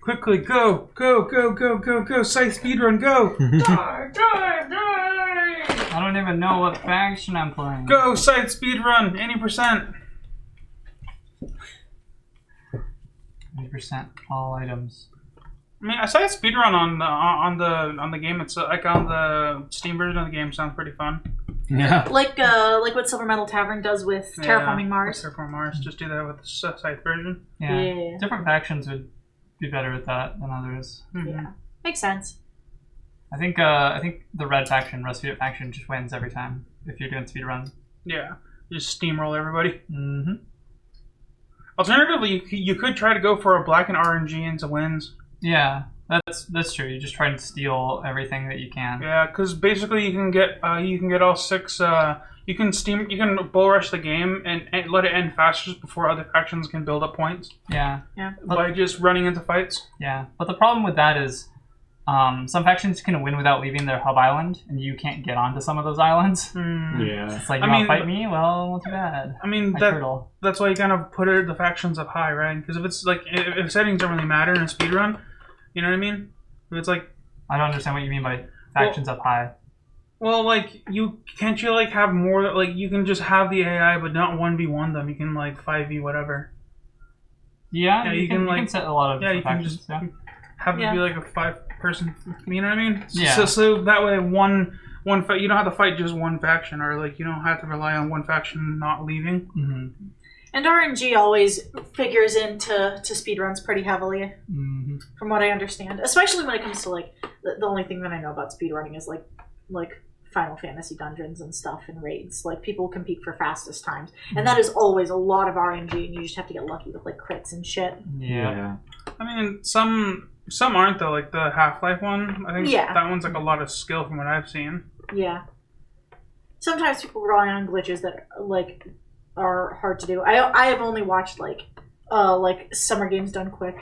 Quickly, go, Scythe speedrun, go! Die! I don't even know what faction I'm playing. Go, Scythe speedrun, any percent. 80% all items. I mean, a Scythe speedrun on the game. It's like on the Steam version of the game. Sounds pretty fun. Yeah. Like what Silver Metal Tavern does with Terraforming Mars. Terraforming Mars. Just do that with the Scythe version. Yeah. Different factions would be better at that than others. Yeah. Makes sense. I think the red faction, Rusty faction, just wins every time if you're doing speedrun. Yeah. Just steamroll everybody. Mm-hmm. Alternatively, you could try to go for a black and RNG into wins. Yeah, that's true. You just try to steal everything that you can. Yeah, because basically you can get all 6. You can bull rush the game and let it end faster before other factions can build up points. Yeah. By just running into fights. Yeah, but the problem with that is, some factions can win without leaving their hub island, and you can't get onto some of those islands. Yeah. It's like, you want to fight me? Well, not too bad. I mean, that's why you kind of put the factions up high, right? Because if it's like, if settings don't really matter in a speedrun, you know what I mean? If it's like... I don't understand what you mean by factions up high. Well, like, can't you like have more, like, you can just have the AI, but not 1v1 them. You can, like, 5v whatever. Yeah, you can set a lot of you factions. can just have it be like a 5-person, you know what I mean? Yeah. So that way you don't have to fight just one faction, or like you don't have to rely on one faction not leaving. Mm-hmm. And RNG always figures into speedruns pretty heavily, from what I understand. Especially when it comes to like the only thing that I know about speedrunning is like Final Fantasy dungeons and stuff and raids. Like people compete for fastest times, and that is always a lot of RNG, and you just have to get lucky with like crits and shit. Yeah. I mean, some aren't though. Like the Half-Life one, I think that one's like a lot of skill from what I've seen. Yeah. Sometimes people rely on glitches that like are hard to do. I have only watched like Summer Games Done Quick.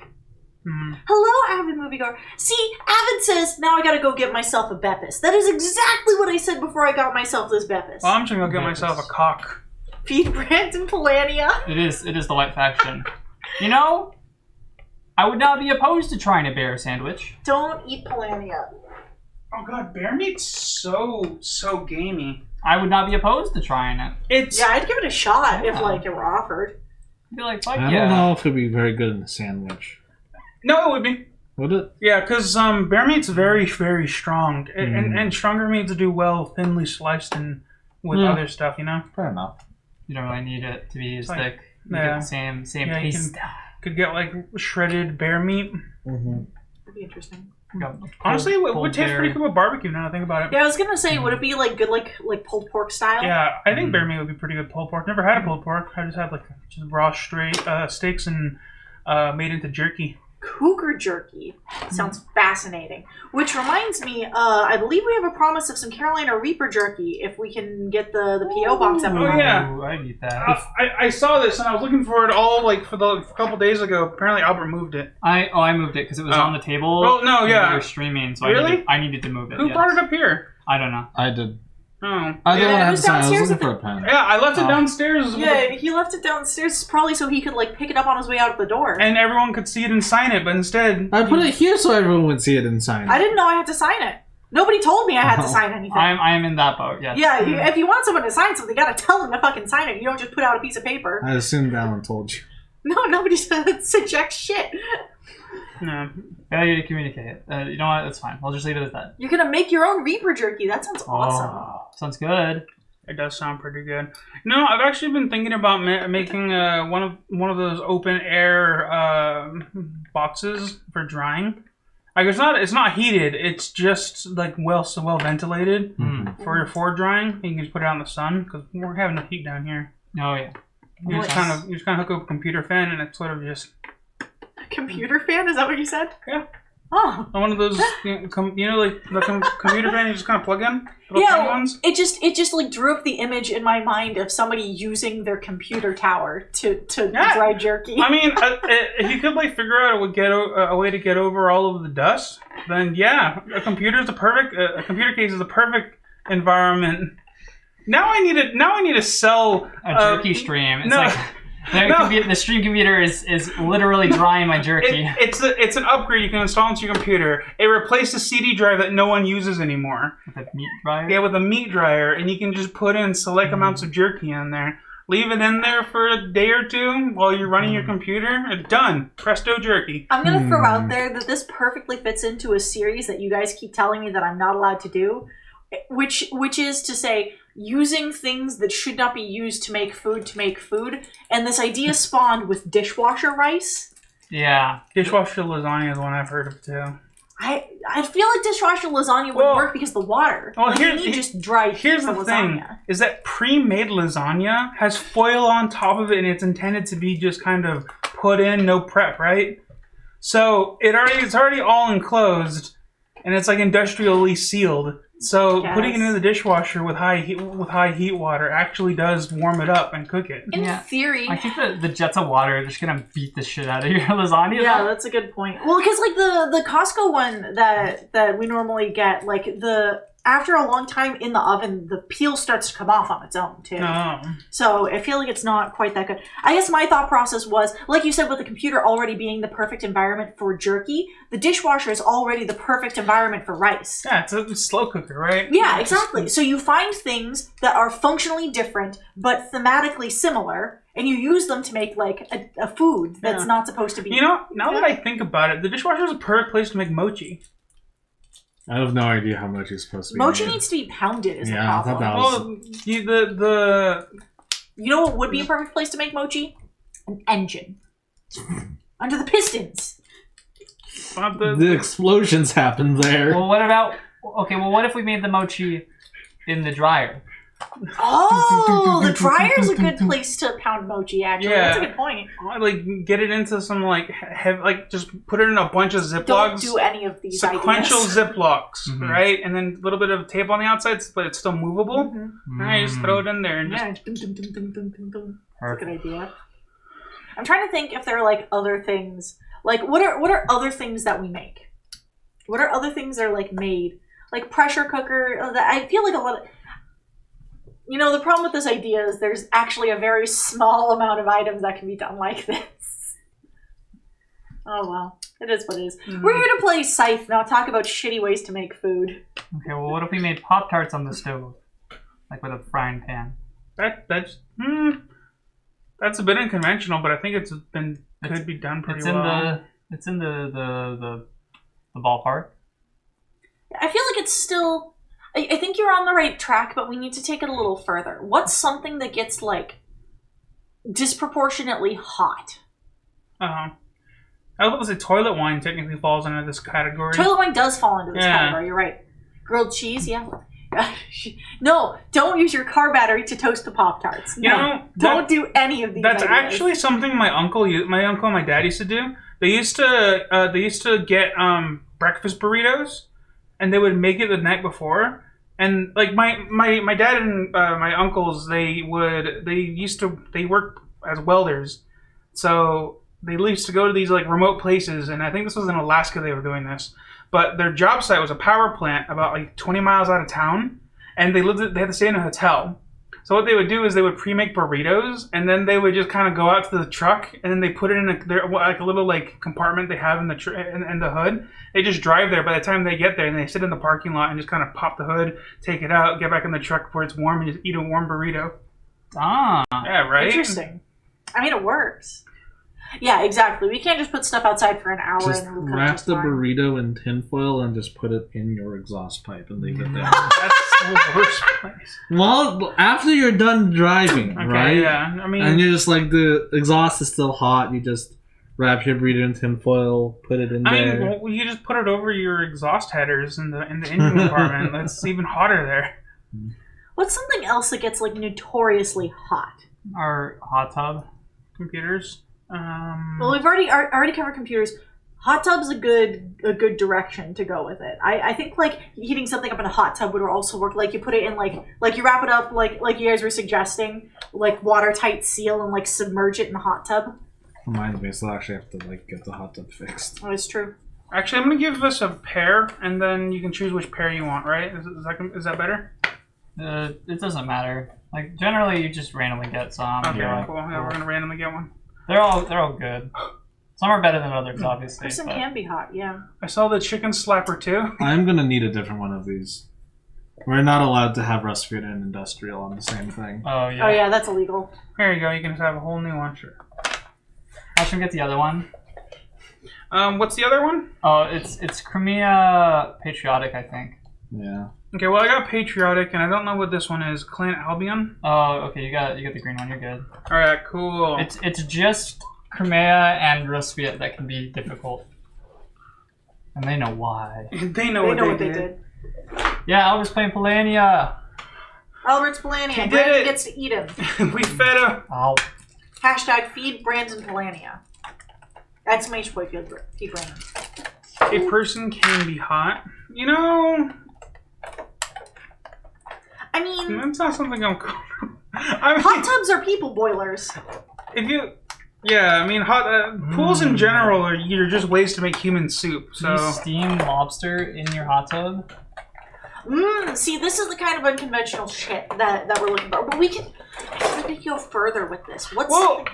Hello, Avid Moviegoer. See, Avid says, now I gotta go get myself a Beppis. That is exactly what I said before I got myself this Beppis. Well, I'm just gonna go get myself a cock. Feed Brandon Polania. It is the white faction. You know, I would not be opposed to trying a bear sandwich. Don't eat Polania. Oh god, bear meat's so gamey. I would not be opposed to trying it. I'd give it a shot if like it were offered. I'd be like, fuck I don't know if it'd be very good in a sandwich. No, it would be. Would it? Yeah, because bear meat's very, very strong. And stronger meats do well thinly sliced and with other stuff, you know? Fair enough. You don't really need it to be as thick. You Yeah. get the same taste. Could get like shredded bear meat. That'd be interesting. Honestly, it would taste pretty good with barbecue now that I think about it. Yeah, I was gonna say, would it be like good like pulled pork style? Yeah, I think bear meat would be pretty good pulled pork. Never had a pulled pork. I just had like just raw straight steaks and made into jerky. Cougar jerky sounds fascinating. Which reminds me, I believe we have a promise of some Carolina Reaper jerky if we can get the PO box up. Oh yeah, I'd eat that. I saw this and I was looking for it all like for a couple days ago. Apparently Albert moved it. I moved it because it was on the table. Oh no, yeah. We were streaming, so really? I needed to move it. Who brought it up here? I don't know. I did. Oh. I didn't want to have was to sign. I was downstairs looking for a pen. Yeah, I left it downstairs. Yeah, he left it downstairs probably so he could like pick it up on his way out of the door. And everyone could see it and sign it, but instead... I put it here so everyone would see it and sign it. I didn't know I had to sign it. Nobody told me I had to sign anything. I am in that boat, yes. Yeah, if you want someone to sign something, you gotta tell them to fucking sign it. You don't just put out a piece of paper. I assumed Alan told you. No, nobody said jack shit. No. Yeah, you communicate. You know what? That's fine. I'll just leave it at that. You're gonna make your own Reaper jerky. That sounds awesome. Oh, sounds good. It does sound pretty good. No, I've actually been thinking about making one of those open air boxes for drying. Like it's not heated. It's just like well ventilated for drying. You can just put it out in the sun because we're having the heat down here. Oh yeah. You just kind of hook up a computer fan and it's sort of just. Computer fan? Is that what you said? Yeah. Oh. One of those, like the computer fan you just kind of plug in. Yeah, ones. it just like drew up the image in my mind of somebody using their computer tower to dry jerky. I mean, if you could like figure out a way to get over all of the dust, then yeah, a computer case is the perfect environment. Now I need to sell a jerky stream. It's like The stream computer is literally drying my jerky. It's an upgrade you can install into your computer. It replaced the CD drive that no one uses anymore. With a meat dryer? Yeah, with a meat dryer, and you can just put in select amounts of jerky in there. Leave it in there for a day or two while you're running your computer. It's done. Presto jerky. I'm going to throw out there that this perfectly fits into a series that you guys keep telling me that I'm not allowed to do, which is to say, using things that should not be used to make food. And this idea spawned with dishwasher rice. Yeah. Dishwasher lasagna is one I've heard of, too. I feel like dishwasher lasagna wouldn't work because of the water. Well, just dry. Here's the thing: is that pre-made lasagna has foil on top of it, and it's intended to be just kind of put in, no prep, right? So it's already all enclosed, and it's like industrially sealed. So putting it in the dishwasher with high heat water actually does warm it up and cook it. In theory, I think the jets of water are just gonna beat the shit out of your lasagna. Yeah, that's a good point. Well, because like the Costco one that we normally get, like after a long time in the oven, the peel starts to come off on its own too. Oh. So I feel like it's not quite that good. I guess my thought process was, like you said, with the computer already being the perfect environment for jerky, the dishwasher is already the perfect environment for rice. Yeah, it's a slow cooker, right? Yeah, exactly. So you find things that are functionally different but thematically similar, and you use them to make like a food that's not supposed to be. You know, now that I think about it, the dishwasher is a perfect place to make mochi. I have no idea how much it's supposed to be. Mochi made. needs to be pounded. Is the I problem. thought that was. Well, You know what would be a perfect place to make mochi? An engine. Under the pistons. The explosions happened there. Well, what if we made the mochi in the dryer? Oh, the dryer's a good place to pound mochi, actually. Yeah. That's a good point. Like, get it into some, just put it in a bunch of Ziplocs. Don't do any of these sequential ideas. Ziplocs, right? And then a little bit of tape on the outside, but it's still movable. Right, just throw it in there. And That's a good idea. I'm trying to think if there are, like, other things. Like, what are other things that we make? What are other things that are, like, made? Like, pressure cooker. I feel like a lot of... You know, the problem with this idea is there's actually a very small amount of items that can be done like this. Oh, well. It is what it is. We're here to play Scythe, not talk about shitty ways to make food. Okay, well, what if we made Pop-Tarts on the stove? Like with a frying pan? that's a bit unconventional, but I think could be done pretty well. It's in the ballpark. I feel like it's still... I think you're on the right track, but we need to take it a little further. What's something that gets, like, disproportionately hot? I was about to say toilet wine technically falls under this category. Toilet wine does fall into this category, you're right. Grilled cheese, yeah. No, don't use your car battery to toast the Pop-Tarts. No, don't do any of these That's ideas. actually something my uncle and my dad used to do. They used to get breakfast burritos, and they would make it the night before. And like my dad and my uncles, they worked as welders, so they used to go to these like remote places. And I think this was in Alaska. They were doing this, but their job site was a power plant about like 20 miles out of town, and they had to stay in a hotel. So what they would do is they would pre-make burritos, and then they would just kind of go out to the truck, and then they put it in a little like compartment they have in the hood. They just drive there. By the time they get there, and they sit in the parking lot and just kind of pop the hood, take it out, get back in the truck before it's warm, and just eat a warm burrito. Ah, yeah, right. Interesting. I mean, it works. Yeah, exactly. We can't just put stuff outside for an hour Just and it'll wrap the burrito in tinfoil and just put it in your exhaust pipe and leave it there. That's the worst place. Well, after you're done driving, right? Yeah, I mean, and you're just like the exhaust is still hot. You just wrap your burrito in tinfoil, put it in there. Well, you just put it over your exhaust headers in the engine compartment. That's even hotter there. What's something else that gets like notoriously hot? our hot tub. Computers. Well, we've already covered computers. Hot tub's a good direction to go with it. I think like heating something up in a hot tub would also work. Like you put it in like you wrap it up like you guys were suggesting, like watertight seal and like submerge it in the hot tub. Reminds me, I still actually have to like get the hot tub fixed. Oh, it's true. Actually, I'm gonna give us a pair, and then you can choose which pair you want. Right? Is that better? It doesn't matter. Like generally, you just randomly get some. Okay, You're like, cool. Yeah, we're gonna randomly get one. They're all good. Some are better than others, obviously. Person but- can be hot, yeah. I saw the chicken slapper too. I'm gonna need a different one of these. We're not allowed to have Rusfield and Industrial on the same thing. Oh yeah. Oh yeah, that's illegal. There you go. You can have a whole new one. Sure. I should get the other one. What's the other one? Oh, it's Crimea Patriotic, I think. Yeah. Okay, well I got Patriotic, and I don't know what this one is. Clan Albion. Oh, okay. You got the green one. You're good. All right, cool. It's just Crimea and Rusviet that can be difficult, and they know why. They know what they did. Yeah, Albert's playing Polania. Albert's Polania. He did Brandon it. gets to eat him. We fed him. Oh, Hashtag feed Brandon Polania. Exclamation point, feed Brandon. A person can be hot. You know, I mean, that's not something I'm. I mean, hot tubs are people boilers. if you, yeah, I mean, pools in general you're just ways to make human soup. do you So steam lobster in your hot tub? See, this is the kind of unconventional shit that we're looking for. But we can go further with this. What's well,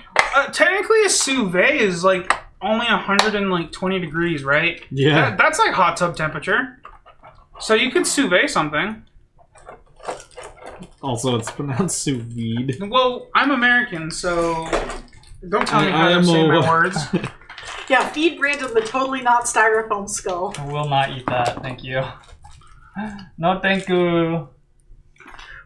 technically a sous vide is like only 120 degrees, right? Yeah. That's like hot tub temperature. So you could sous vide something. Also, it's pronounced sous vide. Well, I'm American, so don't tell me I how to am say my a- words. Yeah, feed Brandon the totally not styrofoam skull. I will not eat that. Thank you. No, thank you.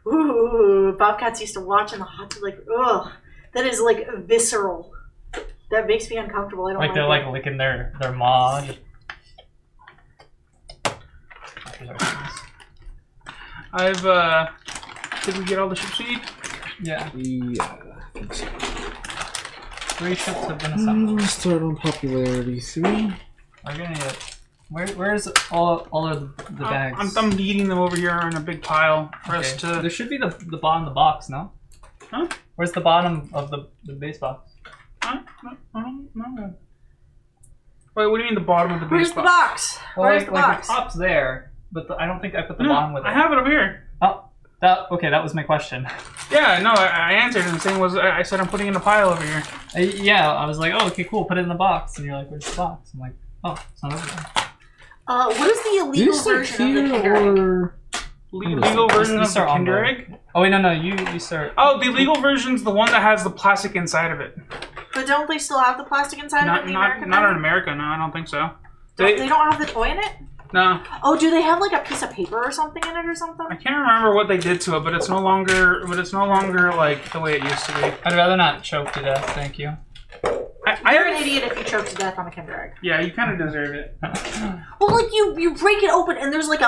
Ooh, Bobcats used to watch in the hot tub, like, ugh. That is, like, visceral. That makes me uncomfortable. I don't Like they're it. like licking their maw. Did we get all the ships we need? Yeah. Yeah. I think so. 3 ships have been assembled. Start on popularity 3. We're gonna get. Where's all of the bags? I'm eating them over here in a big pile for us to. There should be the bottom of the box, no? Huh? Where's the bottom of the base box? No. Wait, what do you mean the bottom of the Where's base the box? box? Well, Where's the box? the top's there, but I don't think I put the No, bottom with it. I have it over here. Oh, that was my question. Yeah, no, I answered and the thing was I said I'm putting in a pile over here. Yeah, I was like, oh, okay, cool, put it in the box, and you're like, where's the box? I'm like, oh, it's not over there. What is the illegal version of the Kinder Egg? or Legal version You of the start on Kinder board. Egg? Oh wait, no, you start. Oh, the legal version's the one that has the plastic inside of it. But don't they still have the plastic inside of it in the American Not in version? America, no, I don't think so. They don't have the toy in it? No. Oh, do they have like a piece of paper or something in it or something? I can't remember what they did to it, but it's no longer like the way it used to be. I'd rather not choke to death, thank you. You're an idiot if you choke to death on a Kinder Egg. Yeah, you kind of deserve it. Well, like you break it open and there's like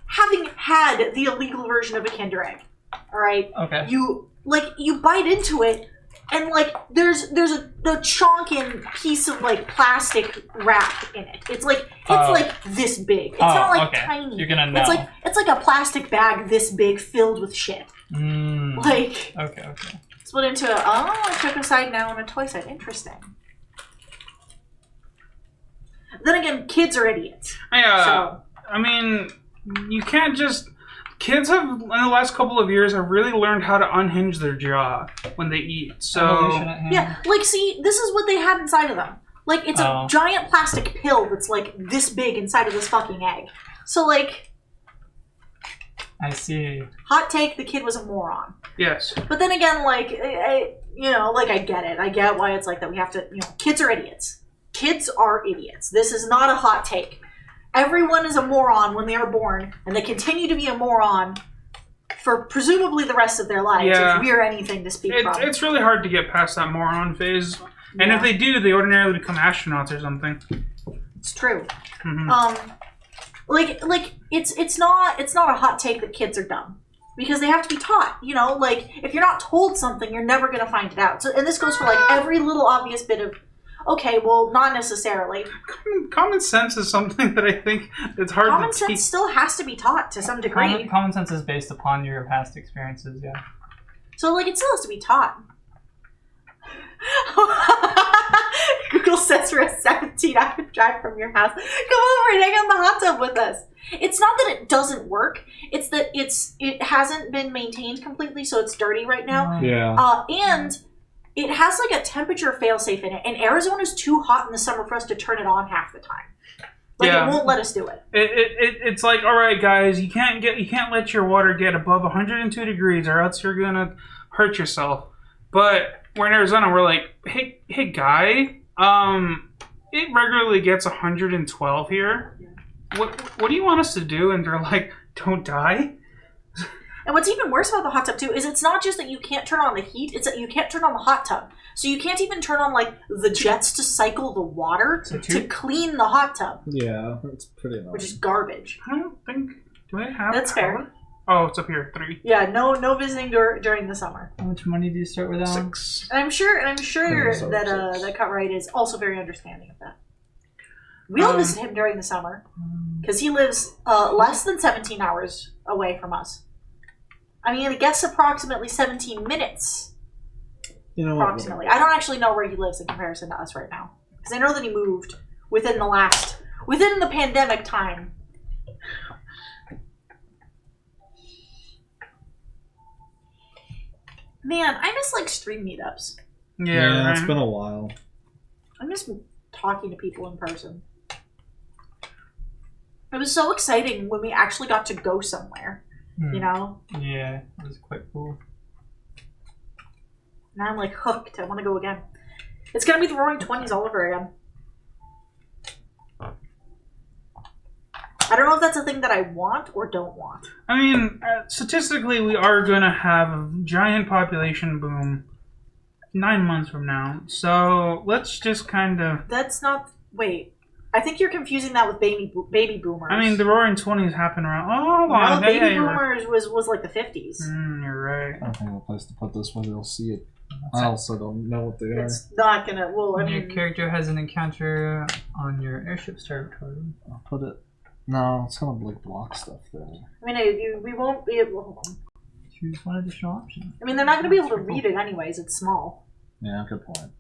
having had the illegal version of a Kinder Egg. All right. Okay. You bite into it and like there's a chonkin piece of like plastic wrap in it. It's like this big. It's not like okay. tiny. You're gonna know. It's like a plastic bag this big filled with shit. Like Okay. split into a choco side now and a toy side. Interesting. Then again, kids are idiots. I mean, you can't just. Kids have, in the last couple of years, have really learned how to unhinge their jaw when they eat. So Yeah, like, see, this is what they had inside of them. Like, it's a giant plastic pill that's, like, this big inside of this fucking egg. So, like... I see. Hot take, the kid was a moron. Yes. But then again, like, I get it. I get why it's like that. We have to, kids are idiots. Kids are idiots. This is not a hot take. Everyone is a moron when they are born, and they continue to be a moron for presumably the rest of their lives, if we're anything to speak from. It's really hard to get past that moron phase. And if they do, they ordinarily become astronauts or something. It's true. Mm-hmm. It's not a hot take that kids are dumb. Because they have to be taught, like, if you're not told something, you're never going to find it out. So, and this goes for, like, every little obvious bit of, okay, well, not necessarily. Common sense is something that I think it's hard Common to teach. sense still has to be taught to some degree. Common sense is based upon your past experiences, yeah. So, like, it still has to be taught. Google says we're a 17-hour drive from your house. Come over and hang out in the hot tub with us. It's not that it doesn't work. It's that it hasn't been maintained completely, so it's dirty right now. Yeah. And it has like a temperature failsafe in it, and Arizona's too hot in the summer for us to turn it on half the time. Like it won't let us do it. It's like, all right, guys, you can't let your water get above 102 degrees, or else you're gonna hurt yourself. But we're in Arizona. We're like, hey, guy, it regularly gets 112 here. What do you want us to do? And they're like, don't die. And what's even worse about the hot tub, too, is it's not just that you can't turn on the heat, it's that you can't turn on the hot tub. So you can't even turn on, like, the jets to cycle the water to clean the hot tub. Yeah, that's pretty annoying. Which is garbage. I don't think... Do I have That's power? fair. Oh, it's up here. 3. Yeah, no visiting during the summer. How much money do you start with, Alan? 6. And I'm sure that Cutright is also very understanding of that. We'll visit him during the summer, because he lives less than 17 hours away from us. I mean, it gets approximately 17 minutes. You know approximately. I don't actually know where he lives in comparison to us right now. Because I know that he moved within the pandemic time. Man, I miss, like, stream meetups. Yeah, it's been a while. I miss talking to people in person. It was so exciting when we actually got to go somewhere. You know? Yeah, it was quite cool. Now I'm like hooked. I want to go again. It's gonna be the Roaring 20s all over again. I don't know if that's a thing that I want or don't want. I mean, statistically, we are going to have a giant population boom 9 months from now. So let's just kind of... That's not... Wait. I think you're confusing that with baby boomers. I mean, the Roaring 20s happened around... Oh, hold on. No, baby boomers was like the 50s. You're right. I don't think a place to put this where they'll see it. I also don't know what they are. It's not gonna... Well, I mean... Your character has an encounter on your airship's territory. I'll put it... No, it's gonna like block stuff there. I mean, we won't be able... Hold on. Choose one additional option. I mean, they're not gonna be able to read it anyways. It's small. Yeah, good point.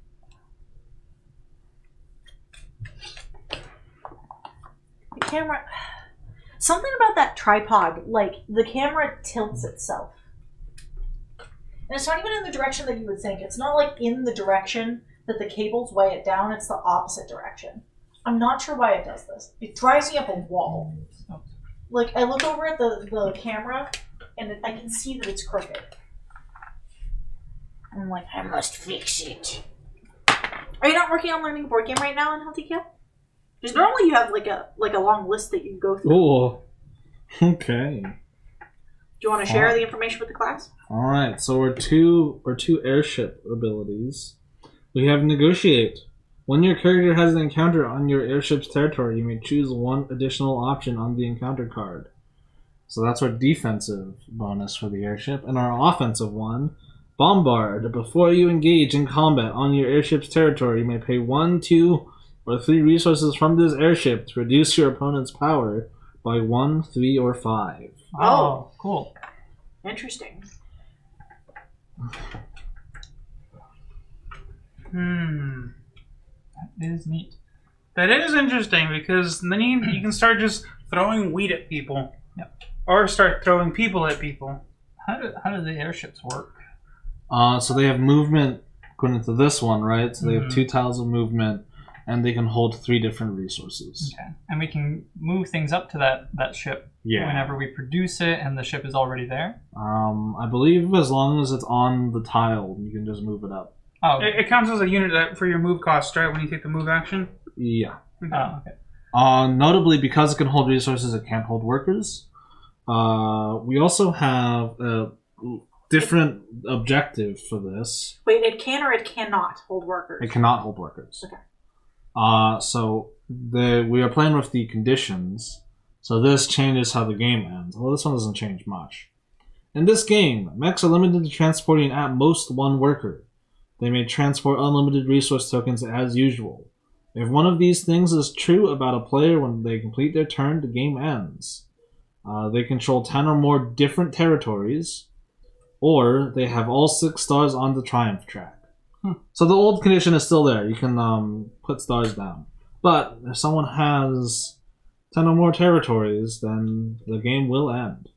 The camera... Something about that tripod, like, the camera tilts itself. And it's not even in the direction that you would think. It's not, like, in the direction that the cables weigh it down. It's the opposite direction. I'm not sure why it does this. It drives me up a wall. Like, I look over at the camera, and I can see that it's crooked. And I'm like, I must fix it. Are you not working on learning a board game right now in Healthy Kill? Because normally you have like a long list that you go through. Oh, okay. Do you want to share the information with the class? All right. So we're two airship abilities. We have Negotiate. When your character has an encounter on your airship's territory, you may choose one additional option on the encounter card. So that's our defensive bonus for the airship, and our offensive one. Bombard. Before you engage in combat on your airship's territory, you may pay 1, 2, or 3 resources from this airship to reduce your opponent's power by 1, 3, or 5. Oh, cool. Interesting. That is neat. That is interesting, because then you can start just throwing wheat at people. Yep. Or start throwing people at people. How do the airships work? So they have movement going into this one, right? So they have 2 tiles of movement, and they can hold 3 different resources. Okay. And we can move things up to that ship whenever we produce it and the ship is already there? I believe as long as it's on the tile, you can just move it up. Oh, okay. It counts as a unit for your move cost, right? When you take the move action? Yeah. Oh, okay. Notably, because it can hold resources, it can't hold workers. We also have a different objective for this. Wait, it can or it cannot hold workers? It cannot hold workers. Okay. So we are playing with the conditions. So this changes how the game ends. Well, this one doesn't change much. In this game, mechs are limited to transporting at most 1 worker. They may transport unlimited resource tokens as usual. If one of these things is true about a player when they complete their turn, the game ends. They control 10 or more different territories, or they have all 6 stars on the triumph track. So the old condition is still there. You can put stars down. But if someone has 10 or more territories, then the game will end.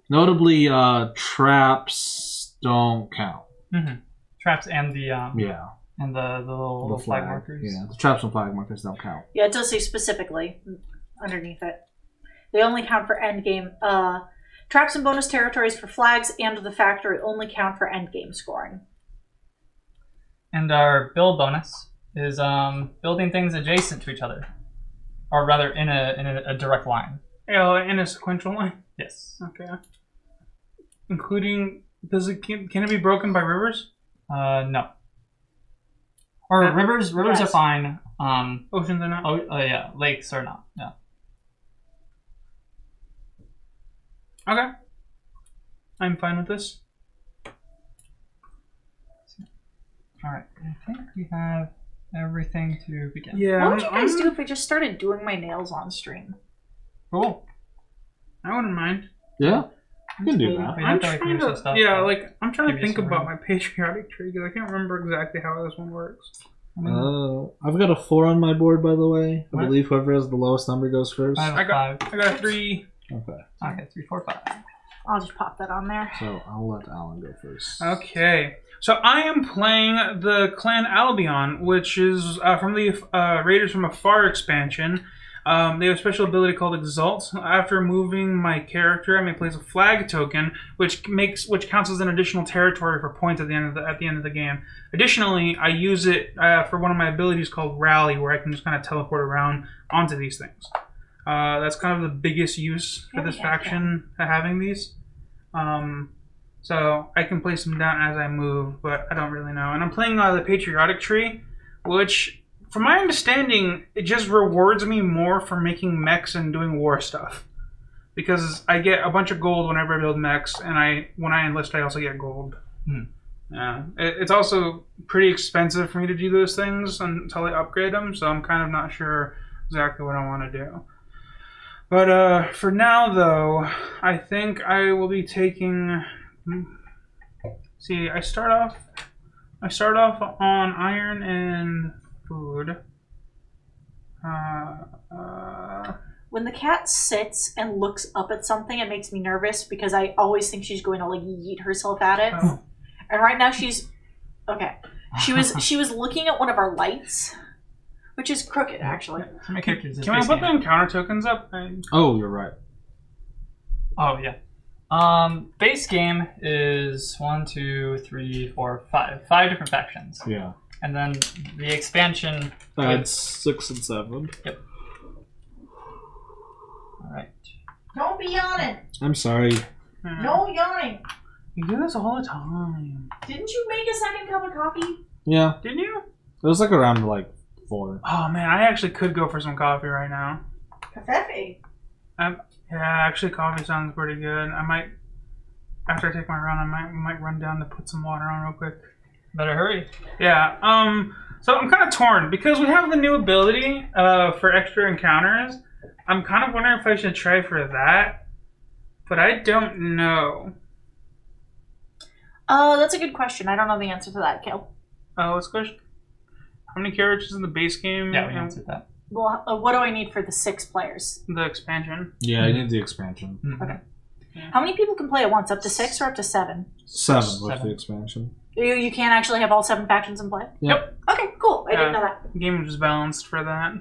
Notably, traps don't count. Mm-hmm. Traps and the Yeah. and the little flag markers. Yeah, the traps and flag markers don't count. Yeah, it does say specifically underneath it. They only count for endgame. Traps and bonus territories for flags and the factory only count for endgame scoring. And our build bonus is building things adjacent to each other, or rather in a direct line. Yeah, in a sequential line. Yes. Okay. Including, can it be broken by rivers? No. Or rivers yes. are fine. Oceans are not. Oh yeah, lakes are not. Yeah. Okay. I'm fine with this. All right. I think we have everything to begin. Yeah. What would you guys do if I just started doing my nails on stream? Cool. I wouldn't mind. Yeah, you can do We that. have to, like, move some stuff, yeah, but like I'm trying give to you think some about room. my patriotic tree because I can't remember exactly how this one works. I've got a 4 on my board, by the way. I What? believe whoever has the lowest number goes first. I have I a got 5. I got a 3. Okay, Okay, 3, 4, 5. I'll just pop that on there. so I'll let Alan go first. Okay, so I am playing the clan Albion, which is from the Raiders from Afar expansion. They have a special ability called Exalt. After moving my character, I may place a flag token, which counts as an additional territory for points at the end of the game. Additionally, I use it for one of my abilities called Rally, where I can just kind of teleport around onto these things. That's kind of the biggest use for this faction, having these. So I can place them down as I move, but I don't really know. And I'm playing the Patriotic Tree, which, from my understanding, it just rewards me more for making mechs and doing war stuff. Because I get a bunch of gold whenever I build mechs, and when I enlist, I also get gold. Yeah, it's also pretty expensive for me to do those things until I upgrade them, so I'm kind of not sure exactly what I want to do. But for now, though, I think I will be taking. See, I start off on iron and food. When the cat sits and looks up at something, it makes me nervous because I always think she's going to like yeet herself at it. Oh. And right now she's okay. She was looking at one of our lights, which is crooked actually. My character's Can I put the encounter tokens up? Oh, you're right. Oh yeah. Base game is 1, 2, 3, 4, 5. 5 different factions. Yeah. And then the expansion. That's 6 and 7. Yep. All right. Don't be yawning. I'm sorry. No yawning. You do this all the time. Didn't you make a second cup of coffee? Yeah, Didn't you? it was like around like 4. Oh man, I actually could go for some coffee right now. Cafe. Yeah, actually, coffee sounds pretty good. I might, after I take my run, I might run down to put some water on real quick. Better hurry. Yeah. So I'm kind of torn because we have the new ability for extra encounters. I'm kind of wondering if I should try for that, but I don't know. That's a good question. I don't know the answer to that, Kale. What's the question? How many characters in the base game? Yeah, we and answered that. Well, what do I need for the 6 players? the expansion. Yeah, I need the expansion. Okay. How many people can play at once? Up to 6 or up to 7? 7 with 7. the expansion. You can't actually have all 7 factions in play? Yep. Okay, cool. I didn't know that. The game is balanced for that.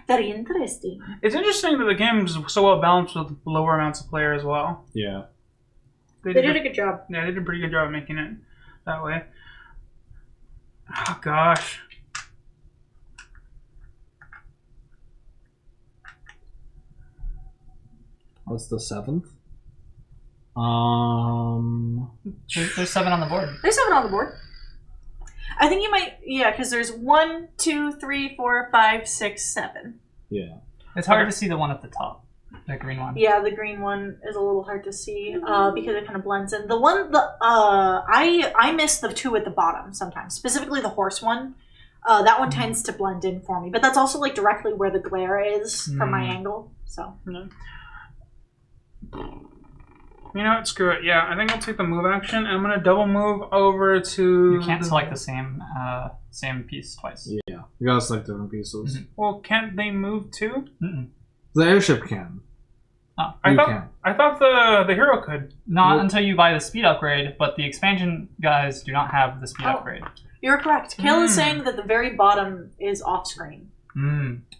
Very interesting. It's interesting that the game is so well balanced with lower amounts of player as well. Yeah. They did a good job. Yeah, they did a pretty good job of making it that way. Oh gosh. What's the 7th? There's 7 on the board. There's 7 on the board. I think you might, yeah, because there's 1, 2, 3, 4, 5, 6, 7. Yeah. It's hard to see the one at the top, the green one. Yeah, the green one is a little hard to see because it kind of blends in. I miss the 2 at the bottom sometimes, specifically the horse one. That one tends to blend in for me, but that's also like directly where the glare is from my angle. So. You know what? Screw it. Yeah, I think I'll take the move action, and I'm gonna double move over to. You can't select the same piece twice. Yeah. You gotta select different pieces. Well, can't they move too? Mm-mm. The airship can. Oh. I You thought can. I thought the hero could. Not Well- until you buy the speed upgrade, but the expansion guys do not have the speed upgrade. You're correct. Kale is saying that the very bottom is off screen.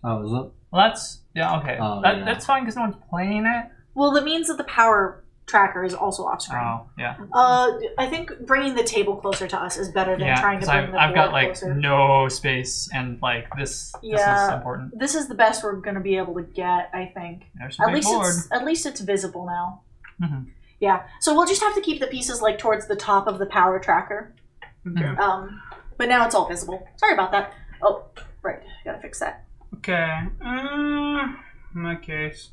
Oh, is it? Well, that's okay. Oh, that, yeah. That's fine because no one's playing it. Well, that means that the power tracker is also off screen. Oh, yeah. I think bringing the table closer to us is better than Yeah, trying to 'cause bring the I've got board like closer. no space and like this is Yeah. important. This is the best we're going to be able to get, I think. There's a big board. At least it's visible now. Mhm. Yeah. So we'll just have to keep the pieces like towards the top of the power tracker. Okay. But now it's all visible. Sorry about that. Oh, right. Gotta fix that. Okay. In that case,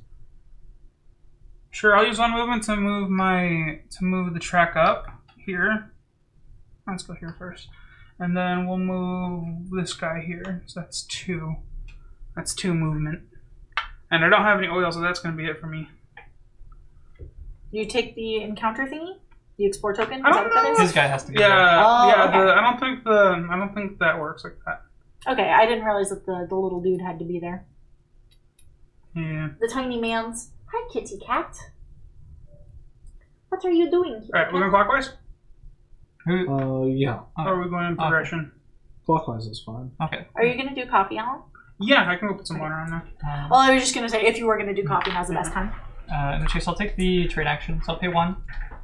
sure. I'll use one movement to move the track up here. Let's go here first, and then we'll move this guy here. So that's 2. That's 2 movement, and I don't have any oil, so that's going to be it for me. You take the encounter thingy? The export token? Is I that don't what that know. is? This guy has to be Yeah, there. Oh, yeah. okay. I don't think that works like that. Okay, I didn't realize that the little dude had to be there. Yeah. The tiny man's. Hi, kitty cat. What are you doing, kitty All right, we're going clockwise. Yeah. Or are we going in progression? Clockwise is fine. Okay. Are you going to do coffee, Alan? Yeah, I can go put some water on there. Well, I was just going to say, if you were going to do coffee, now's the best time. In which case, I'll take the trade action. So I'll pay 1,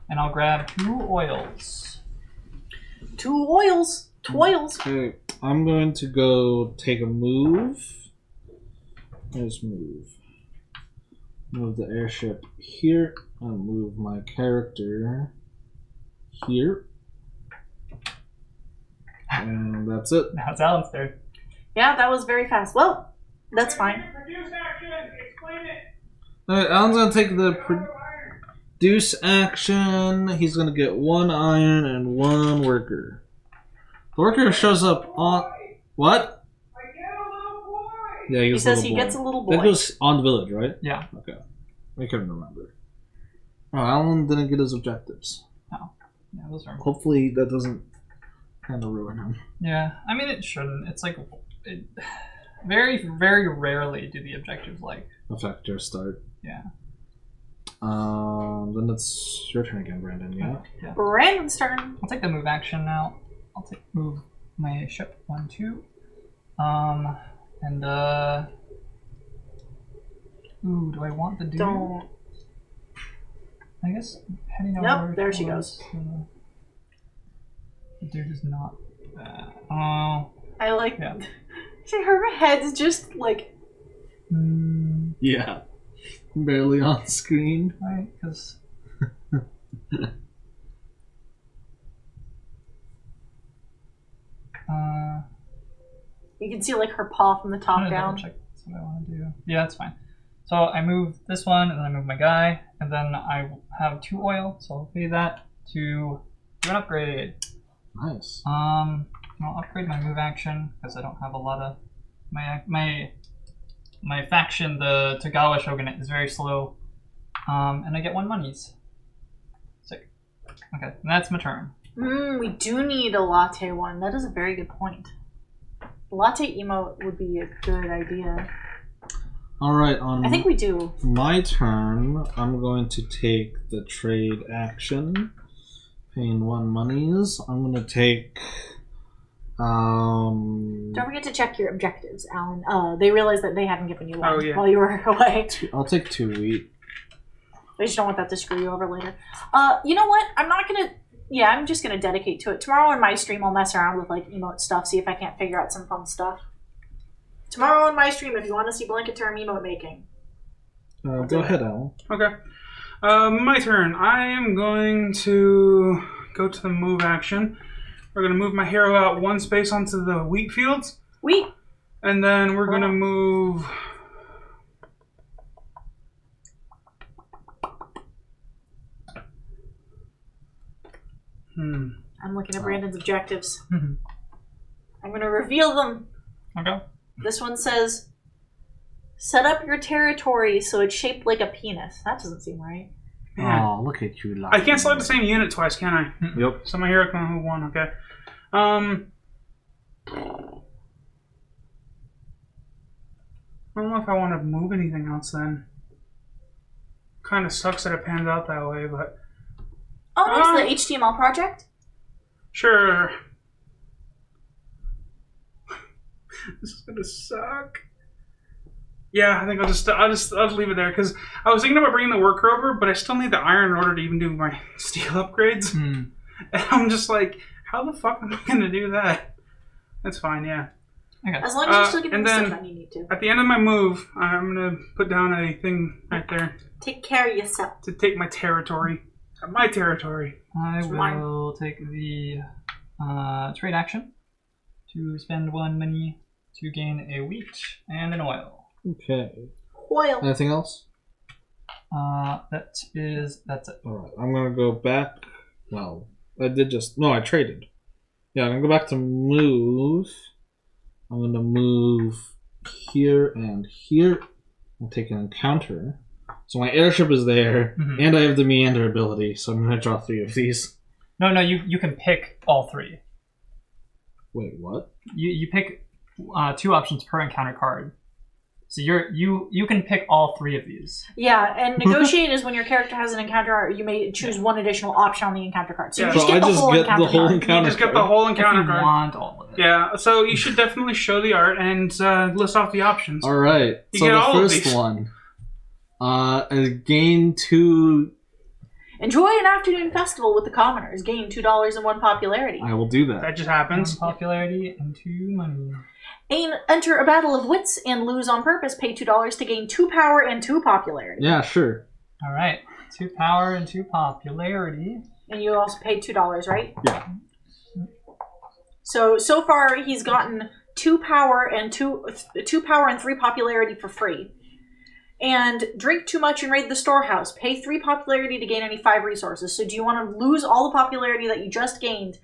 and I'll grab 2 oils. 2 oils. Toils. Okay, I'm going to go take a move. Let's move. Move the airship here, and move my character here. And that's it. Now it's Alan's turn. Yeah, that was very fast. Well, that's fine. Reduce action. Explain it. Alright, Alan's gonna take the produce action. He's gonna get 1 iron and 1 worker. The worker shows up on what? I get a little boy. Yeah, He gets says a he little gets a boy. little boy. That goes on the village, right? Yeah. Okay. I couldn't remember. Oh, Alan didn't get his objectives. Yeah, those are. Hopefully that doesn't kind of ruin him. Yeah, I mean it shouldn't. It's like very, very rarely do the objectives like. Affect your start. Yeah. Then it's your turn again, Brandon. Yeah. Brandon's turn. I'll take the move action now. I'll move my ship 1, 2. And ooh, do I want the dude? Don't. I guess heading over. Yep, there she towards, goes. The dude is not bad. Oh. I like. Yeah. See, her head's just like. Yeah. Barely on screen. Right, because. You can see like her paw from the top down. Check. That's what I want to do. Yeah, that's fine. So I move this one, and then I move my guy, and then I have 2 oil, so I'll pay that to do an upgrade. Nice. I'll upgrade my move action because I don't have a lot of my faction. The Tagawa Shogunate is very slow, and I get 1 monies. Sick. Okay, and that's my turn. We do need a latte one. That is a very good point. Latte emote would be a good idea. Alright, on I think we do. my turn, I'm going to take the trade action. Paying 1 monies. I'm going to take... Don't forget to check your objectives, Alan. They realized that they hadn't given you one while you were away. I'll take 2 wheat. I just don't want that to screw you over later. You know what? I'm just gonna dedicate to it. Tomorrow in my stream, I'll mess around with like emote stuff, see if I can't figure out some fun stuff. Tomorrow in my stream, if you want to see blanket term emote making. Go ahead, Alan. Okay. My turn. I am going to go to the move action. We're going to move my hero out 1 space onto the wheat fields. Wheat. And then we're going to move... I'm looking at Brandon's objectives. Mhm. I'm going to reveal them. Okay. This one says, set up your territory so it's shaped like a penis. That doesn't seem right. Man. Oh, look at you. I can't select the same unit twice, can I? Yep. So my hero can move 1, okay. I don't know if I want to move anything else then. Kind of sucks that it pans out that way, but... Oh, nice, the HTML project? Sure. This is gonna suck. Yeah, I think I'll just leave it there, because I was thinking about bringing the worker over, but I still need the iron in order to even do my steel upgrades. And I'm just like, how the fuck am I gonna do that? That's fine, yeah. Okay. As long as you still get the stuff that you need to. At the end of my move, I'm gonna put down a thing right there. Take care of yourself. To take my territory. My territory. I will take the trade action to spend 1 money to gain a wheat and an oil. Okay. Oil. Anything else? That's it. Alright, I'm gonna go back. Well, I traded. Yeah, I'm gonna go back to move. I'm gonna move here and here. I'll take an encounter. So my airship is there, and I have the meander ability, so I'm gonna draw 3 of these. No, you can pick all 3. Wait, what? You pick 2 options per encounter card. So you can pick all 3 of these. Yeah, and negotiate is when your character has an encounter, you may choose one additional option on the encounter card. So you just get the whole encounter card. You just get the whole encounter card. You want all of it. Yeah, so you should definitely show the art and list off the options. Alright, so the first one. Gain 2... Enjoy an afternoon festival with the commoners. Gain $2 and 1 popularity. I will do that. That just happens. 1 popularity and 2 money. Enter a battle of wits and lose on purpose. Pay $2 to gain 2 power and 2 popularity. Yeah, sure. All right, 2 power and 2 popularity. And you also paid $2, right? Yeah. So far he's gotten 2 power and 2 power and 3 popularity for free. And drink too much and raid the storehouse. Pay 3 popularity to gain any 5 resources. So do you want to lose all the popularity that you just gained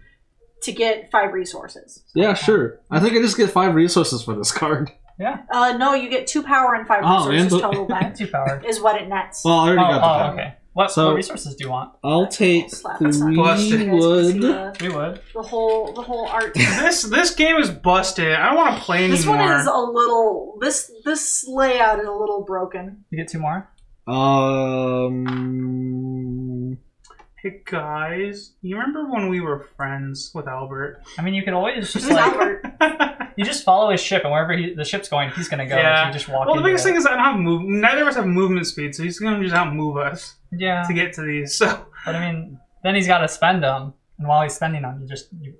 to get 5 resources? Yeah, sure. I think I just get 5 resources for this card. Yeah. No, you get 2 power and 5 resources total then. 2 power. Is what it nets. Well, I already got the power. Okay. What resources do you want? I'll take 3 wood. 3 wood. The whole art. This game is busted. I don't want to play anymore. This one is a little. This layout is a little broken. You get 2 more. Hey guys, you remember when we were friends with Albert? I mean, you could always just you just follow his ship, and wherever the ship's going, he's gonna go. Yeah. So you just walk. Well, the biggest thing is I don't have neither of us have movement speed, so he's gonna just outmove us. Yeah. To get to these, so. But I mean, then he's got to spend them, and while he's spending them,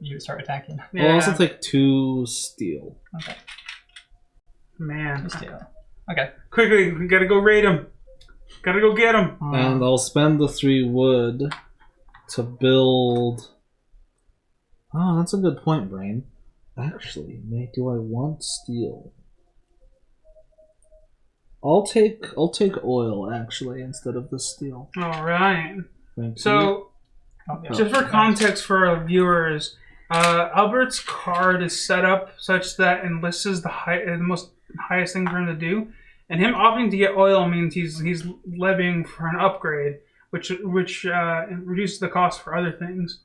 you start attacking. Yeah. I'll also take 2 steel. Okay. Man. 2 steel. Okay. Quickly, we gotta go raid him. Gotta go get him. And I'll spend the 3 wood to build. Oh, that's a good point, Brain. Actually, do I want steel? I'll take oil actually instead of the steel. All right. Thank so, just for context for our viewers, Albert's card is set up such that enlists the most highest thing for him to do, and him opting to get oil means he's levying for an upgrade, which reduces the cost for other things.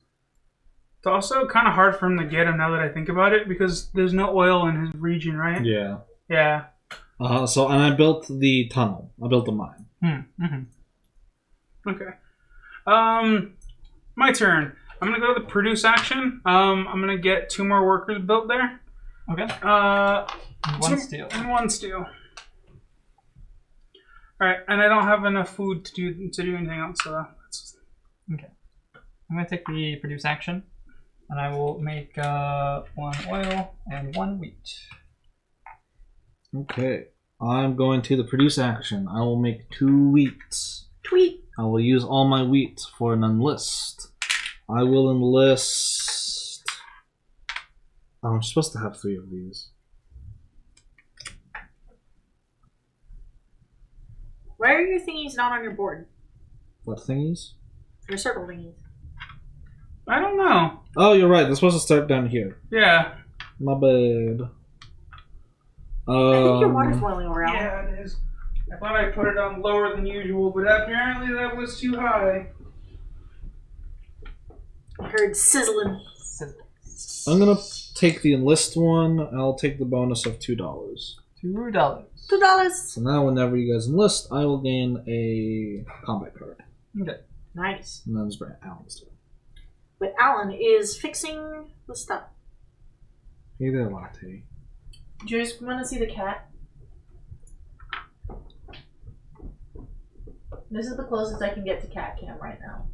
It's also kind of hard for him to get him now that I think about it, because there's no oil in his region, right? Yeah. Yeah. And I built the tunnel. I built the mine. Okay. My turn. I'm gonna go to the produce action. I'm gonna get 2 more workers built there. Okay. 1 steel. And 1 steel. All right, and I don't have enough food to do anything else. So that's... Okay. I'm gonna take the produce action, and I will make 1 oil and 1 wheat. Okay. I'm going to the produce action. I will make 2 wheats. Tweet. I will use all my wheat for an enlist. I will enlist... Oh, I'm supposed to have 3 of these. Why are your thingies not on your board? What thingies? Your circle thingies. I don't know. Oh, you're right. They're supposed to start down here. Yeah. My bad. I think your water's boiling around. Yeah, it is. I thought I put it on lower than usual, but apparently that was too high. I heard sizzling. I'm gonna take the enlist one. I'll take the bonus of $2. $2. $2. So now, whenever you guys enlist, I will gain a combat card. Okay. Nice. And then it's Alan's turn. But Alan is fixing the stuff. Hey there, Latte. Do you just want to see the cat? This is the closest I can get to cat cam right now.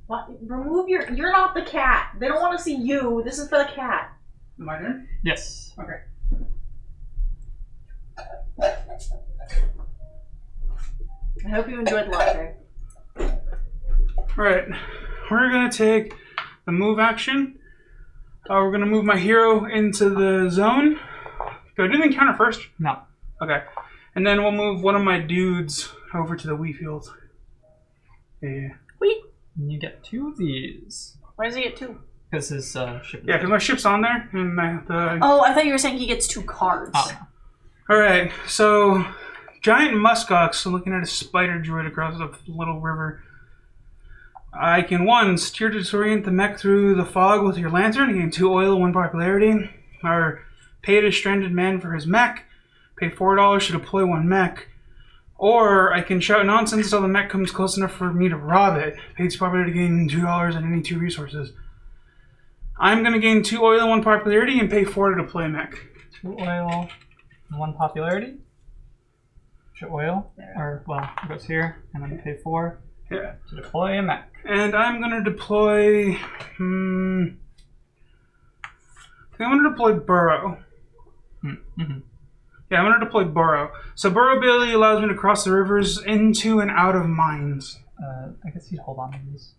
What? Remove your... You're not the cat. They don't want to see you. This is for the cat. My turn? Yes. Okay. I hope you enjoyed the latte. Alright. We're going to take the move action. We're going to move my hero into the zone. Do I do the encounter first? No. Okay. And then we'll move one of my dudes over to the Wii field. Yeah. Wait. And you get 2 of these. Why does he get 2? Because his ship. Yeah, because my ship's on there. And the... Oh, I thought you were saying he gets 2 cards. Oh. Alright, so... Giant muskox looking at a spider droid across a little river. I can 1. Steer to disorient the mech through the fog with your lantern. Gain 2 oil, 1 popularity. Or pay to stranded man for his mech. Pay $4 to deploy 1 mech. Or I can shout nonsense until the mech comes close enough for me to rob it. Pay popularity to gain $2 and any 2 resources. I'm going to gain 2 oil and 1 popularity and pay 4 to deploy mech. 2 oil and 1 popularity. Oil, or well, it goes here, and then pay 4 Yeah. to deploy a mech. And I'm gonna deploy. I'm gonna deploy Burrow. Mm-hmm. Yeah, I'm gonna deploy Burrow. So Burrow ability allows me to cross the rivers into and out of mines. I guess you'd hold on to these.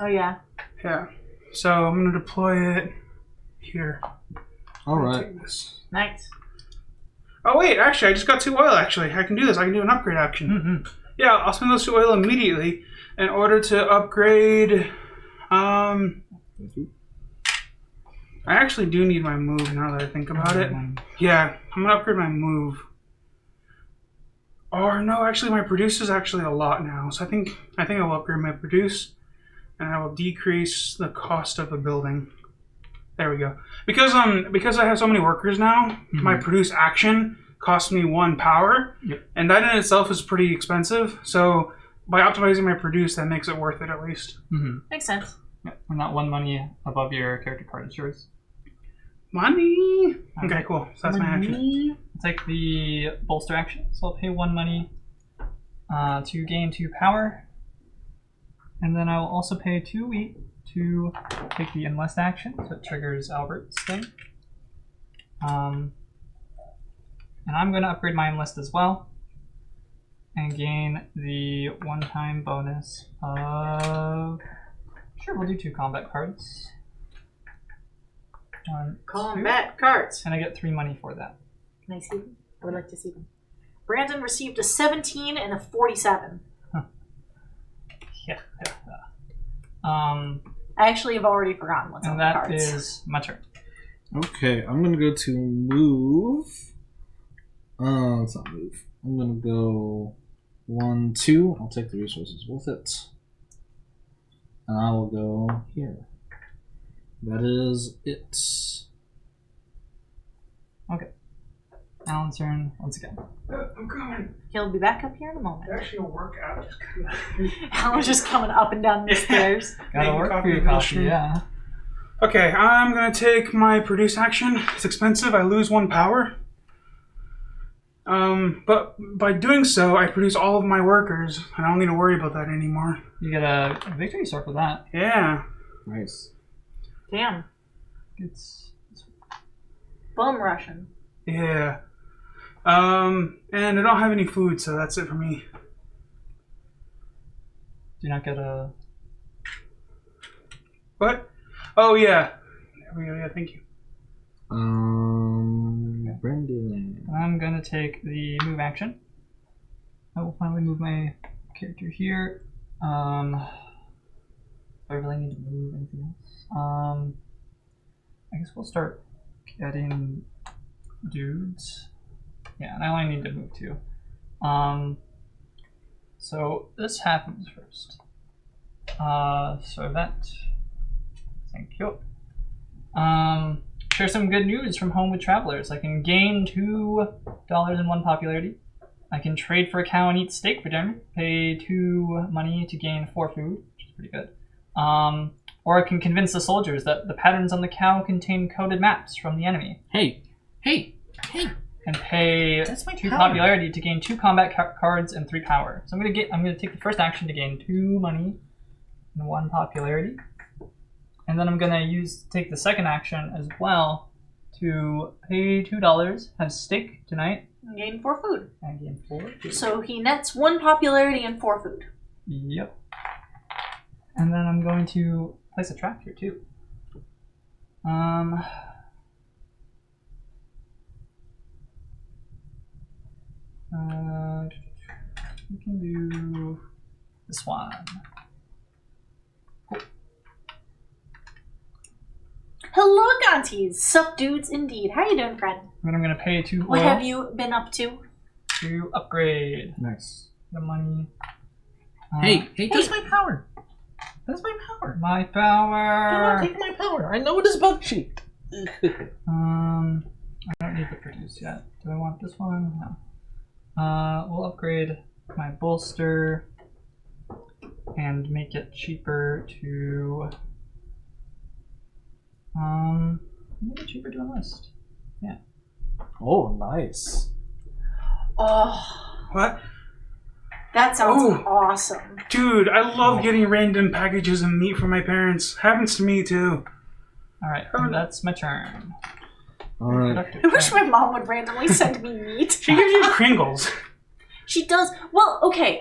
Oh, yeah. Yeah. So I'm gonna deploy it here. All right. Take this. Nice. Oh wait, actually, I just got 2 oil. Actually, I can do this. I can do an upgrade action. Mm-hmm. Yeah, I'll spend those 2 oil immediately in order to upgrade. I actually do need my move now that I think about it. Yeah, I'm gonna upgrade my move. Or no, actually, my produce is actually a lot now. So I think I'll upgrade my produce, and I will decrease the cost of a building. There we go. Because I have so many workers now, my produce action costs me 1 power, and that in itself is pretty expensive. So by optimizing my produce, that makes it worth it at least. Mm-hmm. Makes sense. Yeah, and that 1 money above your character card is yours. Money. Okay, cool. So that's my action. I'll take the bolster action, so I'll pay 1 money to gain 2 power, and then I will also pay 2 wheat to take the enlist action, so it triggers Albert's thing. And I'm going to upgrade my enlist as well, and gain the one-time bonus of... Sure, we'll do 2 combat cards. 1, Combat cards. and I get 3 money for that. Can I see them? I would like to see them. Brandon received a 17 and a 47. Yeah. I actually have already forgotten what's on And the that cards. is my turn. Okay, I'm gonna go to move. Let's not move. I'm gonna go 1, 2. I'll take the resources with it, and I will go here. That is it. Okay. Alan's turn once again. I'm coming. He'll be back up here in a moment. Actually, a workout. Alan's just coming up and down the stairs. Gotta Making work coffee for your in the coffee, machine. yeah. Okay, I'm gonna take my produce action. It's expensive. I lose 1 power. But by doing so, I produce all of my workers. I don't need to worry about that anymore. You get a victory star for that. Yeah. Nice. Damn. It's Bum Russian. Yeah. And I don't have any food, so that's it for me. do not get a... What? Oh, yeah. There we go. Yeah, thank you. Brendan. I'm gonna take the move action. I will finally move my character here. Do I really need to move anything else? I guess we'll start getting dudes. Yeah, and I only need to move 2. So this happens first. So that, thank you. share some good news from home with travelers. I can gain $2 popularity. I can trade for a cow and eat steak for dinner. Pay 2 money to gain 4 food, which is pretty good. Or I can convince the soldiers that the patterns on the cow contain coded maps from the enemy. Hey. And pay 2 popularity to gain 2 combat cards and 3 power. So I'm gonna take the first action to gain 2 money and 1 popularity. And then I'm gonna take the second action as well to pay $2, have steak tonight. And gain 4 food. And gain 4 food. So he nets 1 popularity and 4 food. Yep. And then I'm going to place a trap here too. We can do this one. Cool. Hello, Gonties. Sup, dudes, indeed. How you doing, friend? And I'm gonna pay 2 What oil have you been up to? to upgrade Nice. the money. Hey, that's my power. That's my power. My Do power. not take my power. I know it is bug cheat. I don't need to produce yet. Do I want this one? No. We'll upgrade my bolster and make it cheaper to make it cheaper to enlist. Yeah. Oh, nice. Oh, What? that sounds Ooh. awesome. Dude, I love getting random packages of meat from my parents. Happens to me too. Alright, that's my turn. All right. Productive I wish turn. my mom would randomly send me meat. She gives you Kringles. She does. Well, okay.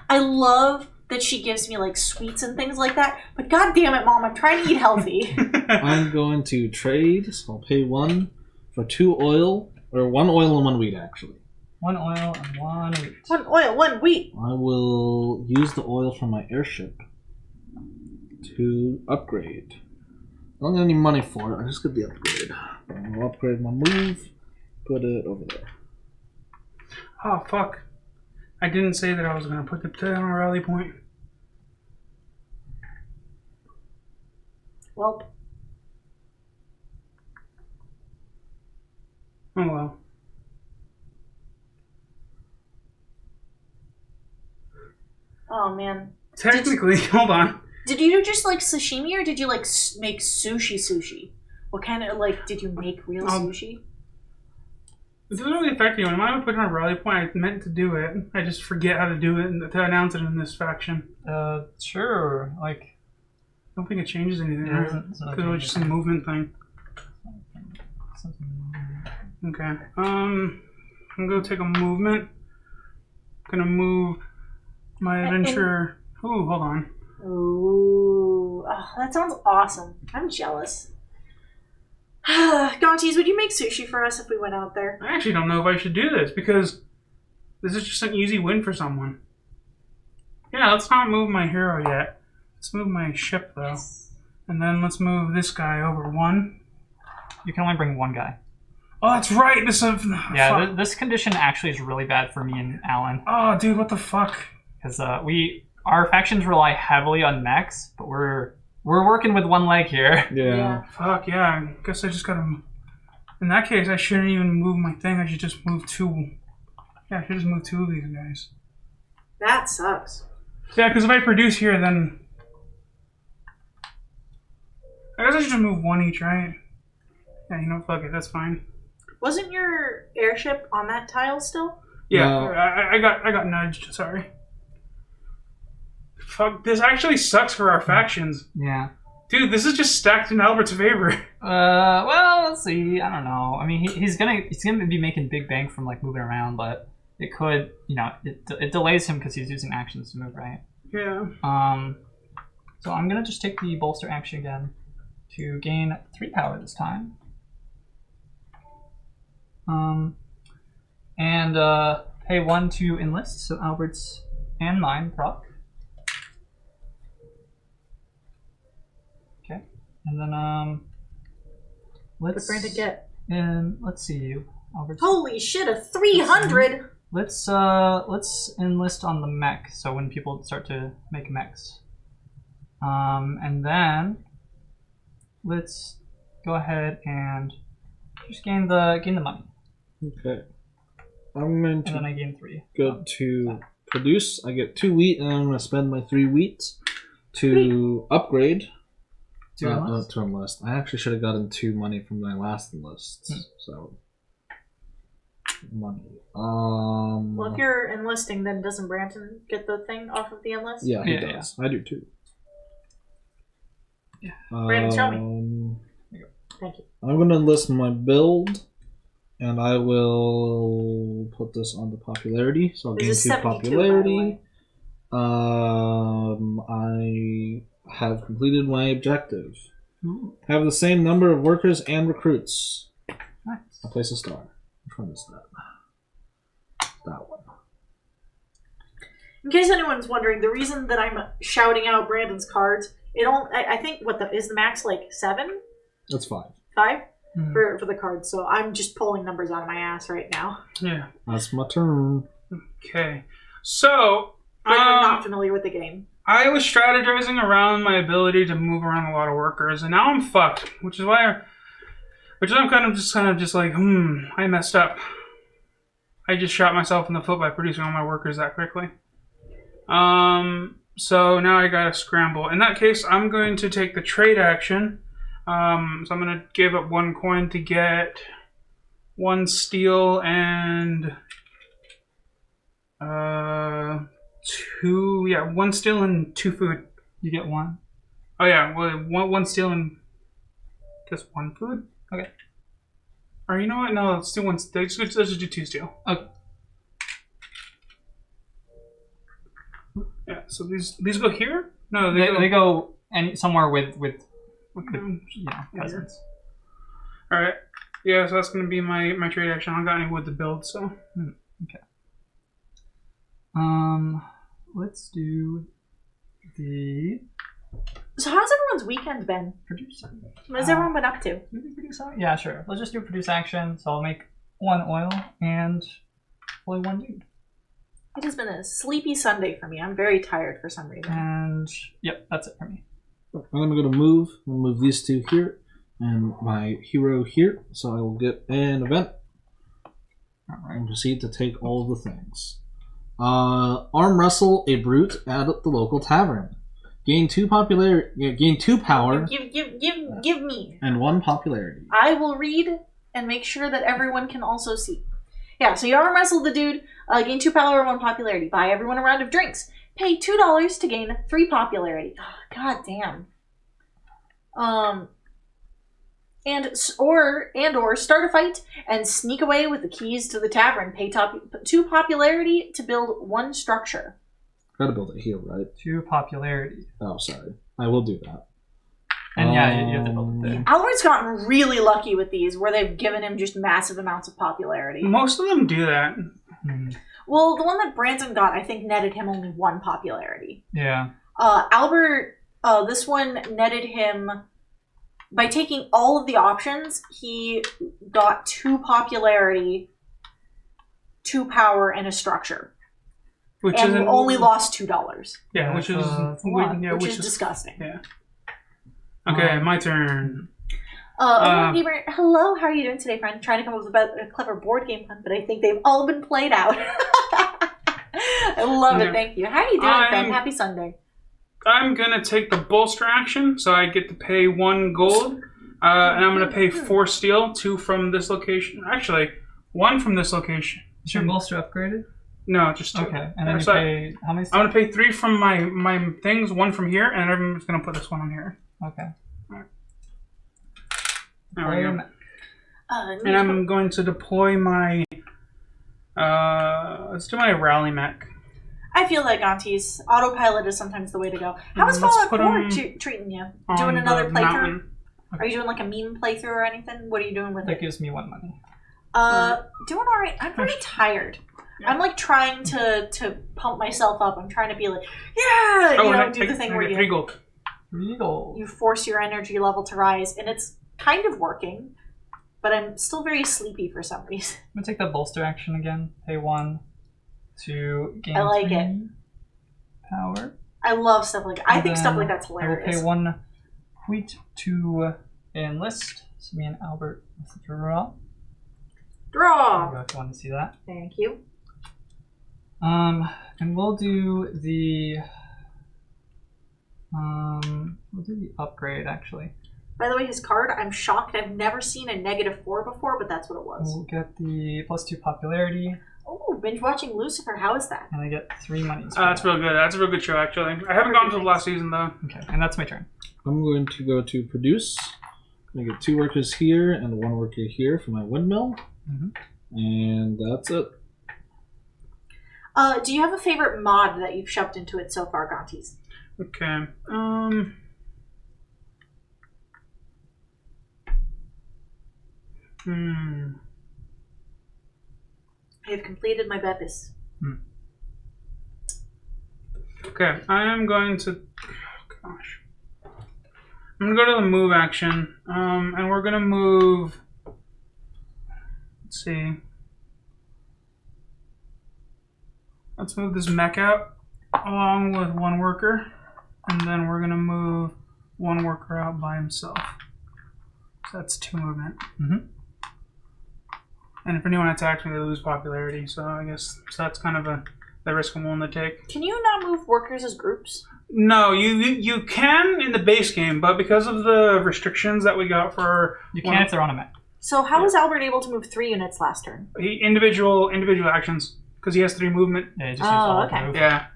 I love that she gives me like sweets and things like that. But god damn it, Mom, I'm trying to eat healthy. I'm going to trade, so I'll pay 1 for 2 oil, or 1 oil and 1 wheat, actually. 1 oil and 1 wheat. 1 oil, 1 wheat. I will use the oil from my airship to upgrade. I don't get any money for it, I just get the upgrade. I'll upgrade my move, put it over there. Oh, fuck. I didn't say that I was going to put the potato on a rally point. Well, Oh, well. oh man. Technically, hold on. Did you do just like sashimi or did you like make sushi? What kind of like did you make real sushi? This doesn't really affect you. When I put it on a rally point, I meant to do it. I just forget how to do it and to announce it in this faction. Sure. Like, I don't think it changes anything, Yeah, right? it's not Because it was just a movement thing. Okay. I'm gonna take a movement. Gonna move my adventure. Ooh, hold on. Ooh, oh, that sounds awesome. I'm jealous. Gonties, would you make sushi for us if we went out there? I actually don't know if I should do this because this is just an easy win for someone. Yeah, let's not move my hero yet. Let's move my ship though. And then let's move this guy over 1. you can only bring 1 guy. Oh, that's right. This is Yeah, this condition actually is really bad for me and Alan. Oh, dude, what the fuck? Because our factions rely heavily on mechs, but we're working with 1 leg here. Yeah. Fuck yeah. I guess I just gotta. In that case, I shouldn't even move my thing. I should just move 2. Yeah, I should just move 2 of these guys. That sucks. Yeah, because if I produce here, then I guess I should just move 1 each, right? Yeah, you know, fuck it. That's fine. Wasn't your airship on that tile still? Yeah, No. I got nudged. Sorry. Fuck, this actually sucks for our factions. Yeah. Dude, this is just stacked in Albert's favor. Well, let's see. I don't know. I mean, he's gonna be making big bang from like moving around, but it could, it delays him because he's using actions to move, right? Yeah. So I'm gonna just take the bolster action again to gain 3 power this time. And pay 1 to enlist, so Albert's and mine proc. Okay, and then let's. What brand to get? And let's see, Albert's. Holy shit, a 300! Let's enlist on the mech, so when people start to make mechs. And then let's go ahead and just gain the money. Okay. I'm going And to then I gain 3. go to produce. I get 2 wheat, and I'm going to spend my 3 wheat to upgrade. To enlist? To enlist. I actually should have gotten 2 money from my last enlists. So money. Well, if you're enlisting, then doesn't Branton get the thing off of the enlist? Yeah, he does. I do too. Yeah. Brandon, show me. Thank you. I'm going to enlist my build, and I will put this on the popularity. So I'll gain 2 popularity. I have completed my objective. Ooh. Have the same number of workers and recruits. Nice. I'll place a star. Which one is that? That one. In case anyone's wondering, the reason that I'm shouting out Brandon's cards, I think is the max like 7? That's 5. 5 for the cards. So I'm just pulling numbers out of my ass right now. Yeah. That's my turn. Okay. So I'm not familiar with the game. I was strategizing around my ability to move around a lot of workers, and now I'm fucked. Which is I'm kind of just like, I messed up. I just shot myself in the foot by producing all my workers that quickly. So now I gotta scramble. In that case, I'm going to take the trade action. So I'm gonna give up 1 coin to get 1 steel and 1 steel and 2 food. You get 1? Oh yeah, well, 1 steel and just 1 food? Okay. Or you know what? No, let's do 1. Let's just do 2 steel. Okay. Yeah, so these go here? No, They go somewhere with presents. Alright. Yeah, so that's gonna be my trade action. I don't got any wood to build, so. Okay. Let's do the So how's everyone's weekend been? producer. What has everyone been up to? Yeah, sure. Let's just do produce action. So I'll make 1 oil and play 1 dude. It has been a sleepy Sunday for me. I'm very tired for some reason. And yep, that's it for me. I'm going to move. I'm going to move these 2 here and my hero here. So I will get an event. Alright. And proceed to take all of the things. Arm wrestle a brute at the local tavern. Gain 2 popularity. Gain 2 power. Give me. And 1 popularity. I will read and make sure that everyone can also see. Yeah, so you arm wrestle the dude, gain 2 power and 1 popularity. Buy everyone a round of drinks. Pay $2 to gain 3 popularity. Oh, God damn. Or start a fight and sneak away with the keys to the tavern. Pay 2 popularity to build 1 structure. Gotta build it here, right? 2 popularity. Oh, sorry. I will do that. And yeah, you have to build it there. Albert's gotten really lucky with these, where they've given him just massive amounts of popularity. Most of them do that. Well, the one that Branson got, I think, netted him only 1 popularity. Yeah. Albert, this one netted him, by taking all of the options, he got 2 popularity, 2 power, and a structure. Which and only lost $2. Yeah, which is which is disgusting. Yeah. Okay, my turn. Gamer, hello, how are you doing today, friend? Trying to come up with a clever board game fun, but I think they've all been played out. I love it, thank you. How are you doing, friend? Happy Sunday. I'm gonna take the bolster action, so I get to pay 1 gold, and I'm gonna pay 4 steel, 2 from this location. Actually, 1 from this location. Is your bolster upgraded? No, just 2. Okay, and then you pay how many? I'm gonna pay 3 from my things, 1 from here, and I'm just gonna put this one on here. Okay. Right. There we go. And I'm going to deploy my. Let's do my rally mech. I feel like Auntie's autopilot is sometimes the way to go. How is Fallout 4 treating you? Doing another playthrough? Mountain. Are you doing like a meme playthrough or anything? What are you doing with it? That gives me 1 money. Doing all right. I'm pretty tired. Yeah. I'm like trying to pump myself up. I'm trying to be like, yeah, do the thing where you 3 gold. 3 gold. You force your energy level to rise, and it's kind of working, but I'm still very sleepy for some reason. I'm gonna take that bolster action again. Pay 1 to gain I like 3 it. Power. I love stuff like that. I think stuff like that's I will hilarious. pay 1 wheat to enlist. So me and Albert with the draw. Draw. If you want to see that. Thank you. And we'll do the upgrade actually. By the way, his card, I'm shocked. I've never seen a -4 before, but that's what it was. We'll get the +2 popularity. Oh, binge watching Lucifer. How is that? And I get 3 monies. That's real good. That's a real good show, actually. I haven't gone to the last season, though. Okay, and that's my turn. I'm going to go to produce. I'm going to get 2 workers here and 1 worker here for my windmill. And that's it. Do you have a favorite mod that you've shoved into it so far, Gontes? Okay. I have completed my Bevis. Okay, I am going to... Oh, gosh. I'm going to go to the move action. And we're going to move... Let's see. Let's move this mech out along with 1 worker. And then we're going to move 1 worker out by himself. So that's 2 movement. And if anyone attacks me, they lose popularity. So I guess that's kind of the risk I'm willing to take. Can you not move workers as groups? No, you can in the base game, but because of the restrictions that we got for... You can if they're on a mech. So how was Albert able to move 3 units last turn? Individual actions, because he has 3 movement. Yeah, he just used all okay. move. Yeah.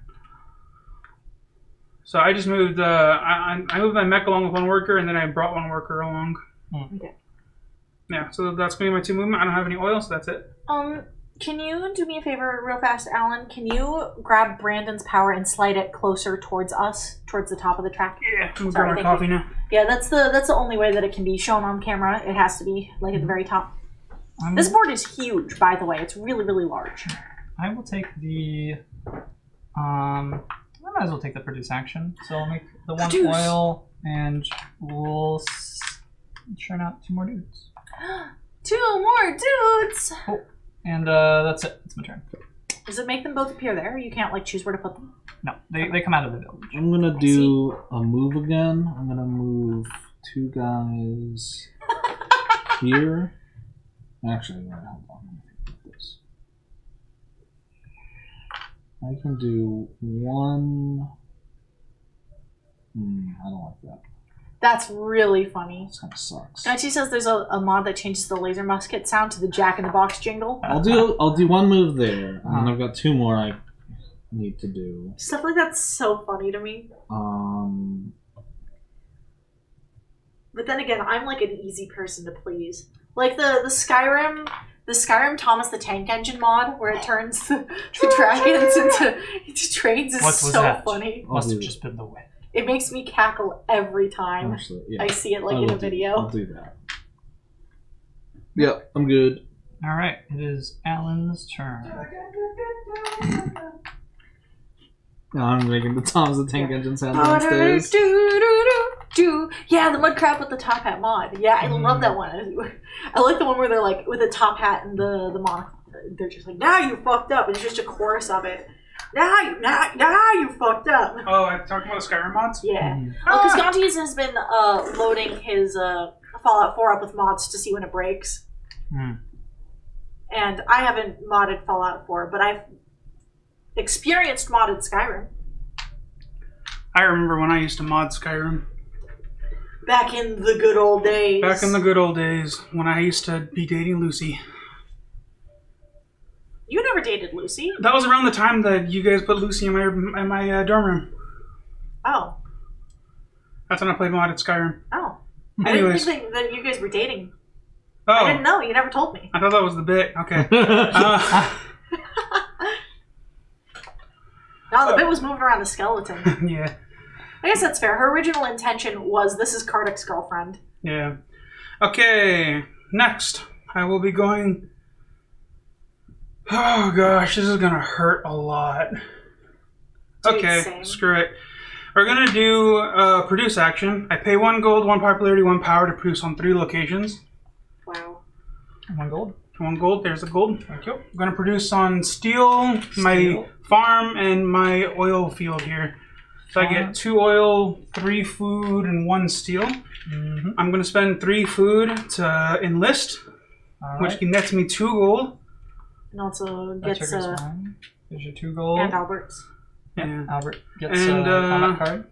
So I just moved. I moved my mech along with 1 worker, and then I brought 1 worker along. Okay. Yeah, so that's gonna be my 2 movement. I don't have any oil, so that's it. Can you do me a favor real fast, Alan? Can you grab Brandon's power and slide it closer towards us, towards the top of the track? Yeah, I'm grabbing my coffee now. Yeah, that's the only way that it can be shown on camera. It has to be like at the very top. This board is huge, by the way. It's really, really large. I will take the I might as well take the produce action. So I'll make the 1 oil and we'll churn out 2 more dudes. 2 more dudes! Cool. And that's it. It's my turn. Does it make them both appear there? You can't like choose where to put them? No, they come out of the village. I'm going to do a move again. I'm going to move 2 guys here. Actually, wait, hold on. Let me think about this. I can do 1... I don't like that. That's really funny. This kind of sucks. She says there's a mod that changes the laser musket sound to the Jack in the Box jingle. I'll do 1 move there, and then I've got 2 more I need to do. Stuff like that's so funny to me. But then again, I'm like an easy person to please. Like the Skyrim Thomas the Tank Engine mod, where it turns the dragons into trains, is so funny. Must have just been the wind. It makes me cackle every time I see it in a video. I'll do that. Yep, I'm good. Alright, it is Alan's turn. Now I'm making the Thomas the Tank Engine sound downstairs. Yeah, the mud crab with the top hat mod. Yeah, I love that one. I like the one where they're like with a top hat and the mod. They're just like, now you fucked up. It's just a chorus of it. Now you fucked up. Oh, I'm talking about the Skyrim mods? Yeah. Well, because Gontes has been loading his Fallout 4 up with mods to see when it breaks. And I haven't modded Fallout 4, but I've experienced modded Skyrim. I remember when I used to mod Skyrim. Back in the good old days. Back in the good old days, when I used to be dating Lucy. You never dated Lucy. That was around the time that you guys put Lucy in my dorm room. Oh. That's when I played modded Skyrim. Oh. Anyways. I didn't think that you guys were dating. Oh. I didn't know. You never told me. I thought that was the bit. Okay. No, the bit was moving around the skeleton. Yeah. I guess that's fair. Her original intention was this is Kardic's girlfriend. Yeah. Okay. Next, I will be going... Oh gosh, this is gonna hurt a lot. Okay, same. Screw it. We're gonna do a produce action. I pay 1 gold, 1 popularity, 1 power to produce on 3 locations. Wow. 1 gold. 1 gold, there's the gold. Thank you. I'm gonna produce on steel, my farm, and my oil field here. So I get 2 oil, 3 food, and 1 steel. I'm going to spend 3 food to enlist, which nets me 2 gold. And also That gets triggers mine. There's your 2 gold. and Albert's. Yeah. Albert gets a combat card.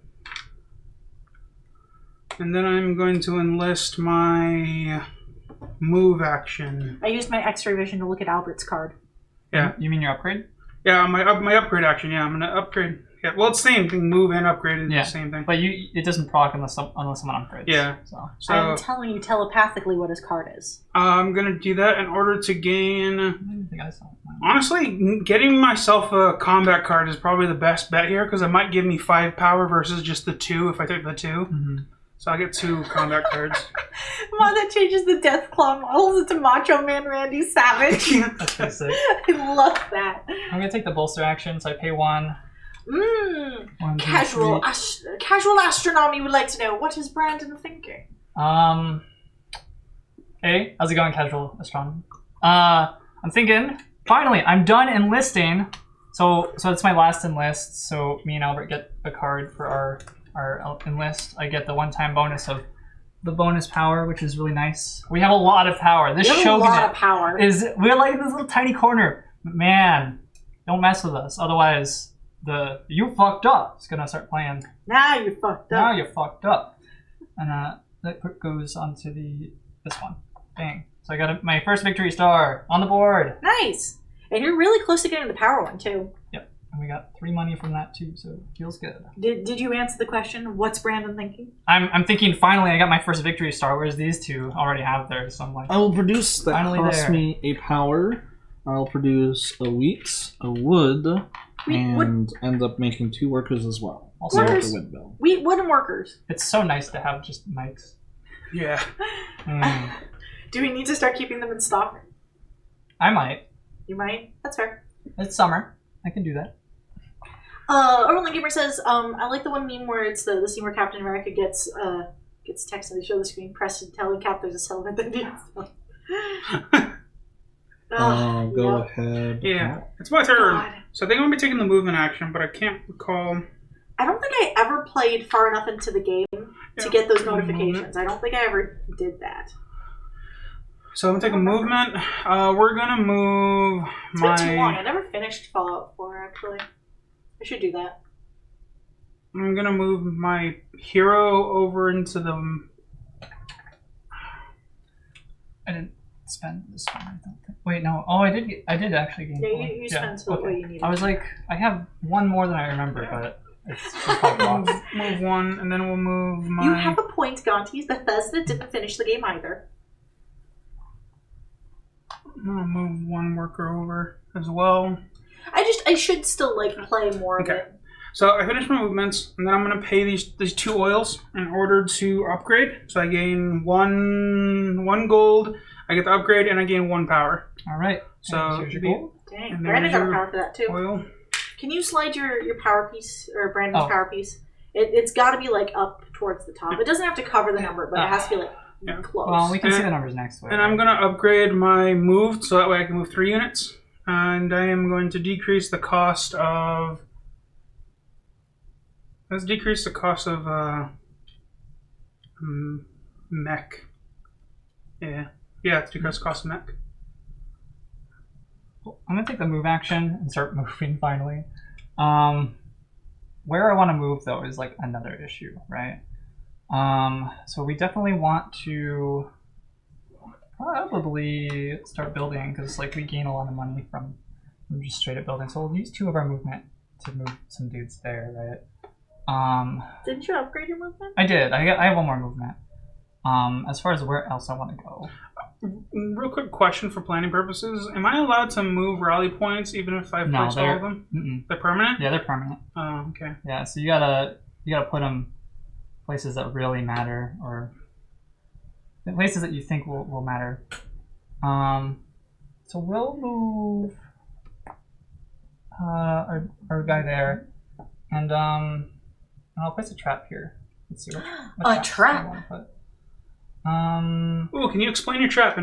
And then I'm going to enlist my move action. I used my X-ray vision to look at Albert's card. Yeah. You mean your upgrade? Yeah, my upgrade action. Yeah, I'm gonna upgrade. Yeah, well, it's the same thing. Move and upgrade is the same thing. But it doesn't proc unless someone upgrades. Yeah. So I'm telling you telepathically what his card is. I'm gonna do that in order to gain. I didn't think I saw it. Honestly, getting myself a combat card is probably the best bet here because it might give me 5 power versus just the 2 if I take the 2. So I get 2 combat cards. Wow, that changes the Deathclaw models into Macho Man Randy Savage. That's pretty sick. I love that. I'm gonna take the bolster action, so I pay 1. Casual astronomy would like to know, what is Brandon thinking? Hey, how's it going, casual astronomy? I'm thinking, finally, I'm done enlisting. So it's my last enlist, so me and Albert get a card for our enlist. I get the one-time bonus of the bonus power, which is really nice. We have a lot of power. This shogunate we're like in this little tiny corner. Man, don't mess with us. Otherwise, you fucked up. It's gonna start playing. Now you fucked up. Now you fucked up. And that goes onto this one. Bang. So I got my first victory star on the board. Nice. And you're really close to getting the power one too. Yep. And we got 3 money from that too, so it feels good. Did you answer the question? What's Brandon thinking? I'm thinking finally I got my first victory star, whereas these 2 already have theirs. So I'm like, I will produce that finally costs me a power. I'll produce a wheat, a wood, and end up making 2 workers as well. Also, with the wind mill. Wheat, wood, and workers. It's so nice to have just mics. Yeah. Do we need to start keeping them in stock? I might. You might. That's fair. It's summer. I can do that. Overland Gamer says, I like the one meme where it's the scene where Captain America gets text and they show the screen, press and tell Cap there's a settlement that needs. Go ahead. Yeah, it's my turn. God. So I think I'm gonna be taking the movement action, but I can't recall. I don't think I ever played far enough into the game to get those notifications. I don't think I ever did that. So I'm gonna take a movement. We're gonna move It's been too long. I never finished Fallout 4, actually. I should do that. I'm gonna move my hero over into the. I didn't spend this one. I don't think. Wait, no. Oh, I did actually gain. Yeah, you spent what you needed. I was like, I have 1 more than I remember, but it's probably lost. Move 1, and then we'll move my. You have a point, Gontes. Bethesda didn't finish the game either. I'm gonna move 1 worker over as well. I should still play more of it. So I finished my movements, and then I'm gonna pay these 2 oils in order to upgrade. So I gain one gold. I get the upgrade, and I gain 1 power. All right. So here's your gold. Dang, Brandon got a power for that too. Oil. Can you slide your power piece or Brandon's power piece? It's got to be up towards the top. It doesn't have to cover the number, but it has to be close. Well, we can see the numbers next week. And I'm gonna upgrade my move so that way I can move 3 units. And I am going to decrease the cost of. Let's decrease the cost of Mech. Yeah, let's decrease the cost of Mech. I'm gonna take the move action and start moving finally. Where I want to move though is another issue, right? So we definitely want to probably start building because we gain a lot of money from just straight up building. So we'll use 2 of our movement to move some dudes there, right? Didn't you upgrade your movement? I did. I have 1 more movement. As far as where else I want to go. Real quick question for planning purposes: am I allowed to move rally points even if I've placed all of them? They're permanent. Yeah, they're permanent. Oh, okay. Yeah, so you gotta put them places that really matter, or the places that you think will matter. So we'll move our guy there, and I'll place a trap here. Let's see what a trap. I want to put. Ooh, can you explain your trap?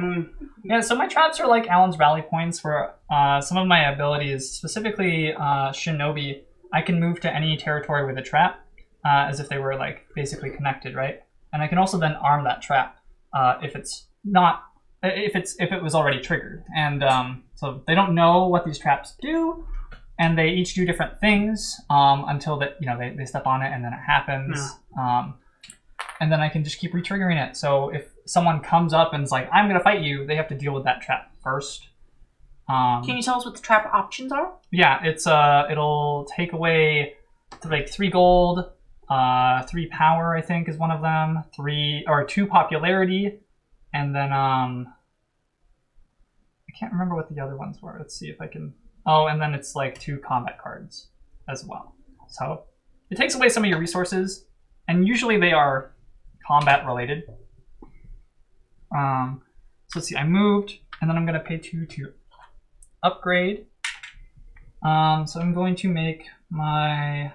Yeah, so my traps are like Alan's rally points, where some of my abilities, specifically Shinobi, I can move to any territory with a trap. as if they were like basically connected, right? And I can also then arm that trap if it's not if it was already triggered. And so they don't know what these traps do, and they each do different things until that they step on it and then it happens. Yeah. And then I can just keep re-triggering it. So if someone comes up and is like, I'm going to fight you, they have to deal with that trap first. Can you tell us what the trap options are? Yeah, it's it'll take away like 3 gold, 3 power, I think is one of them, 2 popularity, and then I can't remember what the other ones were. Let's see if I can. Oh, and then it's like 2 combat cards as well. So it takes away some of your resources, and usually they are combat related. So let's see. I moved, and then I'm gonna pay 2 to upgrade. So I'm going to make my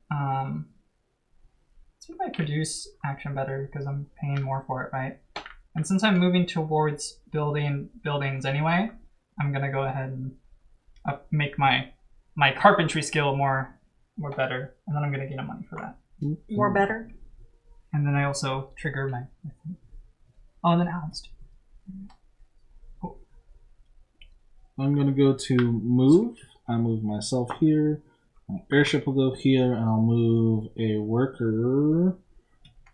let's make my produce action better because I'm paying more for it, right? And since I'm moving towards building buildings anyway, I'm gonna go ahead and make my carpentry skill more better, and then I'm gonna get money for that. More better. And then I also trigger my and then Allen's. Cool. I'm gonna go to move. I move myself here. My airship will go here, and I'll move a worker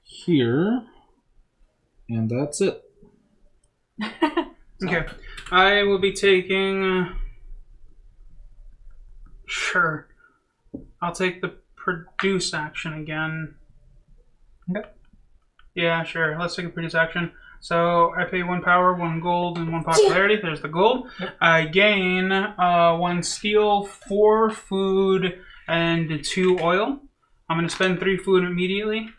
here, and that's it. Okay, I will be taking. Sure, I'll take the produce action again. Okay. Yeah, sure. Let's take a produce action. So I pay 1 power, 1 gold, and 1 popularity. There's the gold. Yep. I gain 1 steel, 4 food, and 2 oil. I'm going to spend 3 food immediately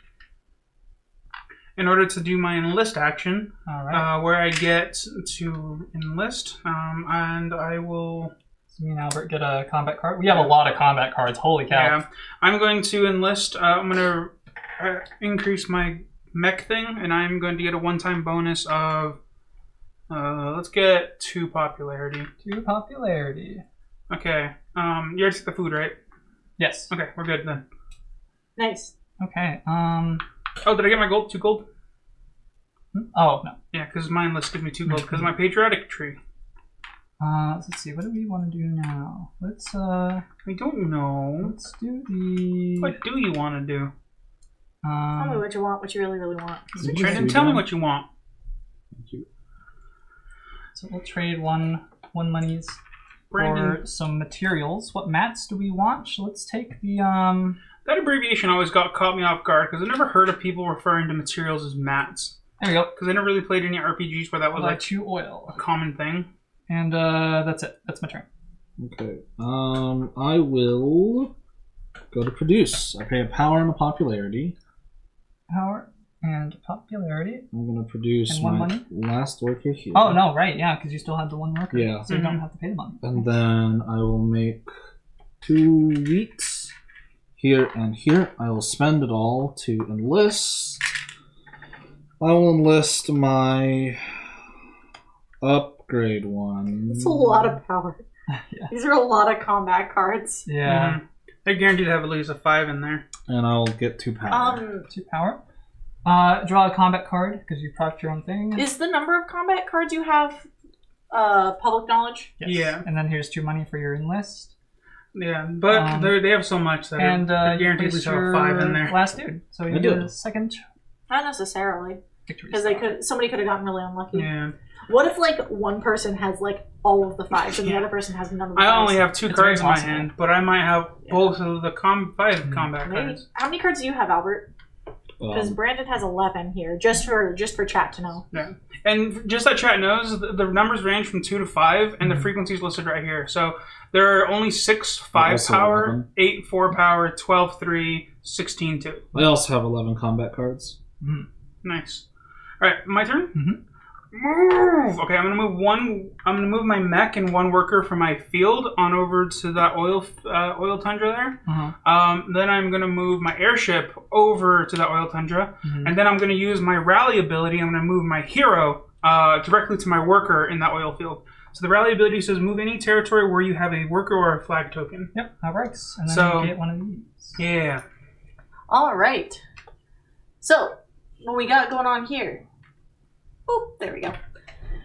in order to do my enlist action. All right. Where I get to enlist, and I will. So me and Albert get a combat card. We have a lot of combat cards. Holy cow! Yeah, I'm going to enlist. I'm going to increase my mech thing, and I'm going to get a one-time bonus of let's get 2 popularity. 2 popularity. Okay. You already took the food, right? Yes. Okay, we're good then. Nice. Okay. Oh, did I get my gold? 2 gold? Oh no. Yeah, because my enlist gives me 2 gold because of my patriotic tree. Let's see. What do we want to do now? Let's I don't know. Let's do the. What do you want to do? Tell me what you want. What you really, really want. Brandon, tell me what you want. Thank you. So we'll trade one monies Brandon, for some materials. What mats do we want? So let's take the that abbreviation always caught me off guard because I never heard of people referring to materials as mats. There we go. Because I never really played any RPGs where that was like 2 oil. a common thing. And that's it. That's my turn. Okay. I will go to produce. I pay a power and a popularity. Power and popularity. I'm gonna produce And 1 my money? last worker here. Oh no, right? Yeah, because you still have the 1 worker. Yeah. So you don't have to pay the money. And then I will make 2 wheats here and here. I will spend it all to enlist. I will enlist my upgrade one. That's a lot of power. Yeah. These are a lot of combat cards. Yeah. They're guaranteed to have at least a 5 in there. And I'll get 2 power. 2 power. Draw a combat card because you propped your own thing. Is the number of combat cards you have public knowledge? Yes. Yeah. And then here's 2 money for your enlist. Yeah, but they have so much that they're guaranteed to have a 5 in there. Last dude. So you get a second Not necessarily, victory. because somebody could have gotten really unlucky. Yeah. What if like one person has like all of the 5s and the other person has none of the 5s? I only have 2 It's cards in very my possible. hand, but I might have both of the 5 combat Maybe. cards. How many cards do you have, Albert? Because Brandon has 11 here, just for chat to know. Yeah, and just that chat knows, the numbers range from 2 to 5, and the frequencies listed right here. So there are only 6 5 also power, 11. 8 4 power, 12 3, 16 2. I also have 11 combat cards. Nice. All right, my turn. Mhm. Move. Okay, I'm gonna move one. I'm gonna move my mech and 1 worker from my field on over to that oil tundra there. Then I'm gonna move my airship over to that oil tundra, and then I'm gonna use my rally ability. I'm gonna move my hero directly to my worker in that oil field. So the rally ability says move any territory where you have a worker or a flag token. Yep, that works. And then So- you get one of these. Yeah. All right. So, what we got going on here? Oh, there we go.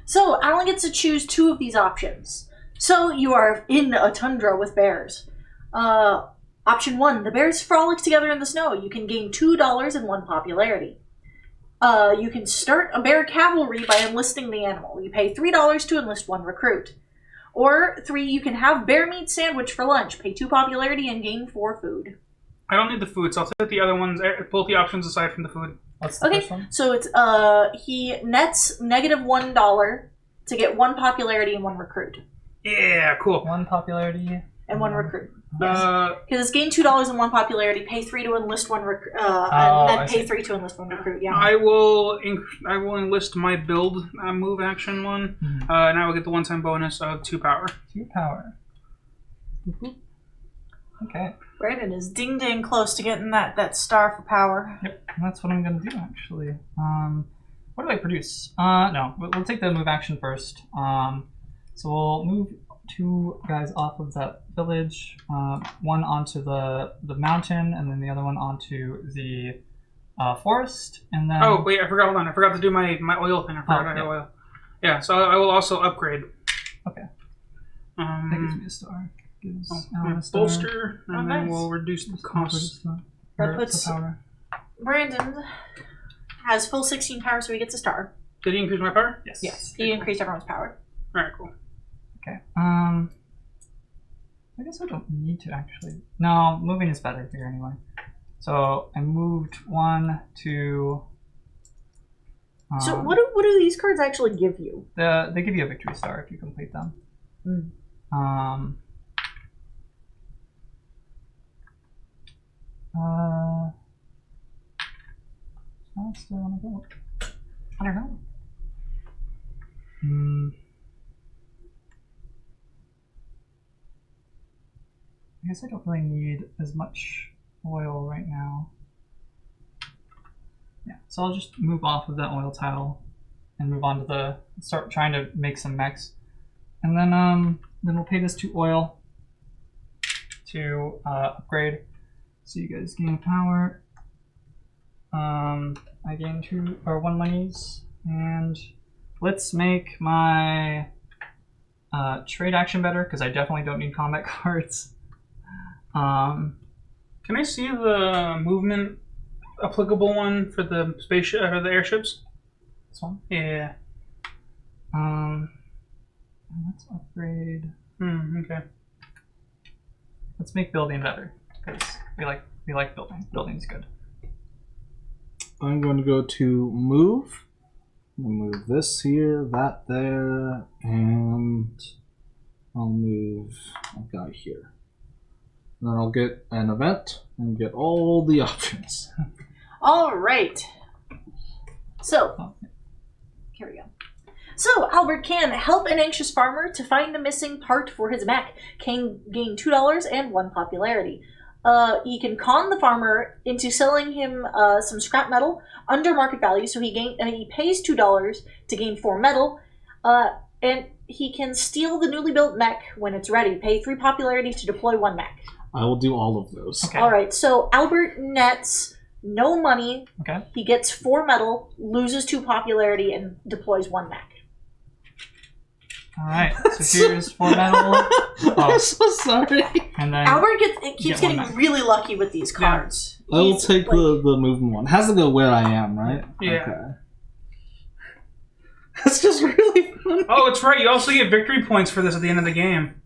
So, Alan gets to choose 2 of these options. So, you are in a tundra with bears. Option 1, the bears frolic together in the snow. You can gain $2 and 1 popularity. You can start a bear cavalry by enlisting the animal. You pay $3 to enlist 1 recruit. Or 3, you can have bear meat sandwich for lunch. Pay 2 popularity and gain 4 food. I don't need the food, so I'll take the other ones, both the options aside from the food. What's the first one? So it's he nets -$1 to get 1 popularity and 1 recruit. Yeah, cool. 1 popularity And 1 recruit. Yes. Because it's gain $2 and 1 popularity, pay 3 to enlist 1 recruit, and then pay 3 to enlist 1 recruit. Yeah. I will enlist my build move action one, and I will get the one-time bonus of 2 power. 2 power. Okay. Brandon is ding close to getting that star for power. Yep, that's what I'm gonna do actually. What do I produce? No, we'll take the move action first. So we'll move 2 guys off of that village, 1 onto the mountain, and then the other one onto the forest, and then. Oh wait, I forgot. Hold on, I forgot to do my oil thing. I forgot I had oil. Yeah, so I will also upgrade. Okay. That gives me a star. Gives Alan a star. Bolster, and then nice. we'll reduce the cost. That puts Brandon has full 16 power, so he gets a star. Did he increase my power? Yes. Yes, he increased everyone's power. All right, cool. Okay. I guess I don't need to actually. No, moving is better here anyway. So I moved 1 to. So what do these cards actually give you? They give you a victory star if you complete them. I still want to go. I don't know. I guess I don't really need as much oil right now. Yeah, so I'll just move off of that oil tile and move on to start trying to make some mechs. And then we'll pay this 2 oil to upgrade. So you guys gain power. I gain 1 monies, and let's make my trade action better because I definitely don't need combat cards. Can I see the movement applicable one for the spaceship or the airships? This one? Yeah. Let's upgrade. Okay. Let's make building better because we like building. Building's good. I'm going to go to move. I'll move this here, that there, and I'll move a guy here. And then I'll get an event and get all the options. All right. So, here we go. So, Albert can help an anxious farmer to find a missing part for his mech. Can gain $2 and 1 popularity. He can con the farmer into selling him some scrap metal under market value, so he pays $2 to gain 4 metal, and he can steal the newly built mech when it's ready. Pay 3 popularity to deploy 1 mech. I will do all of those. Okay. All right, so Albert nets no money. Okay. He gets 4 metal, loses 2 popularity, and deploys 1 mech. All right. So here's 4 metal. I'm so sorry. And then Albert keeps get 1 getting mech. really lucky with these cards. I will He's, take like, the movement one. It has to go where I am, right? Yeah. Okay. That's just really funny. Oh, it's right. You also get victory points for this at the end of the game.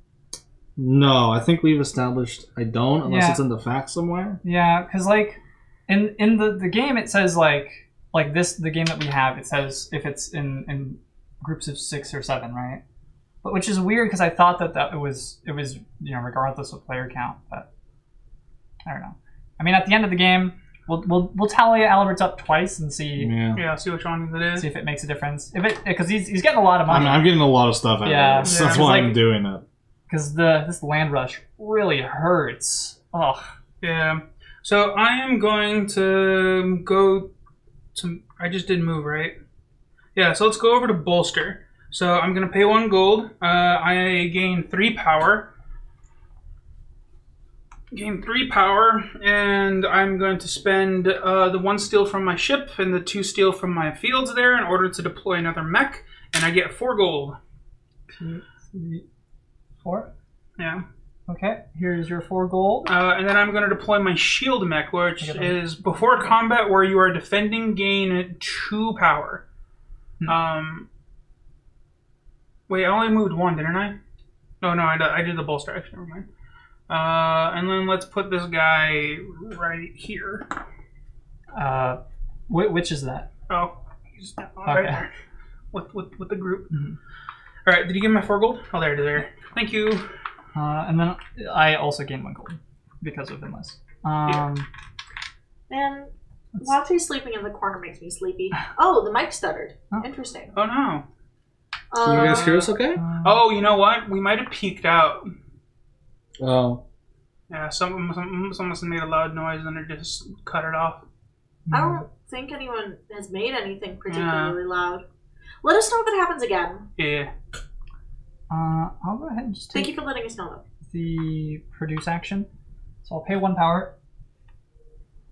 No, I think we've established I don't, unless Yeah. it's in the fact somewhere. Yeah, because like in the game it says like the game that we have, it says if it's in groups of 6 or 7, right? But which is weird because I thought that it was regardless of player count, but I don't know. I mean, at the end of the game, we'll tally Albert's up twice and see Yeah, see which one it is. see if it makes a difference. Because he's getting a lot of I money. mean, I'm getting a lot of stuff out of this. Yeah, That's it's why like- I'm doing it. Because this land rush really hurts. Ugh. Yeah. So I am going to go to. I just did move, right? Yeah. So let's go over to bolster. So I'm gonna pay 1 gold. I gain 3 power. gain 3 power, and I'm going to spend the 1 steel from my ship and the 2 steel from my fields there in order to deploy another mech, and I get 4 gold. 2, 3, 4. Yeah. Okay, here's your 4 gold. And then I'm going to deploy my shield mech, which is before combat where you are defending, gain 2 power. Wait, I only moved 1, didn't I? No, I did the bolster. Actually, never mind. And then let's put this guy right here. Which is that? Oh, he's right there. With the group. Mm-hmm. All right, did you give me my 4 gold? Oh, there. Thank you. And then I also gained 1 gold because of Endless. Man, Latte sleeping in the corner makes me sleepy. Oh, the mic stuttered. Oh. Interesting. Oh no. Can you guys hear us okay? Oh, you know what? We might have peaked out. Oh. Yeah, someone must have made a loud noise and it just cut it off. I don't think anyone has made anything particularly loud. Let us know if it happens again. Yeah. I'll go ahead and just take Thank you for letting us know, though. the produce action. So I'll pay 1 power.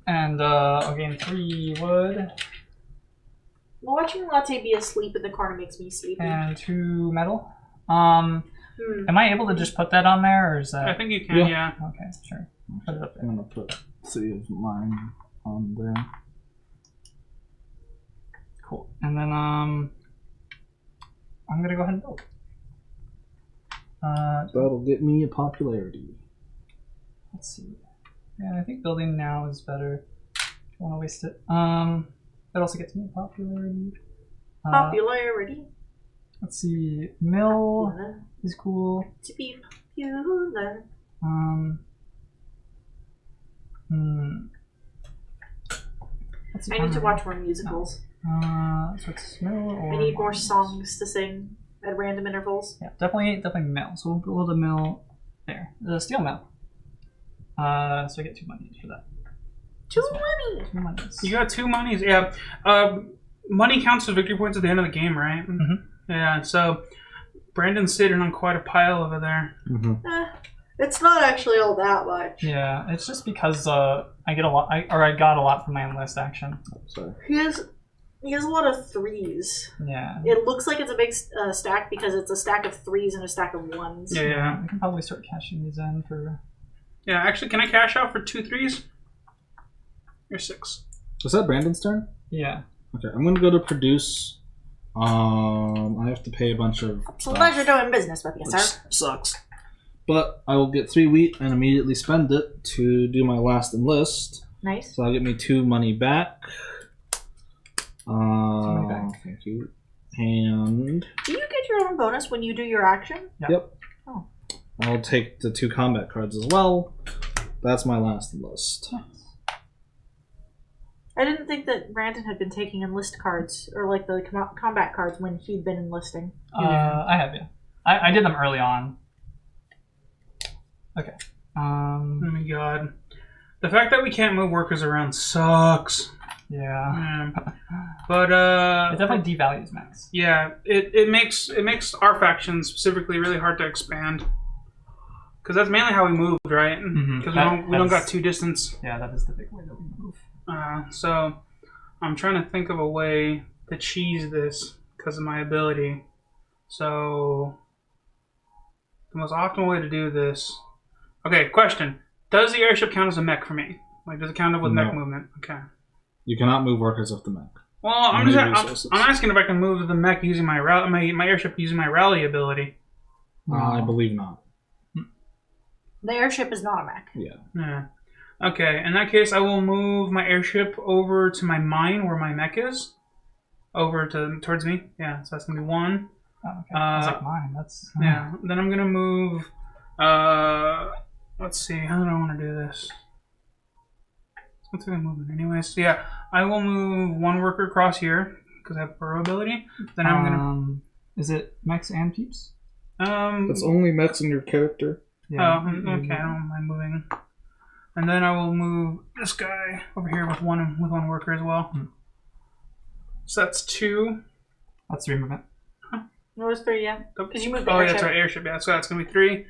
And I'll gain 3 wood. Watching Latte be asleep in the corner makes me sleepy. And 2 metal. Am I able to just put that on there, or is that... I think you can, yeah. Okay, sure. Put it up there. I'm going to put 3 of mine on there. Cool. And then, I'm going to go ahead and build. That'll get me a popularity. Let's see. Yeah, I think building now is better. Don't want to waste it. That also gets me popularity. Popularity. Let's see. Mill is cool. To be popular. Let's see, I need to watch more musicals. So it's mill or... I need more songs to sing at random intervals. Yeah, definitely mill. So we'll build a mill there. The steel mill. So I get 2 monies for that. 2 money! 2 monies. You got 2 monies, yeah. Money counts as victory points at the end of the game, right? Mm-hmm. Yeah, so Brandon's sitting on quite a pile over there. Mm-hmm. It's not actually all that much. Yeah, it's just because I get a lot, I got a lot from my enlist action. Sorry. He has a lot of 3s. Yeah. It looks like it's a big stack because it's a stack of 3s and a stack of 1s. Yeah. I can probably start cashing these in for... Yeah, actually, can I cash out for 2 3s? Or 6. Was that Brandon's turn? Yeah. Okay, I'm going to go to produce. I have to pay a bunch of Pleasure doing business with you, which sir. sucks. But I will get 3 wheat and immediately spend it to do my last enlist. Nice. So I'll get me 2 money back. Money back. Thank you. And Do you get your own bonus when you do your action? yep. Oh. I'll take the 2 combat cards as well. That's my last enlist. I didn't think that Brandon had been taking enlist cards, or like the combat cards when he'd been enlisting. I have, yeah. I did them early on. Okay. Oh my god. The fact that we can't move workers around sucks. Yeah. But It definitely devalues Max. yeah, it makes our faction specifically really hard to expand. Because that's mainly how we moved, right? Because we don't got 2 distance. Yeah, that is the big way that we move. So I'm trying to think of a way to cheese this because of my ability. So the most optimal way to do this. Okay, question: does the airship count as a mech for me? Like, does it count up with mech movement? Okay. You cannot move workers off the mech. Well, I'm asking if I can move the mech using my airship using my rally ability. I believe not. The airship is not a mech. Yeah. Okay, in that case, I will move my airship over to my mine where my mech is. Towards me. Yeah, so that's going to be 1. Oh, okay. That's like mine. That's... Yeah, then I'm going to move... let's see, how do I want to do this? Let's do the movement anyways. So yeah, I will move 1 worker across here, because I have burrow ability. Then I'm going to... Is it mechs and peeps? It's only mechs in your character. Yeah. Oh, okay, I don't mind moving. And then I will move this guy over here with one worker as well. So that's 2. That's 3 movement. No, it's 3, yeah. Because you moved the airship. airship. That's right, airship. Yeah, so that's going to be 3.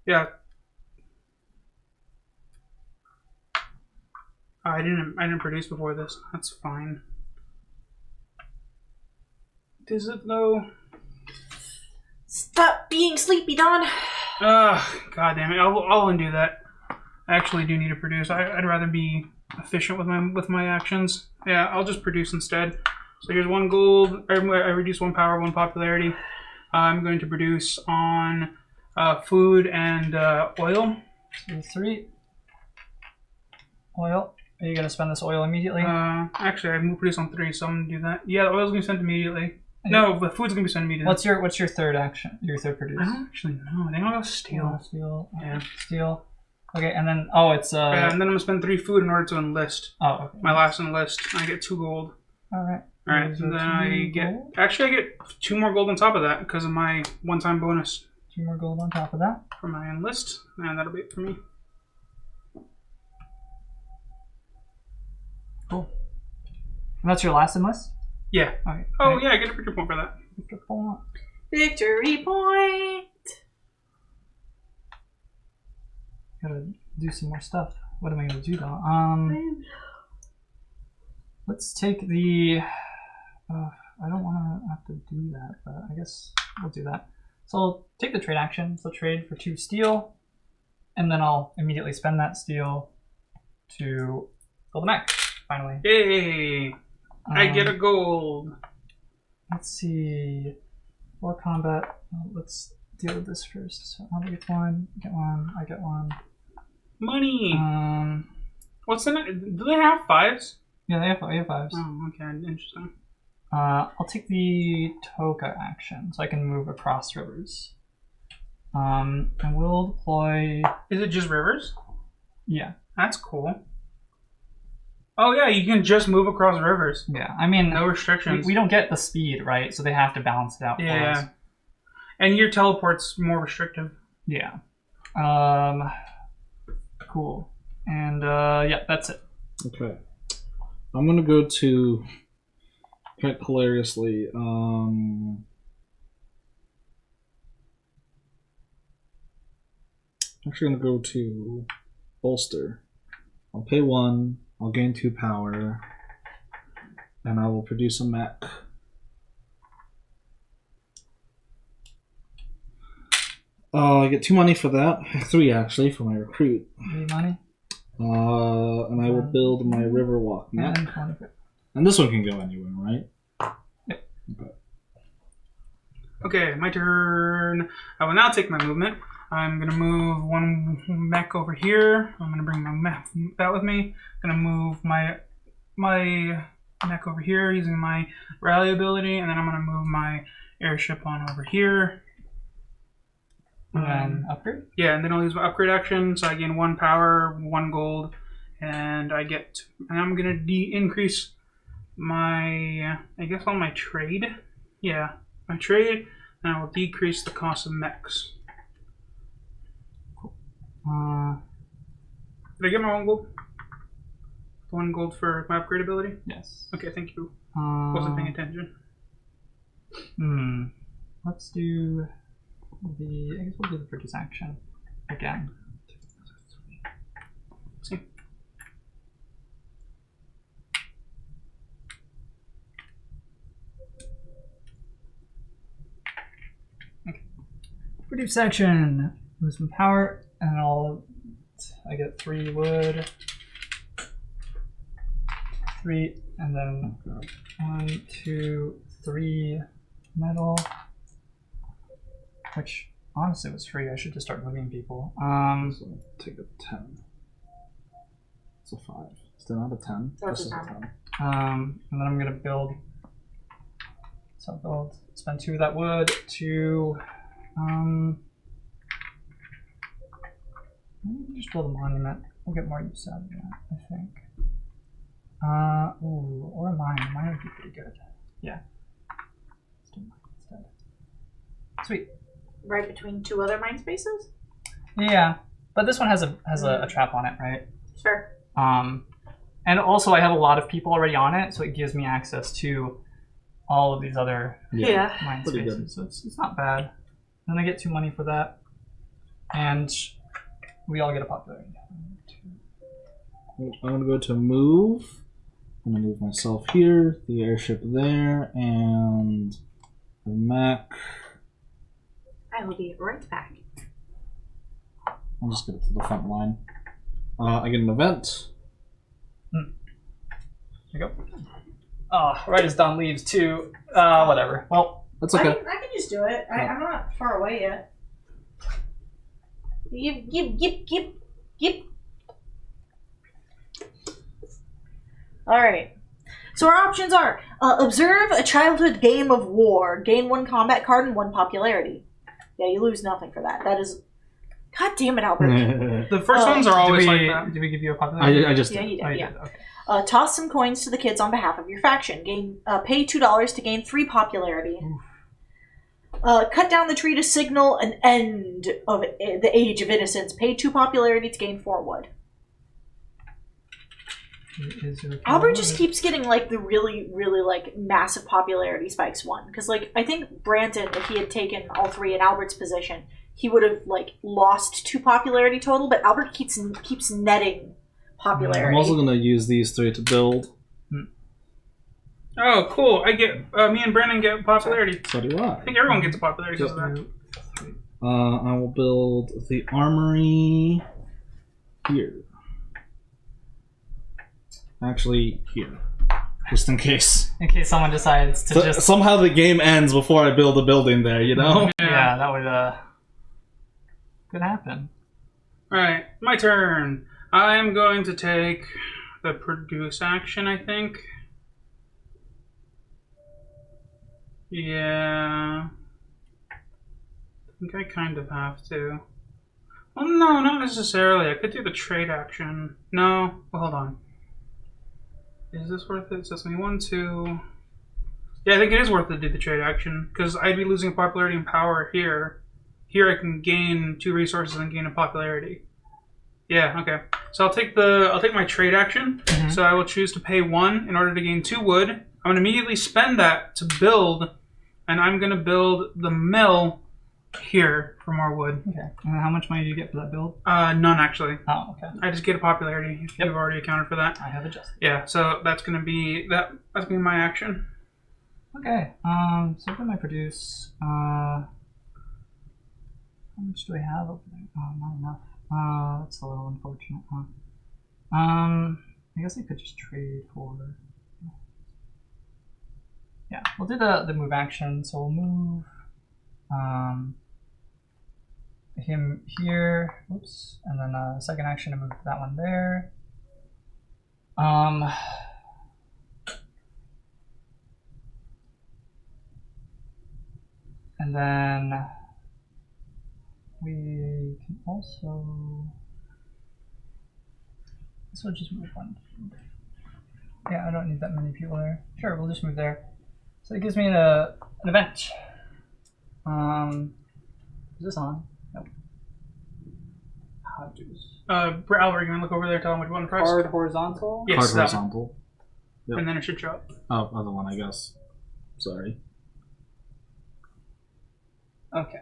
Yeah. I didn't produce before this. That's fine. Does it though? Stop being sleepy, Don. God damn it! I'll undo that. I actually do need to produce. I'd rather be efficient with my actions. Yeah, I'll just produce instead. So here's 1 gold. I reduce 1 power, 1 popularity. I'm going to produce on food and oil. So 3 oil. Are you gonna spend this oil immediately? Actually, I will produce on 3, so I'm gonna do that. Yeah, the oil's gonna be sent immediately. No, the food's gonna be sent immediately. What's your third action? Your third produce? I don't actually know. I think I'll go steel. Steel. Yeah. Steel. Okay, and then it's Yeah, and then I'm gonna spend 3 food in order to enlist. Oh, okay. My last enlist. I get 2 gold. Alright. Alright, and then I get... Actually, I get 2 more gold on top of that because of my one-time bonus. 2 more gold on top of that. For my enlist. And that'll be it for me. Cool. And that's your last enlist? Yeah. Okay. Oh, yeah, I get a victory point for that. Victory point. Gotta do some more stuff. What am I gonna do though? Let's take the... I don't want to have to do that, but I guess we'll do that. So I'll take the trade action. So trade for 2 steel, and then I'll immediately spend that steel to build a mech, finally. Yay! I get a gold. Let's see. For combat, let's deal with this first. So I'll get 1, get 1, I get 1. Money! What's the do they have 5s? Yeah, they have 5s. Oh, okay, interesting. I'll take the Toka action, so I can move across rivers. And we'll deploy... Is it just rivers? Yeah. That's cool. Oh yeah, you can just move across rivers. Yeah, I mean... No restrictions. We don't get the speed, right? So they have to balance it out for us. And your teleport's more restrictive. Yeah. Cool. And, yeah, that's it. Okay. I'm gonna go to... Quite hilariously, actually gonna go to bolster. I'll pay 1, I'll gain 2 power, and I will produce a mech. I get 2 money for that. 3 actually for my recruit. 3 money. And I will build my Riverwalk mech. And this one can go anywhere, right? Yep. Okay. Okay, my turn. I will now take my movement. I'm gonna move 1 mech over here. I'm gonna bring my mech that with me. I'm gonna move my mech over here using my rally ability, and then I'm gonna move my airship on over here. And then upgrade? Yeah, and then I'll use my upgrade action, so I gain 1 power, 1 gold, and I'm gonna increase my, I guess on my trade. Yeah, my trade, and I will decrease the cost of mechs. Cool. Did I get my 1 gold? 1 gold for my upgrade ability? Yes. Okay, thank you. Wasn't paying attention. Let's do I guess we'll do the produce action again. See. Okay. Produce action. Lose some power, and I get 3 wood. 3, and then 1, 2, 3 metal. Which honestly was free. I should just start moving people. So take a 10. It's a 5. Is that not a 10? That's this a is 10. And then I'm gonna build. So I'll build. Spend 2 of that wood to. Just build a monument. We'll get more use out of that, I think. Or a mine. Mine would be pretty good. Yeah. Let's do mine instead. Sweet. Right between 2 other mine spaces? Yeah, but this one has a trap on it, right? Sure. And also I have a lot of people already on it, so it gives me access to all of these other Yeah. mine Pretty spaces. good. So it's not bad. Then I get 2 money for that. And we all get a popularity. I'm gonna go to move. I'm gonna move myself here, the airship there, and the mech. I will be right back. I'll just get it to the front line. I get an event. Here you go. Oh, right as Don leaves too. Whatever. Well, That's okay. I can just do it. I'm not far away yet. Yip. Alright. So our options are observe a childhood game of war, gain 1 combat card and 1 popularity. Yeah, you lose nothing for that. That is... God damn it, Albert. The first ones are always like that. Did we give you a popularity? I just Yeah, did. you did, Oh, you yeah. did. Okay. Toss some coins to the kids on behalf of your faction. Pay $2 to gain 3 popularity. Cut down the tree to signal an end of the age of innocence. Pay 2 popularity to gain 4 wood. Albert just keeps getting like the really, really like massive popularity spikes one. Because like I think Brandon, if he had taken all 3 in Albert's position, he would have like lost 2 popularity total. But Albert keeps netting popularity. I'm also gonna use these 3 to build. Oh, cool. I get me and Brandon get popularity. So do I. I think everyone gets a popularity because of that. I will build the armory here. Actually, here. Just in case. In case someone decides to just... Somehow the game ends before I build a building there, you know? Yeah, that would, could happen. Alright, my turn. I'm going to take the produce action, I think. Yeah. I think I kind of have to. Well, no, not necessarily. I could do the trade action. No. Well, hold on. Is this worth it? It says me 1, 2. Yeah, I think it is worth it to do the trade action because I'd be losing popularity and power here. Here I can gain 2 resources and gain a popularity. Yeah, okay. So I'll take my trade action. Mm-hmm. So I will choose to pay 1 in order to gain 2 wood. I'm gonna immediately spend that to build, and I'm gonna build the mill here for more wood. Okay. And how much money do you get for that build? None actually. Oh, okay. I just get a popularity if you've already accounted for that. I have adjusted. Yeah, so that's gonna be that's gonna be my action. Okay. So what am I produce? How much do I have over there? Oh, not enough. That's a little unfortunate, huh? I guess I could just trade for... Yeah, we'll do the move action. So we'll move him here. Oops. And then second action to move that one there. And then we can also... This will just move one. Yeah, I don't need that many people there. Sure, we'll just move there. So it gives me an event. Is this on? Nope. How to do this? Albert, you wanna look over there, tell him which one first? Hard horizontal? Yes, Hard that one. horizontal. Yep. And then it should show up. Oh, other one, I guess. Sorry. Okay.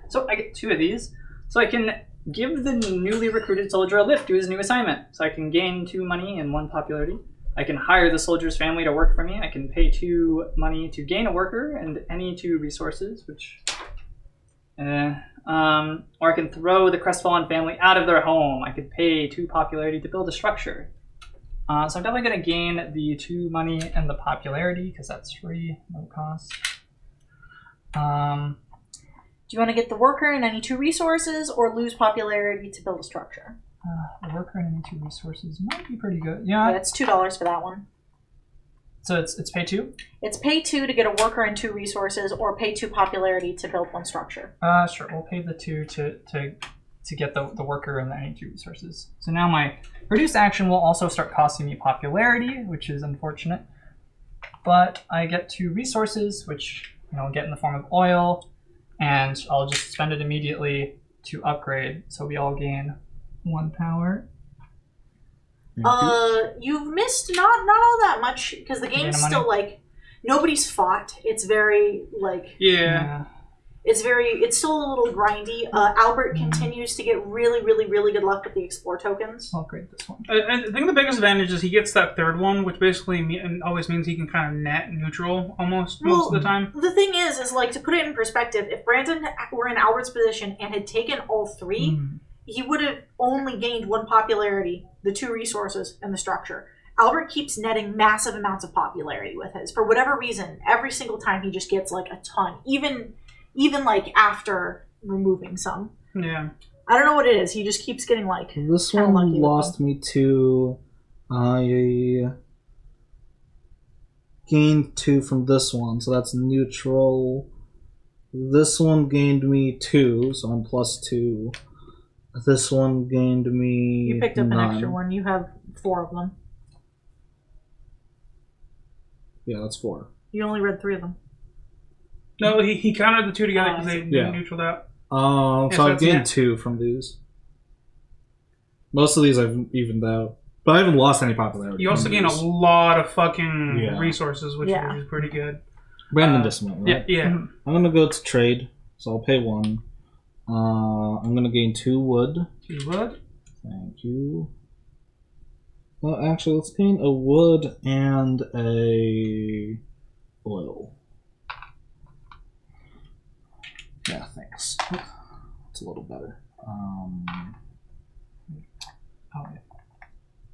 So I get 2 of these. So I can give the newly recruited soldier a lift to his new assignment. So I can gain 2 money and 1 popularity. I can hire the soldier's family to work for me. I can pay 2 money to gain a worker and any 2 resources, which... or I can throw the crestfallen family out of their home. I could pay 2 popularity to build a structure. So I'm definitely going to gain the 2 money and the popularity because that's free, no cost. Do you want to get the worker and any 2 resources, or lose popularity to build a structure? The worker and any 2 resources might be pretty good. Yeah. It's $2 for that one. So it's pay 2? It's pay 2 to get a worker and 2 resources, or pay 2 popularity to build 1 structure. Sure. We'll pay the 2 to get the worker and the any 2 resources. So now my reduced action will also start costing me popularity, which is unfortunate. But I get 2 resources, which get in the form of oil, and I'll just spend it immediately to upgrade. So we all gain 1 power. You've missed not all that much because the game's still like nobody's fought. It's very like Yeah. It's still a little grindy. Albert continues to get really, really, really good luck with the explore tokens. I'll grade this one. I think the biggest advantage is he gets that third one, which basically always means he can kind of net neutral most of the time. The thing is like, to put it in perspective, if Brandon were in Albert's position and had taken all three, he would have only gained 1 popularity, the 2 resources, and the structure. Albert keeps netting massive amounts of popularity with his. For whatever reason, every single time he just gets like a ton, even like after removing some. Yeah. I don't know what it is. He just keeps getting like. This one lost me to. I gained 2 from this one, so that's neutral. This one gained me 2, so I'm +2. This one gained me. You picked up none. an extra one. You have 4 of them. Yeah, that's 4. You only read 3 of them. No, he counted the 2 together because they Yeah. neutraled out. So I've gained 2 from these. Most of these I've evened out. But I haven't lost any popularity. You also gain a lot of fucking resources, which is pretty good. Brandon just went, right? Yeah. I'm going to go to trade, so I'll pay 1. I'm going to gain 2 wood. 2 wood. Thank you. Well, actually, let's gain a wood and a oil. Yeah, thanks. It's a little better.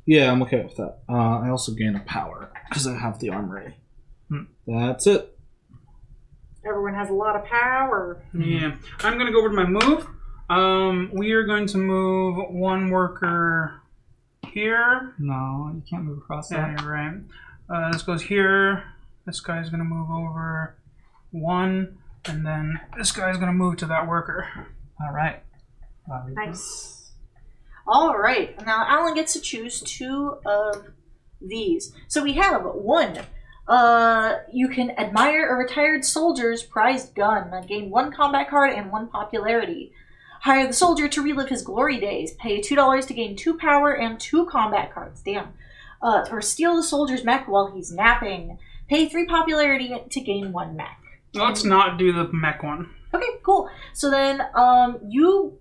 Yeah, I'm okay with that. I also gain a power because I have the armory. That's it. Everyone has a lot of power. Yeah. I'm going to go over to my move. We are going to move 1 worker here. No, you can't move across that. Yeah, you're right. This goes here. This guy's going to move over 1. And then this guy's going to move to that worker. All right. Nice. All right. Now Alan gets to choose 2 of these. So we have 1. You can admire a retired soldier's prized gun and gain 1 combat card and 1 popularity. Hire the soldier to relive his glory days. Pay $2 to gain 2 power and 2 combat cards. Damn. Or steal the soldier's mech while he's napping. Pay 3 popularity to gain 1 mech. Let's not do the mech one. Okay, cool. So then you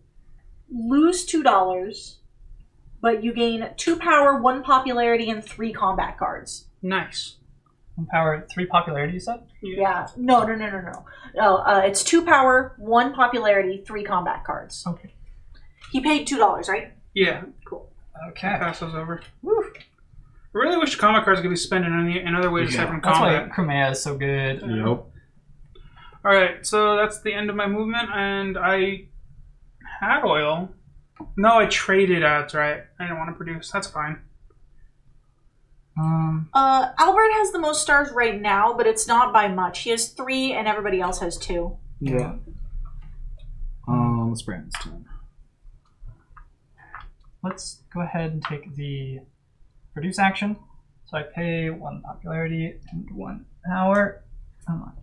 lose $2, but you gain 2 power, 1 popularity, and 3 combat cards. Nice. 1 power, 3 popularity, you said? Yeah. No. It's 2 power, 1 popularity, 3 combat cards. Okay. He paid $2, right? Yeah. Cool. Okay. Pass those over. Woo. I really wish combat cards could be spent in other ways aside from That's combat. why Crimea is so good. Yep. Alright, so that's the end of my movement, and I had oil. No, I traded out, that's right. I didn't want to produce. That's fine. Albert has the most stars right now, but it's not by much. He has 3, and everybody else has 2. Yeah. It's Brandon's turn. Let's go ahead and take the produce action. So I pay 1 popularity and 1 power.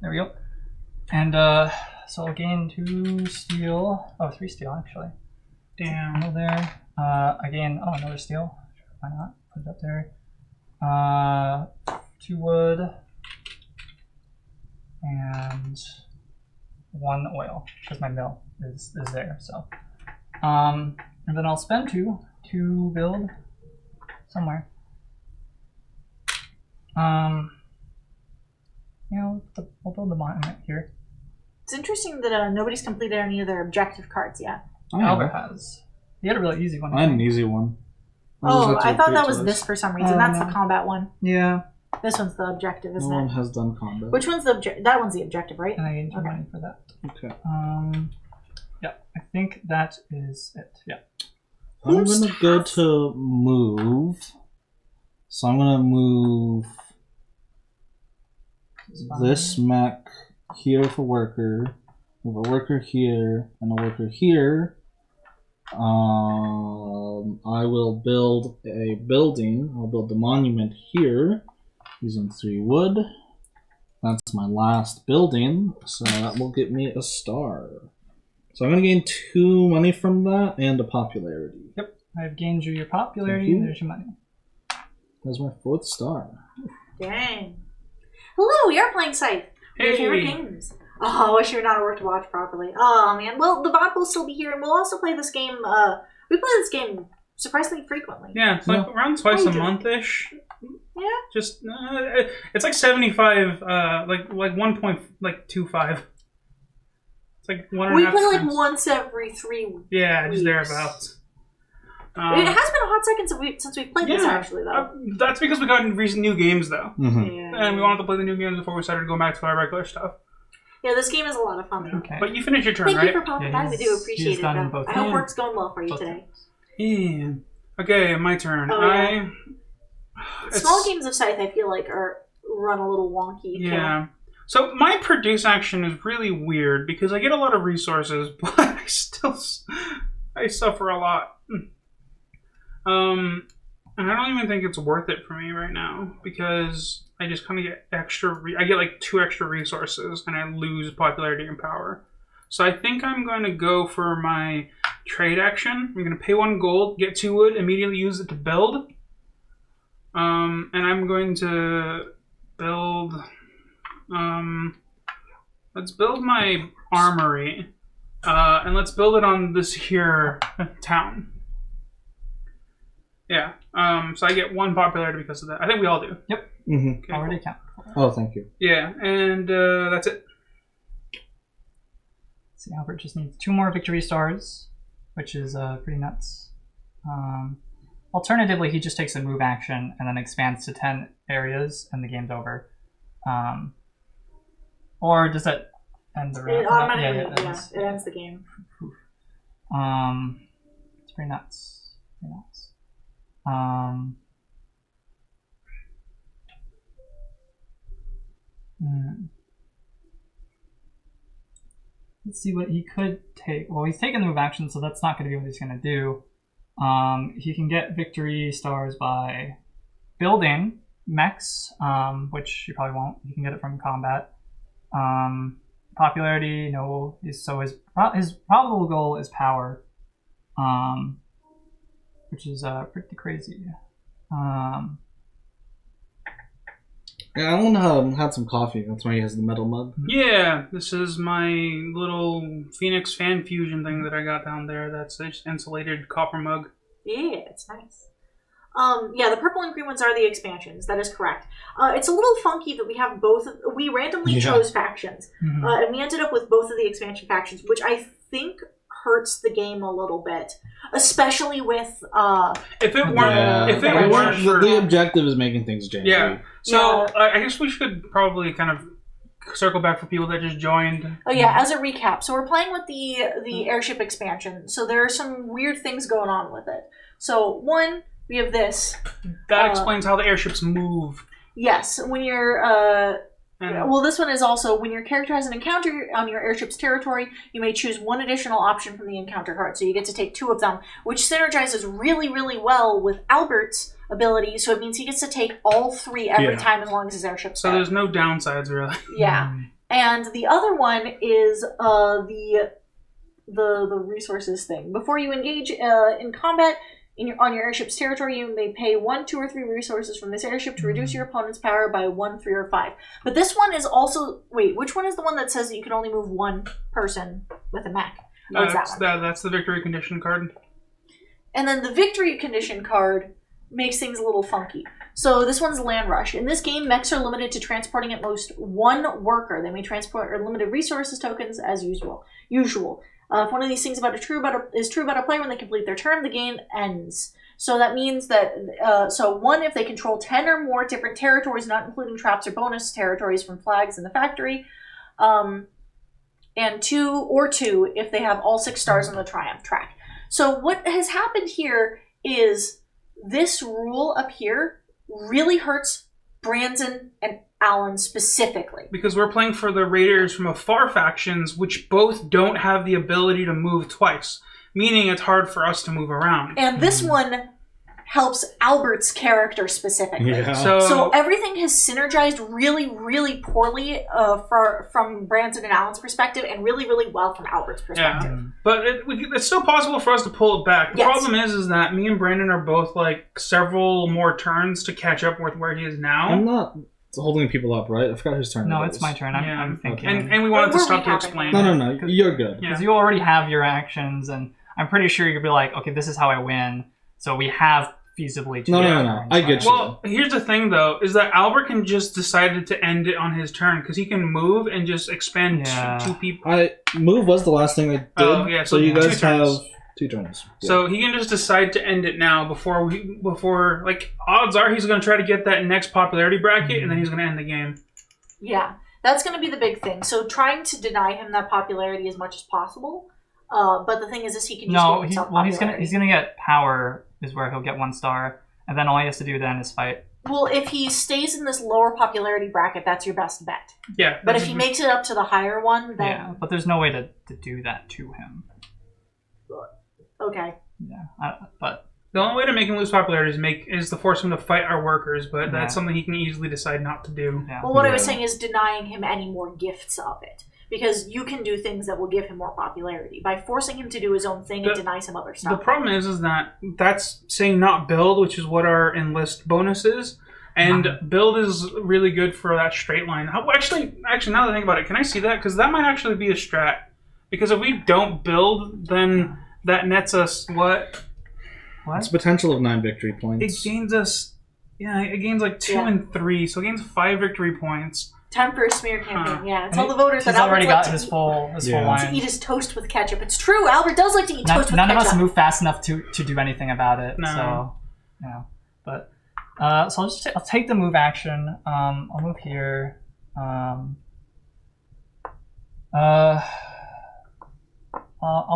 There we go. And so I'll gain 2 steel. Oh, 3 steel actually. Damn. Go there. I gain another steel. Why not? Put it up there. 2 wood and 1 oil because my mill is there. So, and then I'll spend 2 to build somewhere. We'll build the monument here. It's interesting that nobody's completed any of their objective cards yet. Albert has. He had a really easy one. I had an easy one. I thought that was this for some reason. That's the combat one. Yeah. This one's the objective, isn't No one it? has done combat. Which one's the that one's the objective, right? And I gained 2 money for that. Okay. Yeah, I think that is it. Yeah. I'm gonna go to move. So I'm gonna move this mech here for worker. Move a worker here and a worker here. I will build a building. I'll build the monument here using 3 wood. That's my last building, so that will get me a star. So I'm going to gain 2 money from that and a popularity. Yep, I've gained you your popularity, and there's your money. That's my 4th star. Dang. Hello, we are playing Scythe. Your Hey. favorite games. Oh, I wish you would not have worked to watch properly. Oh, man. Well, the bot will still be here, and we'll also play this game. We play this game surprisingly frequently. Yeah, it's like around twice a month-ish. Yeah. Just, it's like 75, like 1.25. It's like 1.5 We play times. like once every 3 weeks. Yeah, just thereabouts. It has been a hot second since we played this, actually, though. That's because we got recent new games, though. Mm-hmm. Yeah. And we wanted to play the new games before we started going back to our regular stuff. Yeah, this game is a lot of fun. Okay. But you finished your turn, Thank right? you for popping by. We do appreciate it, done though. both. I hope Yeah. work's going well for you today. Yeah. Okay, my turn. Oh, yeah. Small games of Scythe, I feel like, run a little wonky. Yeah. So my produce action is really weird because I get a lot of resources, but I suffer a lot. And I don't even think it's worth it for me right now because I just kind of get I get like 2 extra resources and I lose popularity and power. So I think I'm going to go for my trade action. I'm going to pay 1 gold, get 2 wood, immediately use it to build. And I'm going to build. Let's build my armory, and let's build it on this here town. Yeah. So I get 1 popularity because of that. I think we all do. Yep. Mm-hmm. Okay, Already cool. count. Oh, thank you. Yeah, and that's it. See, Albert just needs 2 more victory stars, which is pretty nuts. Alternatively, he just takes a move action and then expands to 10 areas, and the game's over. Or does that end the round? It automatically, it it ends the game. It's pretty nuts. Pretty nuts. Let's see what he could take. Well, he's taken the move action, so that's not going to be what he's going to do. He can get victory stars by building mechs, which you probably won't. You can get it from combat. Popularity, no. His probable goal is power, which is pretty crazy. Yeah, Alan had some coffee. That's why he has the metal mug. Yeah, this is my little Phoenix fan fusion thing that I got down there. That's an insulated copper mug. Yeah, it's nice. Yeah, the purple and green ones are the expansions. That is correct. It's a little funky that we have both. We randomly chose factions, and we ended up with both of the expansion factions, which I think hurts the game a little bit, especially with if it weren't for the objective is making things janky. Yeah. So I guess we should probably kind of circle back for people that just joined. Oh yeah, as a recap, so we're playing with the airship expansion. So there are some weird things going on with it. So 1, we have this. That explains how the airships move. Yes, when you're well, this one is also when your character has an encounter on your airship's territory, you may choose 1 additional option from the encounter card. So you get to take 2 of them, which synergizes really, really well with Albert's ability. So it means he gets to take all 3 every time as long as his airship's So there. there's no downsides really. Yeah. And the other one is the resources thing. Before you engage in combat, on your airship's territory, you may pay 1, 2, or 3 resources from this airship to reduce your opponent's power by 1, 3, or 5. But this one is also... Wait, which one is the one that says that you can only move 1 person with a mech? Oh, it's that one. That's the victory condition card. And then the victory condition card makes things a little funky. So this one's Land Rush. In this game, mechs are limited to transporting at most 1 worker. They may transport unlimited resources tokens as usual. If one of these things is true about a player when they complete their turn, the game ends. So that means that, 1, if they control 10 or more different territories, not including traps or bonus territories from flags in the factory, and 2, if they have all 6 stars on the Triumph track. So what has happened here is this rule up here really hurts Brandon and Alan specifically. Because we're playing for the Raiders from Afar factions, which both don't have the ability to move twice, meaning it's hard for us to move around. And this one helps Albert's character specifically. Yeah. So everything has synergized really, really poorly from Brandon and Alan's perspective, and really, really well from Albert's perspective. Yeah. But it's still possible for us to pull it back. The problem is that me and Brandon are both like several more turns to catch up with where he is now. I'm not holding people up, right? I forgot whose turn. No, it it's is. my turn. I'm thinking. And we wanted to We're stop to recapping. explain. No. You're good. Yeah. Because you already have your actions, and I'm pretty sure you'll be like, okay, this is how I win. So we have feasibly. No. turns, I get you. Well, here's the thing, though, is that Albert can just decide to end it on his turn because he can move and just expand two people. Move was the last thing I did. Oh, yeah, so so you guys 2 turns. have 2 turns. Yeah. So he can just decide to end it now before odds are he's going to try to get that next popularity bracket and then he's going to end the game. Yeah, that's going to be the big thing. So trying to deny him that popularity as much as possible. But the thing is he can just give himself popularity. he's gonna get power is where he'll get 1 star, and then all he has to do then is fight. Well, if he stays in this lower popularity bracket, that's your best bet. Yeah. But if he makes it up to the higher one, then... Yeah, but there's no way to do that to him. Okay. Yeah, but... The only way to make him lose popularity is to force him to fight our workers, but that's something he can easily decide not to do. Yeah. Well, what I was saying is denying him any more gifts of it. Because you can do things that will give him more popularity. By forcing him to do his own thing, it denies him other stuff. The problem is that that's saying not build, which is what our enlist bonus is. And build is really good for that straight line. Actually, now that I think about it, can I see that? Because that might actually be a strat. Because if we don't build, then that nets us what? It's potential of 9 victory points. It gains us... Yeah, it gains like 2 and 3. So it gains 5 victory points. Time for a smear campaign. Yeah, it's all the voters that He's already Albert's got his full to line. eat his toast with ketchup. It's true. Albert does like to eat toast with ketchup. None of us move fast enough to do anything about it. No. So, yeah. But so I'll take the move action. I'll move here. I'll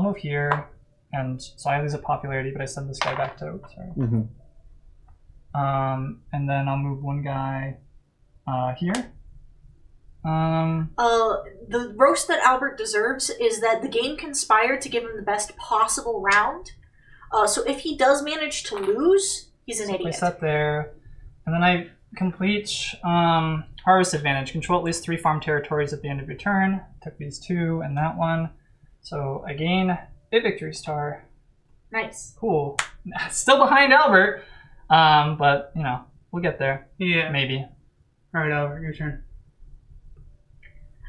move here, and so I lose a popularity, but I send this guy back to. Sorry. Mm-hmm. And then I'll move 1 guy here. The roast that Albert deserves is that the game conspired to give him the best possible round. So if he does manage to lose, he's an idiot. Place that there, and then I complete harvest advantage. Control at least 3 farm territories at the end of your turn. Took these 2 and that one, so I gain a victory star. Nice. Cool. Still behind Albert, but we'll get there. Yeah. Maybe. All right, Albert, your turn.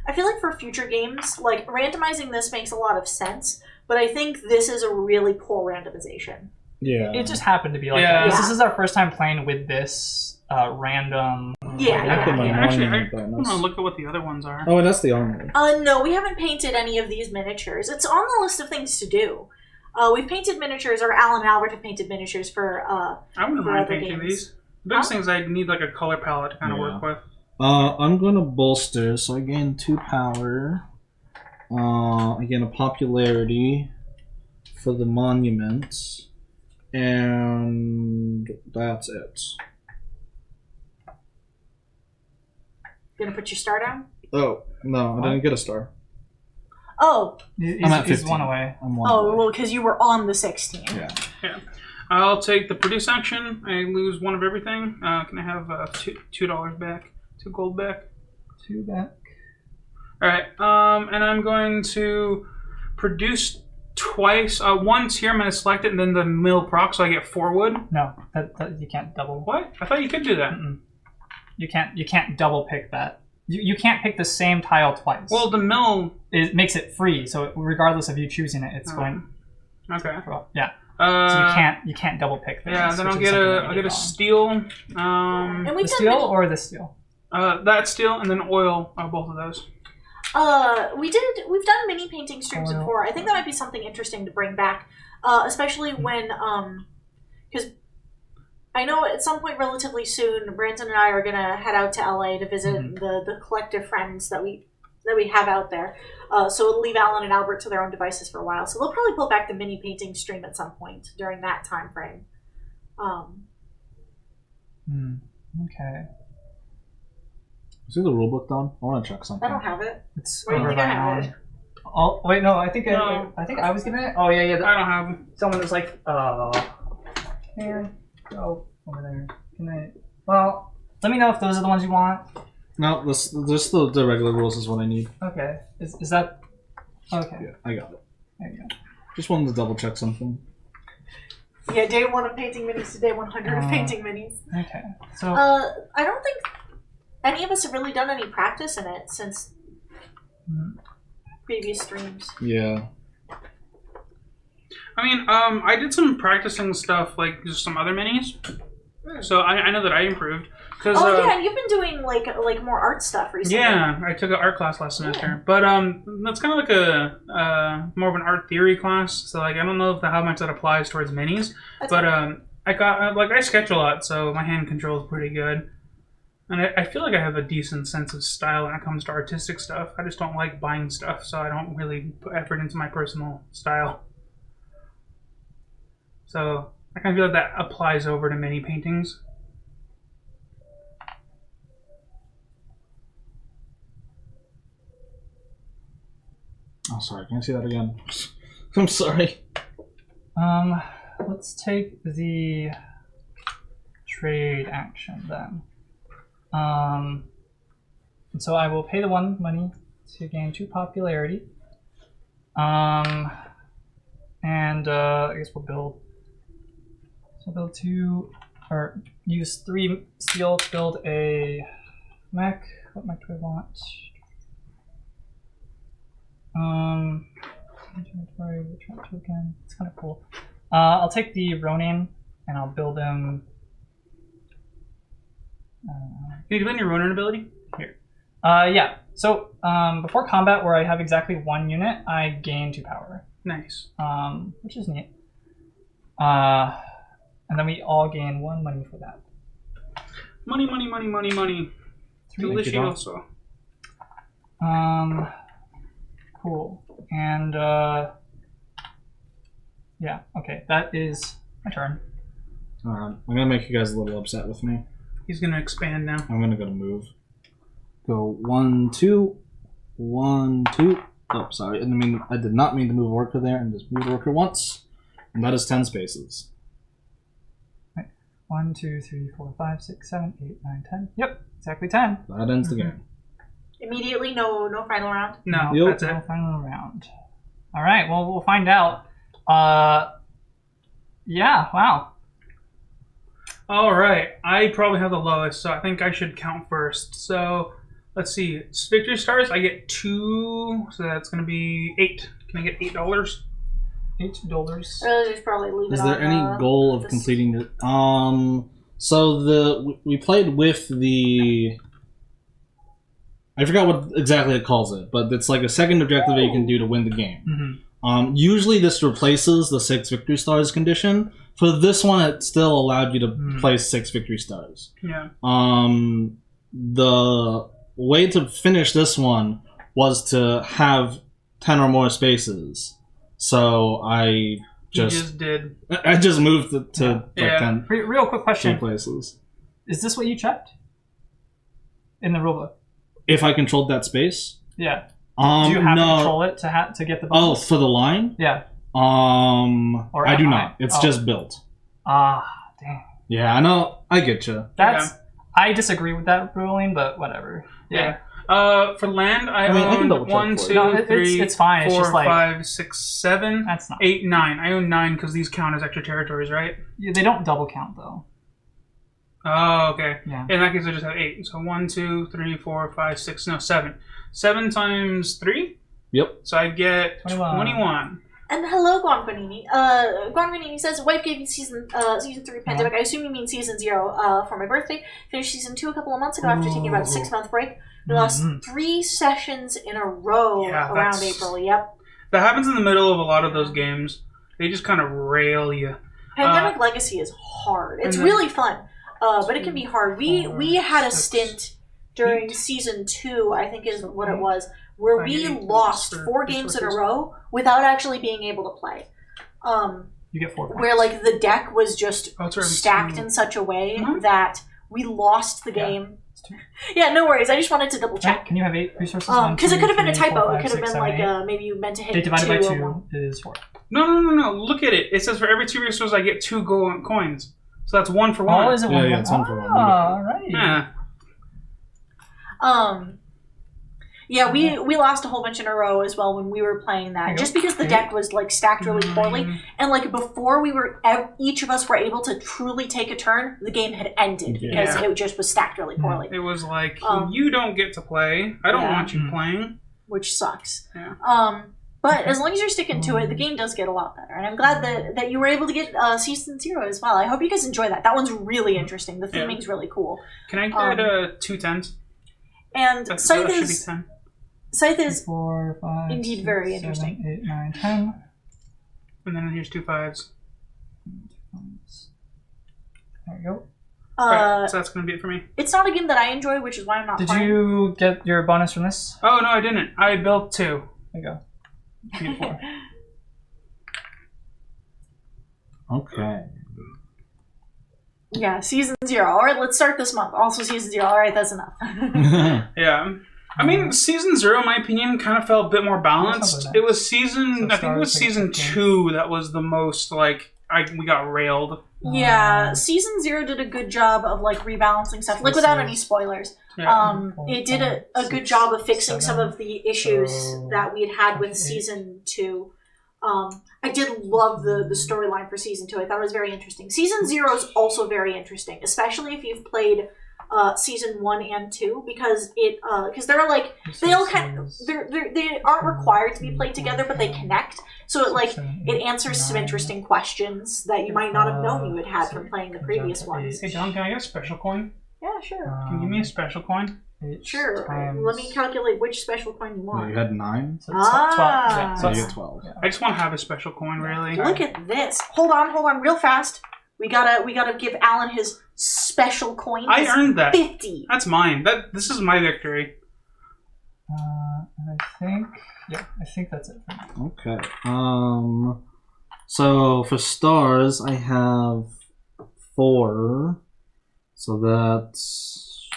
I feel like for future games, like randomizing this makes a lot of sense, but I think this is a really poor randomization. Yeah. It just happened to be like Yeah. this. This is our first time playing with this random. Actually, I want to look at what the other ones are. Oh, and that's the armor. No, we haven't painted any of these miniatures. It's on the list of things to do. We've painted miniatures, or Alan and Albert have painted miniatures for I wouldn't for mind other painting games. these. The biggest thing is I need like a color palette to kind of work with. I'm gonna bolster, so I gain 2 power. I gain a popularity for the monuments, and that's it. Gonna put your star down? Oh no, I didn't get a star. Oh. I'm at 15. He's 1 away. I'm 1 Oh, away. well, because you were on the 16. Yeah. I'll take the produce action. I lose 1 of everything. Can I have $2 back? 2 gold back? 2 back. All right. And I'm going to produce twice. Once here, I'm going to select it, and then the mill proc, so I get 4 wood. No, that you can't double. What? I thought you could do that. Mm-mm. You can't double pick that. You can't pick the same tile twice. Well, the mill... It makes it free, so regardless of you choosing it, it's going. Okay. Yeah. So you can't double pick things. Yeah. Then I'll which is get something a we did wrong. steel. And we've The done steel many, or the steel? That steel, and then oil. Both of those. we've done mini painting streams Oil. before. I think that might be something interesting to bring back, especially when because I know at some point relatively soon, Branson and I are gonna head out to LA to visit the collective friends that we have out there. So it'll leave Alan and Albert to their own devices for a while. So they'll probably pull back the mini painting stream at some point during that time frame. Okay. See the rulebook done? I want to check I something. don't have it. It's Where do you over think I by have now. it? Oh wait, no. I think No. I was given it. Oh yeah. I don't have them. Someone was like, man, go over there. Can I? Well, let me know if those are the ones you want. No, just the regular rules is what I need. Okay. Is that? Okay. Yeah, I got it. There you go. Just wanted to double check something. Yeah, day 1 of painting minis to day 100 of painting minis. Okay. So I don't think any of us have really done any practice in it since previous streams. Yeah. I mean, I did some practicing stuff, like just some other minis. So I know that I improved. Yeah, you've been doing like more art stuff recently. Yeah, I took an art class last semester, but that's kind of like a more of an art theory class. So like I don't know how much that applies towards minis, but I sketch a lot, so my hand control is pretty good, and I feel like I have a decent sense of style when it comes to artistic stuff. I just don't like buying stuff, so I don't really put effort into my personal style. So I kind of feel like that applies over to mini paintings. Oh, sorry. Can I see that again? I'm sorry. Let's take the trade action then. And so I will pay the 1 money to gain 2 popularity. And I guess we'll build. So build 2, or use 3 steel to build a mech. What mech do I want? Token. It's kind of cool. I'll take the Ronin and I'll build him. Can you build your Ronin ability? Here. Yeah. So before combat, where I have exactly 1 unit, I gain 2 power. Nice. Which is neat. And then we all gain 1 money for that. Money. Delicioso. Cool. And yeah, okay, that is my turn. I'm gonna make you guys a little upset with me. He's gonna expand now. I'm gonna go to move. Go 1, 2, 1, 2. Oh, sorry. I did not mean to move a worker there, and just move a worker once, and that is 10 spaces. 1, 2, 3, 4, 5, 6, 7, 8, 9, 10. Yep, exactly 10. That ends the game. Immediately, no final round. No, Yep. that's it. No final round. All right, well, we'll find out. Yeah, wow. All right, I probably have the lowest, so I think I should count first. So let's see, victory stars. I get 2, so that's gonna be 8. Can I get $8? $8. Just probably leave Is it there on, any goal of this. completing it? So we played with the. I forgot what exactly it calls it, but it's like a second objective that you can do to win the game. Mm-hmm. Usually this replaces the 6 victory stars condition. For this one, it still allowed you to place 6 victory stars. Yeah. The way to finish this one was to have 10 or more spaces. So I just did. I just moved it to like 10 Real quick question. places. Is this what you checked? In the rulebook? If I controlled that space? Yeah. Do you have to control it to get the bonus? Oh, for the line? Yeah. Or I do not. It's just built. Ah, dang. Yeah, I know. I get you. I disagree with that ruling, but whatever. Yeah. For land, I can double own check 1, for 2, you. 3, it's fine. It's 4, just like, 5, 6, 7, that's not 8, 9. I own 9 because these count as extra territories, right? Yeah, they don't double count though. Oh, okay. Yeah. In that case, I just have 8. So 1, 2, 3, 4, 5, 6. No, 7. 7 times 3. Yep. So I get 21. And hello, Guanquanini. Guanquanini says, wife gave me season 3 pandemic. I assume you mean season 0 for my birthday. Finished season 2 a couple of months ago after taking about a 6-month break. We lost 3 sessions in a row around April. Yep. That happens in the middle of a lot of those games. They just kind of rail you. Pandemic Legacy is hard. It's really fun, but it can be hard. We had a stint during season 2, I think is what it was, where we lost 4 games in a row without actually being able to play. You get 4 points. Where like the deck was just stacked in such a way that we lost the game. Yeah, no worries. I just wanted to double check. Can you have 8 resources? Because it could have been a 3, 4, typo. 5, It could have 6, been 7, like maybe you meant to hit 2 divided by 2 or 1. is 4. No. Look at it. It says for every 2 resources, I get 2 gold coins. So that's 1 for 1. Oh, is it 1 for 1? It's 1 for 1. All right. Yeah. Yeah, we lost a whole bunch in a row as well when we were playing that, just because the deck was like stacked really poorly, and like before each of us were able to truly take a turn, the game had ended because it just was stacked really poorly. It was like, you don't get to play. I don't want you playing, which sucks. Yeah. But as long as you're sticking to it, the game does get a lot better, and I'm glad that you were able to get Season 0 as well. I hope you guys enjoy that. That one's really interesting. The theming's really cool. Can I get 2 10s? And Scythe should be is 10. Scythe is 4, 5, indeed 6, very 7, interesting. 8, 9, 10. And then here's 2 5s. There we go. Right, so that's going to be it for me. It's not a game that I enjoy, which is why I'm not Did playing. you get your bonus from this? Oh, no, I didn't. I built 2. There you go. You get 4. Okay. Yeah, Season 0. Alright, let's start this month. Also Season 0. Alright, that's enough. Yeah. I mean, Season 0, in my opinion, kind of felt a bit more balanced. It was I think it was Season 2 that was the most, like, we got railed. Yeah, Season 0 did a good job of, like, rebalancing stuff. Like, without any spoilers. Yeah. It did a good job of fixing some of the issues that we had with Season 2. I did love the storyline for Season 2. I thought it was very interesting. Season 0 is also very interesting, especially if you've played Season 1 and 2, because they're like, they all they aren't required to be played together, but they connect. So it answers some interesting questions that you might not have known you had from playing the previous ones. Hey, John, can I get a special coin? Yeah, sure. Can you give me a special coin? Sure. Let me calculate which special coin you want. You had 9? So 12. Yeah, So you get 12. I just want to have a special coin, really. Look at this. Hold on, real fast. We gotta give Alan his special coin. I earned that. 50. That's mine. This is my victory. I think that's it for me. Okay. So for stars, I have 4. So that's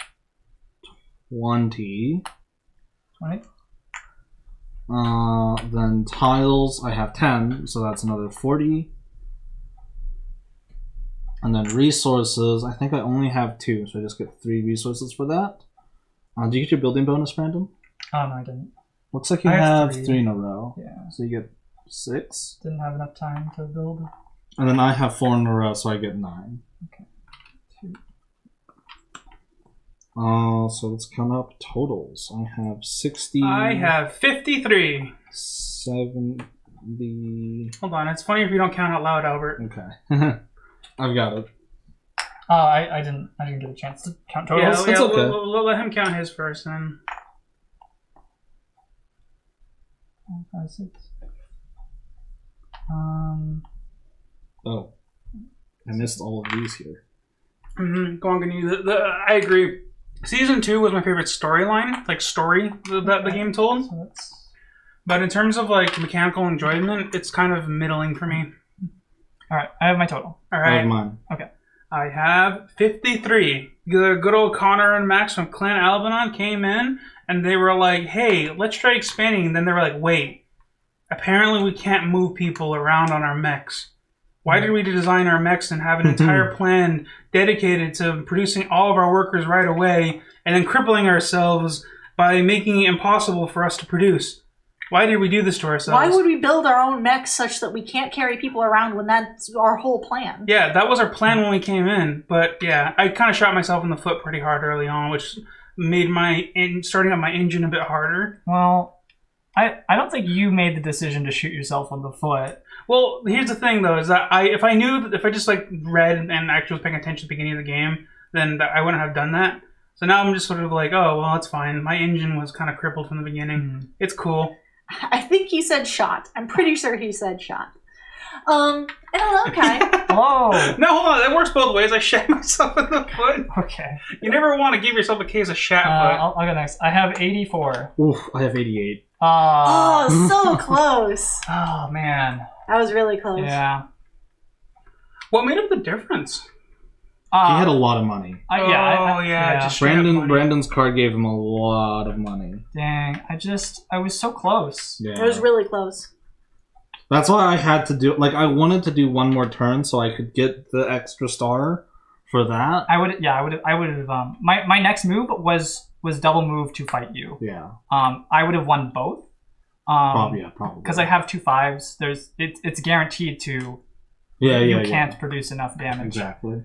20. 20? Then tiles, I have 10, so that's another 40. And then resources, I think I only have 2, so I just get 3 resources for that. Do you get your building bonus, Brandon? Oh, no, I didn't. Looks like you I have have 3. 3 in a row. Yeah. So you get 6. Didn't have enough time to build. And then I have 4 in a row, so I get 9. Okay. 2. So let's count up totals. I have 60. I have 53. 70. Hold on, it's funny if you don't count out loud, Albert. Okay. I've got it. I didn't get a chance to count totals. It's okay. We'll let him count his first, then. 1, 5, 6. Oh. I missed all of these here. Go on, I agree. Season 2 was my favorite storyline, that the game told. So But in terms of like mechanical enjoyment, it's kind of middling for me. Alright, I have my total. All I right. have mine. Okay. I have 53. The good old Connor and Max from Clan Albion came in, and they were like, hey, let's try expanding. And then they were like, wait, apparently we can't move people around on our mechs. Why did we design our mechs and have an entire plan dedicated to producing all of our workers right away and then crippling ourselves by making it impossible for us to produce? Why did we do this to ourselves? Why would we build our own mechs such that we can't carry people around when that's our whole plan? Yeah, that was our plan when we came in. But yeah, I kind of shot myself in the foot pretty hard early on, which made starting up my engine a bit harder. Well, I don't think you made the decision to shoot yourself on the foot. Well, here's the thing, though, is that if I just like read and actually was paying attention at the beginning of the game, then I wouldn't have done that. So now I'm just sort of like, oh, well, it's fine. My engine was kind of crippled from the beginning. It's cool. I think he said shot. I'm pretty sure he said shot. Okay. Hello! No, hold on. That works both ways. I shot myself in the foot. Okay. You never want to give yourself a case of shat foot. I'll go next. I have 84. Oof, I have 88. Oh, so close. Oh, man. That was really close. Yeah. What made up the difference? He had a lot of money. Just straight up money. Brandon's card gave him a lot of money. Dang. I was so close. Yeah. It was really close. That's why I had to do, I wanted to do one more turn so I could get the extra star For that? I would have. My next move was double move to fight you. Yeah. I would have won both. Probably. Because I have 2 5s. It's guaranteed to. You can't produce enough damage. Exactly.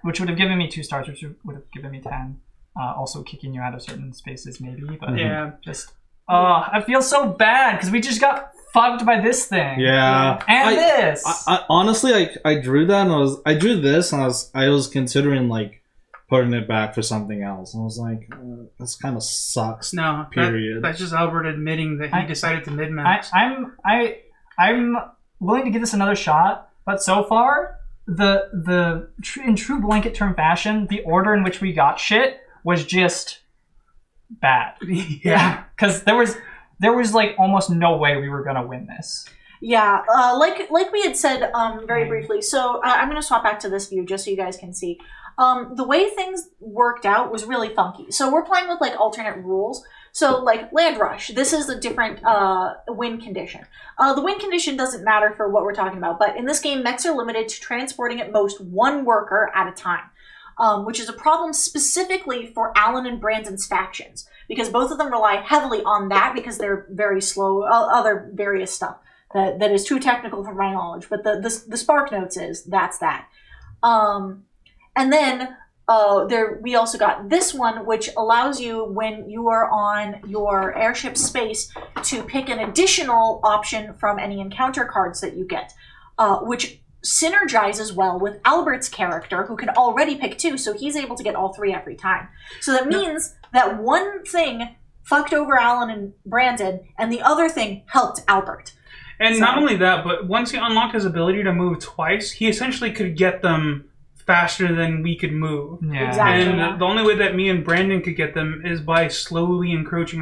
Which would have given me 2 stars, which would have given me 10. Also kicking you out of certain spaces, maybe. But just. I feel so bad because we just got fucked by this thing. Yeah. And this. I honestly, I drew that and I drew this and I was considering like putting it back for something else. And I was like, this kind of sucks. No. Period. That's just Albert admitting that he decided to mid-max. I'm willing to give this another shot, but so far, in true blanket term fashion, the order in which we got shit was just bad. Yeah. Because there was like almost no way we were gonna win this. Yeah, like we had said very briefly. So I'm going to swap back to this view just so you guys can see. The way things worked out was really funky. So we're playing with like alternate rules. So like land rush, this is a different win condition. The win condition doesn't matter for what we're talking about, but in this game, mechs are limited to transporting at most 1 worker at a time. Which is a problem specifically for Alan and Brandon's factions, because both of them rely heavily on that because they're very slow, other various stuff that is too technical for my knowledge, but the Spark Notes that's that. And then we also got this one, which allows you, when you are on your airship space, to pick an additional option from any encounter cards that you get, which synergizes well with Albert's character, who can already pick 2, so he's able to get all 3 every time. So that means that one thing fucked over Alan and Brandon, and the other thing helped Albert. And not only that, but once he unlocked his ability to move twice, he essentially could get them faster than we could move. Yeah. Exactly. And the only way that me and Brandon could get them is by slowly encroaching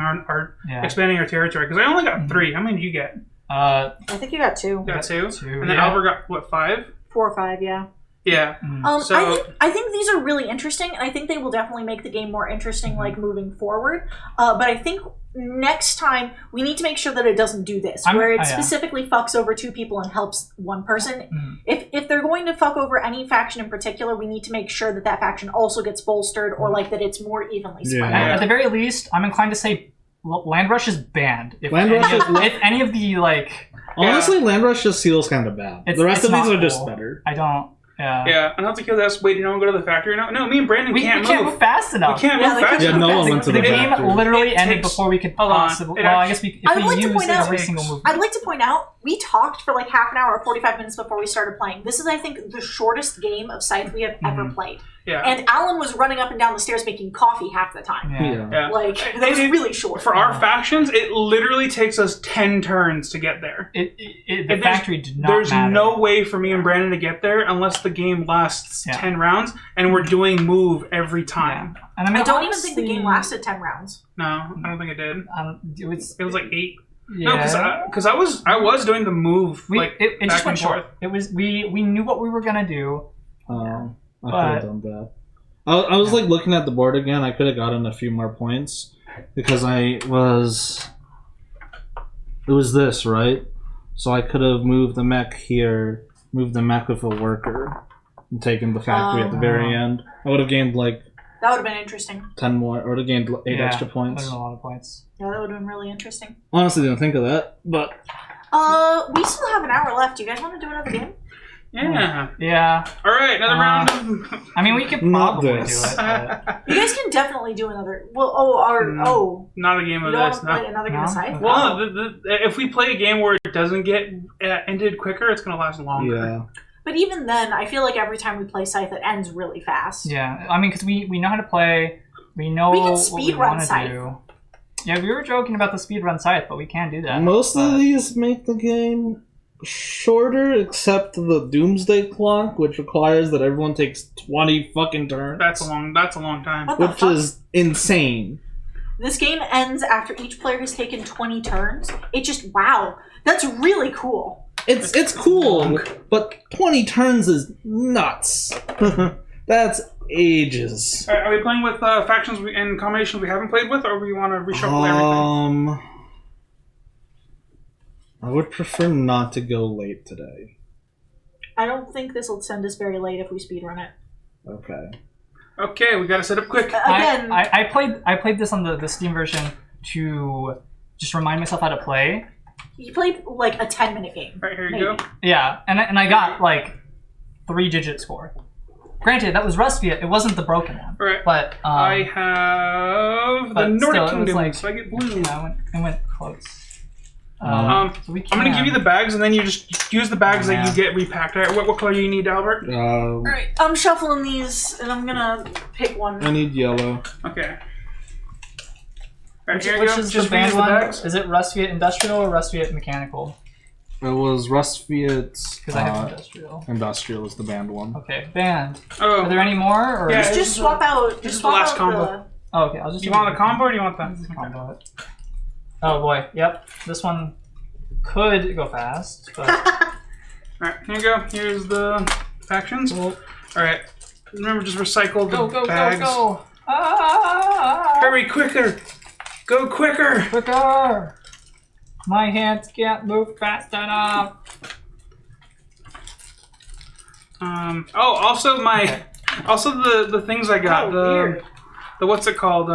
expanding our territory. Because I only got 3. How many did you get? I think you got 2. You got 2? And then yeah. Albert got, what, 5? 4 or 5, yeah. Yeah. I think these are really interesting, and I think they will definitely make the game more interesting, like moving forward. But I think next time we need to make sure that it doesn't do this, where it specifically fucks over 2 people and helps 1 person. If they're going to fuck over any faction in particular, we need to make sure that that faction also gets bolstered, or like that it's more evenly spread. Yeah. At the very least, I'm inclined to say Land Rush is banned. If any of the like. Honestly, Land Rush just feels kind of bad. The rest of these are just better. I don't. Yeah. Yeah, and I'll have to kill this. Wait, you don't go to the factory now? No, me and Brandon can't move. We can't move fast enough. We can't move fast enough. Yeah, no one went to the game factory. literally ended before we could possibly. Well, I guess if we use every single move. I'd like to point out, we talked for like half an hour or 45 minutes before we started playing. This is, I think, the shortest game of Scythe we have ever played. Yeah. And Alan was running up and down the stairs making coffee half the time. Yeah. Like, that was really short. For our factions, it literally takes us 10 turns to get there. The factory did not There's matter. no way for me and Brandon to get there unless the game lasts 10 rounds, and we're doing move every time. Yeah. And I mean, don't even think the game lasted 10 rounds. No, I don't think it did. It was like 8. Yeah. No, because I was doing the move. It just went short. It was we knew what we were gonna do. I could have done that. I was like looking at the board again. I could have gotten a few more points because it was this, right? So I could have moved the mech here, moved the mech with a worker, and taken the factory at the very end. I would have gained like. That would have been interesting. 10 more. I would have gained 8 extra points. That would have been a lot of points. Yeah, that would have been really interesting. Honestly, didn't think of that, but. We still have an hour left. Do you guys want to do another game? Yeah. Yeah. All right, another round. I mean, we could probably do it. But... You guys can definitely do another. Well, not a game of this. Play another game of Scythe? Well, if we play a game where it doesn't get ended quicker, it's going to last longer. Yeah. But even then, I feel like every time we play Scythe, it ends really fast. Yeah, I mean, because we know how to play. We know we can what speed we run want to Scythe. do. Yeah, we were joking about the speedrun Scythe, but we can do that. Most of these make the game shorter, except the Doomsday Clock, which requires that everyone takes 20 fucking turns. That's a long time. Which is insane. This game ends after each player has taken 20 turns. It just, wow. That's really cool. It's cool, but 20 turns is nuts. That's ages. Are we playing with factions and combinations we haven't played with, or we want to reshuffle everything? I would prefer not to go late today. I don't think this will send us very late if we speedrun it. Okay. Okay, we gotta set up quick. Again, I played this on the Steam version to just remind myself how to play. you played like a 10-minute game. Right, here you maybe. go. Yeah, and I got like 3-digit score. Granted, that was Rustvia. It wasn't the broken one. Right. But I have the but Nordic still, it was Kingdom, like- so I get blue. yeah, it went close. So we I'm gonna give you the bags, and then you just use the bags that Yeah. you get repacked. All right, what color do you need, Albert? Alright, I'm shuffling these, and I'm gonna pick one. I need yellow. Okay. Right, Which, here you which go. is Just the band reuse the one? bags. Is it Rustvia Industrial or Rustvia Mechanical? It was Rustviet. Because I have Industrial. Industrial is the band one. Okay, band. Oh, Are there any more? Or... Yeah, Just this is swap out. this Just is the swap last out combo. Oh, okay, I'll just. you want a combo or do you want that? Combo it. Oh boy, yep. This one could go fast, but Alright, here you go. Here's the factions. Alright. Remember, just recycle the go bags. go! Ah! Hurry, quicker! Go quicker! Quicker! My hands can't move fast enough. Also the things I got, weird. the what's it called?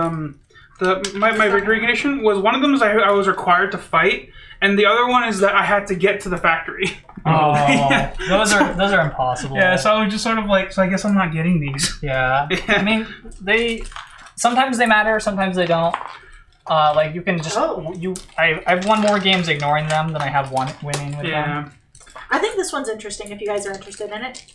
My victory condition was one of them is I was required to fight, and the other one is that I had to get to the factory. Oh, Yeah. those are impossible. Yeah, so I was just sort of like, so I guess I'm not getting these. Yeah. I mean, sometimes they matter, sometimes they don't. Like you can just I've won more games ignoring them than I have winning with them. I think this one's interesting if you guys are interested in it.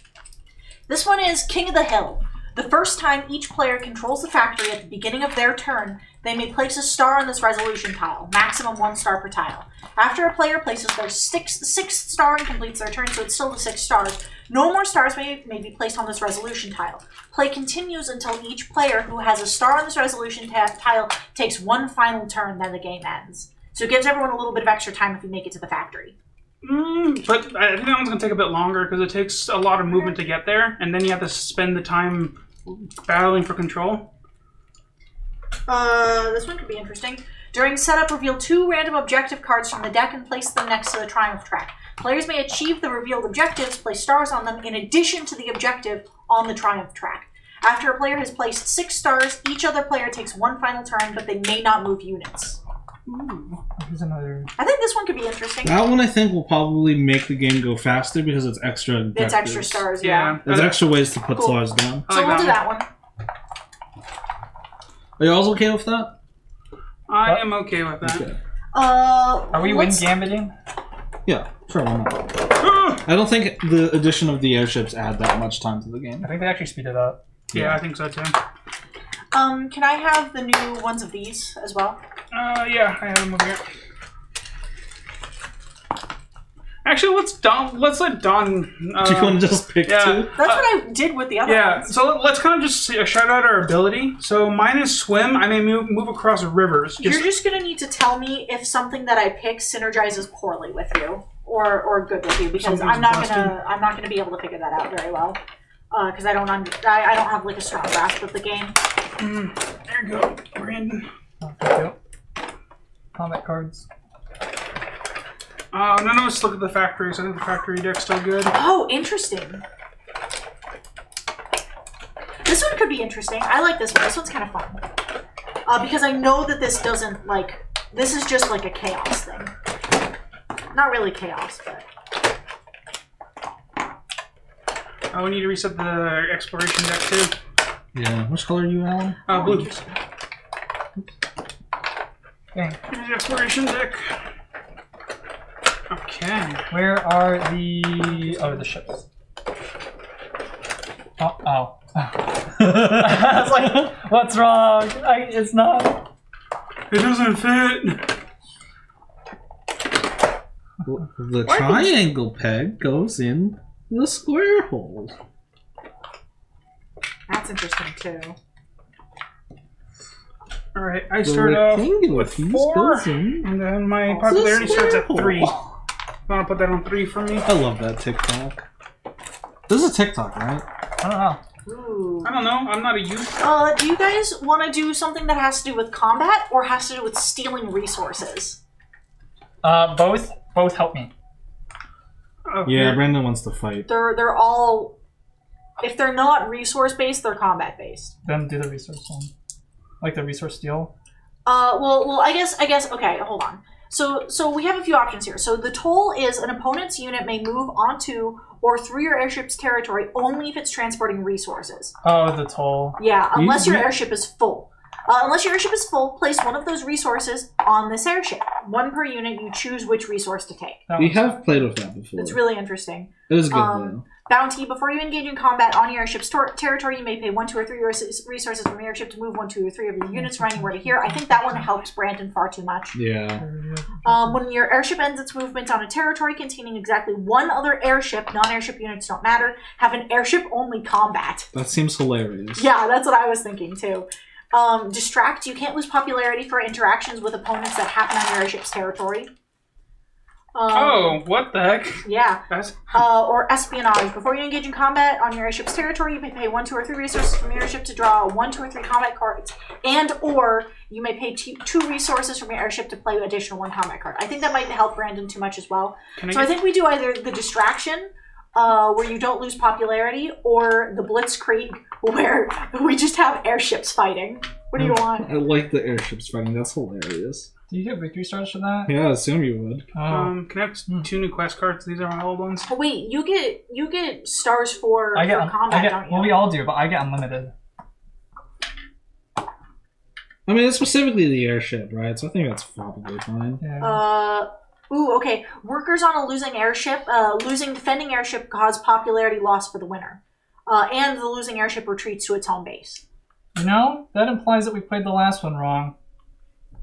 This one is King of the Hill. The first time each player controls the factory at the beginning of their turn, they may place a star on this resolution tile, maximum 1 star per tile. After a player places their sixth star and completes their turn, so it's still the 6 stars, no more stars may be placed on this resolution tile. Play continues until each player who has a star on this resolution tile takes 1 final turn, then the game ends. So it gives everyone a little bit of extra time if you make it to the factory. But I think that one's gonna take a bit longer because it takes a lot of movement to get there, and then you have to spend the time battling for control. This one could be interesting. During setup, reveal 2 random objective cards from the deck and place them next to the triumph track. Players may achieve the revealed objectives, place stars on them in addition to the objective on the triumph track. After a player has placed 6 stars, each other player takes 1 final turn, but they may not move units. Ooh, here's another. I think this one could be interesting. That one I think will probably make the game go faster because it's extra. It's extra stars, yeah. There's extra ways to put Cool. stars down. I So like we'll do that that one. Are you also okay with that? I am okay with that. Okay. Are we win let's- gambiting? Yeah, sure. Why not? I don't think the addition of the airships add that much time to the game. I think they actually speed it up. Yeah, I think so too. Can I have the new ones of these as well? Yeah, I have them over here. Actually, let's let Don. Do you want to just pick yeah. two? That's what I did with the other Yeah, ones. so let's kind of just shout out our ability. So mine is swim. I may move across rivers. You're just gonna need to tell me if something that I pick synergizes poorly with you or good with you, because I'm not gonna be able to figure that out very well. Because I don't have like a strong grasp of the game. There you go, Brandon. Oh, thank you. Combat cards. None of us look at the factory, so I think the factory deck's still good. Oh, interesting. This one could be interesting. I like this one. This one's kind of fun. Because I know that this doesn't, like... This is just, like, a chaos thing. Not really chaos, but... We need to reset the exploration deck, too. Yeah. Which color are you, Alan? Blue. Interesting. Dang. Here's the exploration deck. Okay. Where are the ships? Oh. I was like, what's wrong? It's not. It doesn't fit. The triangle peg goes in the square hole. That's interesting, too. All right, I start off with 4, and then my popularity starts at 3. You want to put that on 3 for me? I love that TikTok. This is a TikTok, right? I don't know. Ooh. I don't know. I'm not a youth. Do you guys want to do something that has to do with combat or has to do with stealing resources? Both help me. Oh, Yeah, here. Brandon wants to fight. They're all If they're not resource-based, they're combat-based. Then do the resource one. Like the resource deal? Well, I guess, okay, hold on. So we have a few options here. So the toll is an opponent's unit may move onto or through your airship's territory only if it's transporting resources. Oh, the toll. Yeah, unless your airship is full. Unless your airship is full, place one of those resources on this airship. One per unit, you choose which resource to take. We have played with that before. It's really interesting. It is good, though. Bounty, before you engage in combat on your airship's territory, you may pay 1, 2, or 3 resources from your airship to move 1, 2, or 3 of your units from anywhere to here. I think that one helps Brandon far too much. Yeah. When your airship ends its movement on a territory containing exactly one other airship, non-airship units don't matter, have an airship-only combat. That seems hilarious. Yeah, that's what I was thinking, too. Distract, you can't lose popularity for interactions with opponents that happen on your airship's territory. Oh, what the heck? Yeah. That's... Or espionage. Before you engage in combat on your airship's territory, you may pay 1, 2, or 3 resources from your airship to draw 1, 2, or 3 combat cards. And/or you may pay 2 resources from your airship to play an additional 1 combat card. I think that might help Brandon too much as well. I think we do either the distraction, where you don't lose popularity, or the blitzkrieg, where we just have airships fighting. What do you want? I like the airships fighting. That's hilarious. Do you get victory stars for that? Yeah, I assume you would. Can I have 2 new quest cards? These are my old ones. Oh, wait, you get stars for combat, don't you? Well, we all do, but I get unlimited. I mean, it's specifically the airship, right? So I think that's probably fine. Yeah. Okay. Workers on a losing airship, defending airship cause popularity loss for the winner. And the losing airship retreats to its home base. You know, that implies that we played the last one wrong.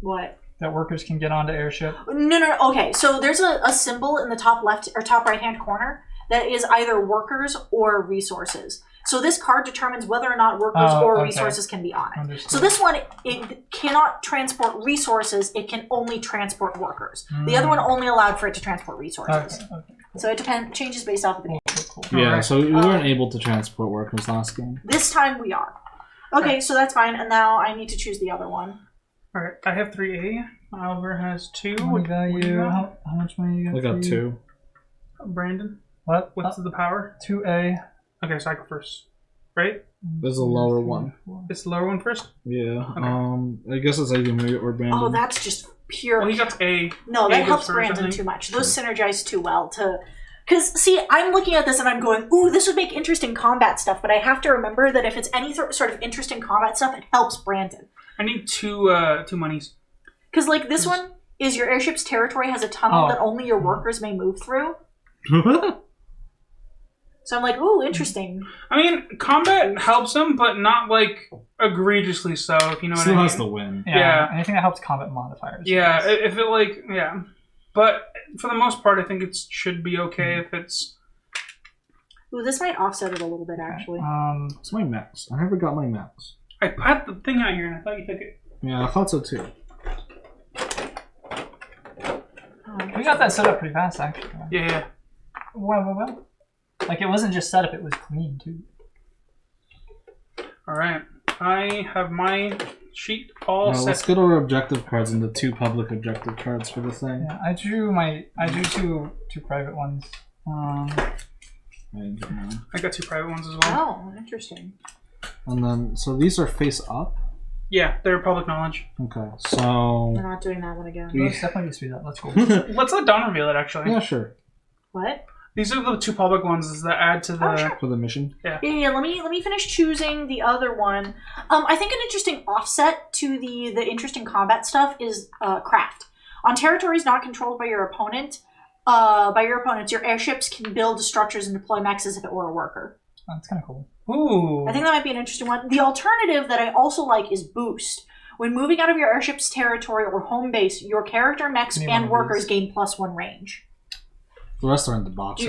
What? That workers can get onto airship. No. Okay, so there's a symbol in the top left or top right-hand corner that is either workers or resources. So this card determines whether or not workers or resources can be on it. Understood. So this one, it cannot transport resources, it can only transport workers. The other one only allowed for it to transport resources. Okay. So it changes based off of the game. Cool. Yeah, Alright. so we weren't able to transport workers last game. This time we are. Okay, so that's fine, and now I need to choose the other one. Alright, I have 3A. Oliver has 2. Money What do you value. got? How much money you got? I got for 2. Brandon? What? What's the power? 2A. Okay, so I go first. Right? There's a lower one. It's the lower one first? Yeah. Okay. I guess it's either me or Brandon. Oh, that's just pure. Well, he got A. No, A that goes helps first, I Brandon think. too much. Those synergize too well to... Because, see, I'm looking at this and I'm going, ooh, this would make interesting combat stuff, but I have to remember that if it's any sort of interesting combat stuff, it helps Brandon. I need 2 monies. Because, like, this one is your airship's territory has a tunnel that only your workers may move through. So I'm like, ooh, interesting. I mean, combat helps them, but not, like, egregiously so, if you know what Still I mean. has to win. Yeah. Anything that helps combat modifiers. Yeah, if it, like, yeah. But for the most part, I think it should be okay if it's... Ooh, this might offset it a little bit, actually. It's my mechs. I never got my mechs. I had the thing out here and I thought you took it. Yeah, I thought so too. We got that set up pretty fast, actually. Yeah. Well. Like, it wasn't just set up, it was clean, too. Alright. I have my sheet all Now, set. let's get our objective cards and the 2 public objective cards for the thing. Yeah, I drew two private ones. I got 2 private ones as well. Oh, interesting. And then, so these are face up? Yeah, they're public knowledge. Okay, so... We're not doing that one again. Let's definitely speed up. Let's go. Let's let Don reveal it, actually. Yeah, sure. What? These are the 2 public ones that add to the... Oh, sure. For the mission? Yeah, let me finish choosing the other one. I think an interesting offset to the interesting combat stuff is craft. On territories not controlled by your opponents, your airships can build structures and deploy mechs as if it were a worker. Oh, that's kind of cool. Ooh. I think that might be an interesting one. The alternative that I also like is boost. When moving out of your airship's territory or home base, your character, mechs, and workers gain +1 range. The rest are in the box. Do you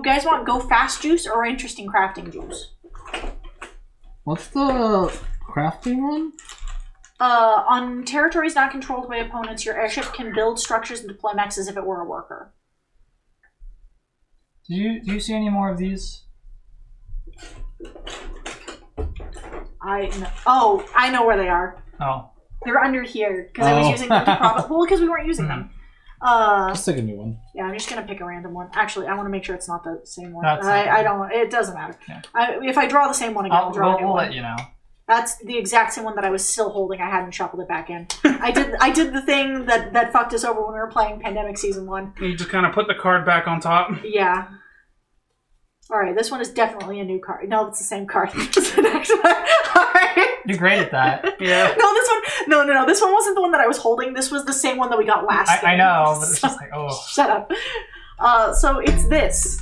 guys want go fast juice or interesting crafting juice? What's the crafting one? On territories not controlled by opponents, your airship can build structures and deploy mechs as if it were a worker. Do you see any more of these? I know where they are. Oh. They're under here because I was using them to because we weren't using them. Just take a new one. Yeah, I'm just gonna pick a random one. Actually, I want to make sure it's not the same one. That's I don't. It doesn't matter. Yeah. If I draw the same one again, I'll draw a new we'll one. let you know. That's the exact same one that I was still holding. I hadn't shuffled it back in. I did the thing that fucked us over when we were playing Pandemic Season 1. You just kind of put the card back on top. Yeah. All right, this one is definitely a new card. No, it's the same card. All right. You're great at that. Yeah. No, this one. No. This one wasn't the one that I was holding. This was the same one that we got last. I know, but it's just like, oh. Shut up. So it's this.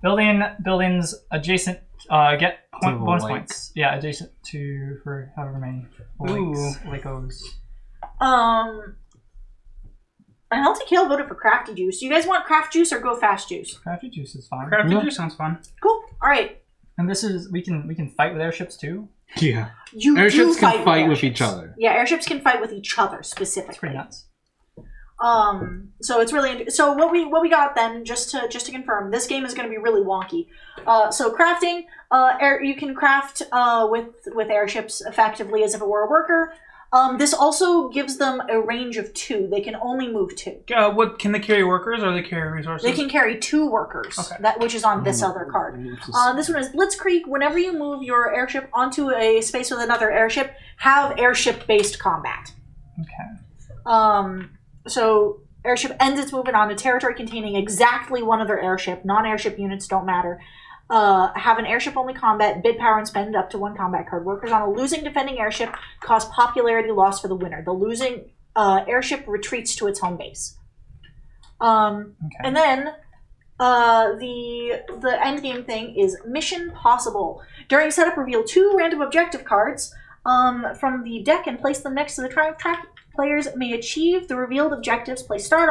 Buildings adjacent. Get bonus lake. points. Yeah, adjacent to for however many lakes. An healthy kill voted for crafty juice. Do you guys want craft juice or go fast juice? Crafty juice is fine. Crafty Yeah. juice sounds fun. Cool. All right. And this is we can fight with airships too. Yeah. You Airships do can fight with airships. each other. Yeah, airships can fight with each other specifically. It's pretty nuts. So it's really so what we got then, just to confirm, this game is going to be really wonky. So crafting, you can craft with airships effectively as if it were a worker. This also gives them a range of 2. They can only move 2. What can they carry? Workers or they carry resources? They can carry 2 workers. Okay. Which is on this other card. This one is Blitzkrieg. Whenever you move your airship onto a space with another airship, have airship-based combat. Okay. So airship ends its movement on a territory containing exactly one other airship. Non-airship units don't matter. Have an airship-only combat, bid power, and spend up to 1 combat card. Workers on a losing defending airship cause popularity loss for the winner. The losing airship retreats to its home base. Okay. And then the end game thing is Mission Possible. During setup, reveal 2 random objective cards from the deck and place them next to the Triumph track. Players may achieve the revealed objectives, place stars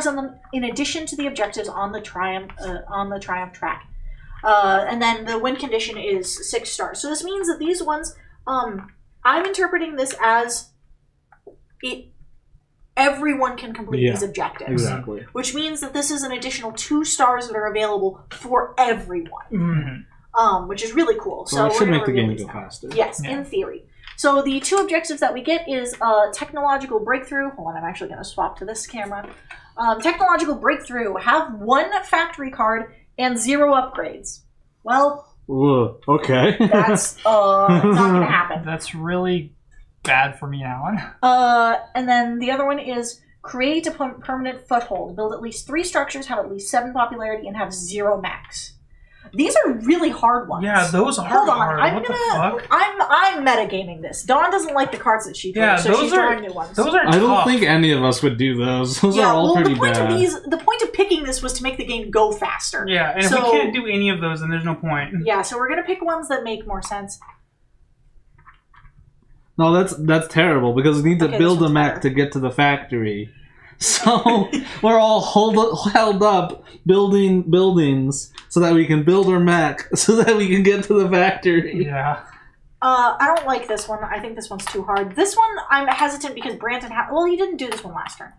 on them in addition to the objectives on the Triumph track. And then the win condition is 6 stars. So this means that these ones, I'm interpreting this as everyone can complete these objectives. Exactly. Which means that this is an additional 2 stars that are available for everyone. Mm-hmm. Which is really cool. So it we're should gonna make the reveal game these go now. faster. Yes, Yeah. in theory. So the 2 objectives that we get is technological breakthrough. Hold on, I'm actually going to swap to this camera. Technological breakthrough. Have 1 factory card and 0 upgrades. Well, Ugh, okay. that's not going to happen. That's really bad for me, Alan. And then the other one is create a permanent foothold. Build at least 3 structures, have at least 7 popularity, and have 0 max. These are really hard ones. Yeah, those are Hold on, hard. What the fuck? I'm metagaming this. Dawn doesn't like the cards that she drew, Yeah, so she's those are drawing new ones. those are I don't tough. think any of us would do those. Those yeah, are all well, pretty the point bad. of the point of picking this was to make the game go faster. Yeah, and if So- we can't do any of those, then there's no point. Yeah, so we're gonna pick ones that make more sense. No, that's terrible because we need to Okay, build this a one's mech better. to get to the factory. So we're all held up building buildings so that we can build our mech so that we can get to the factory. Yeah. I don't like this one. I think this one's too hard. This one, I'm hesitant because Brandon well, he didn't do this one last turn.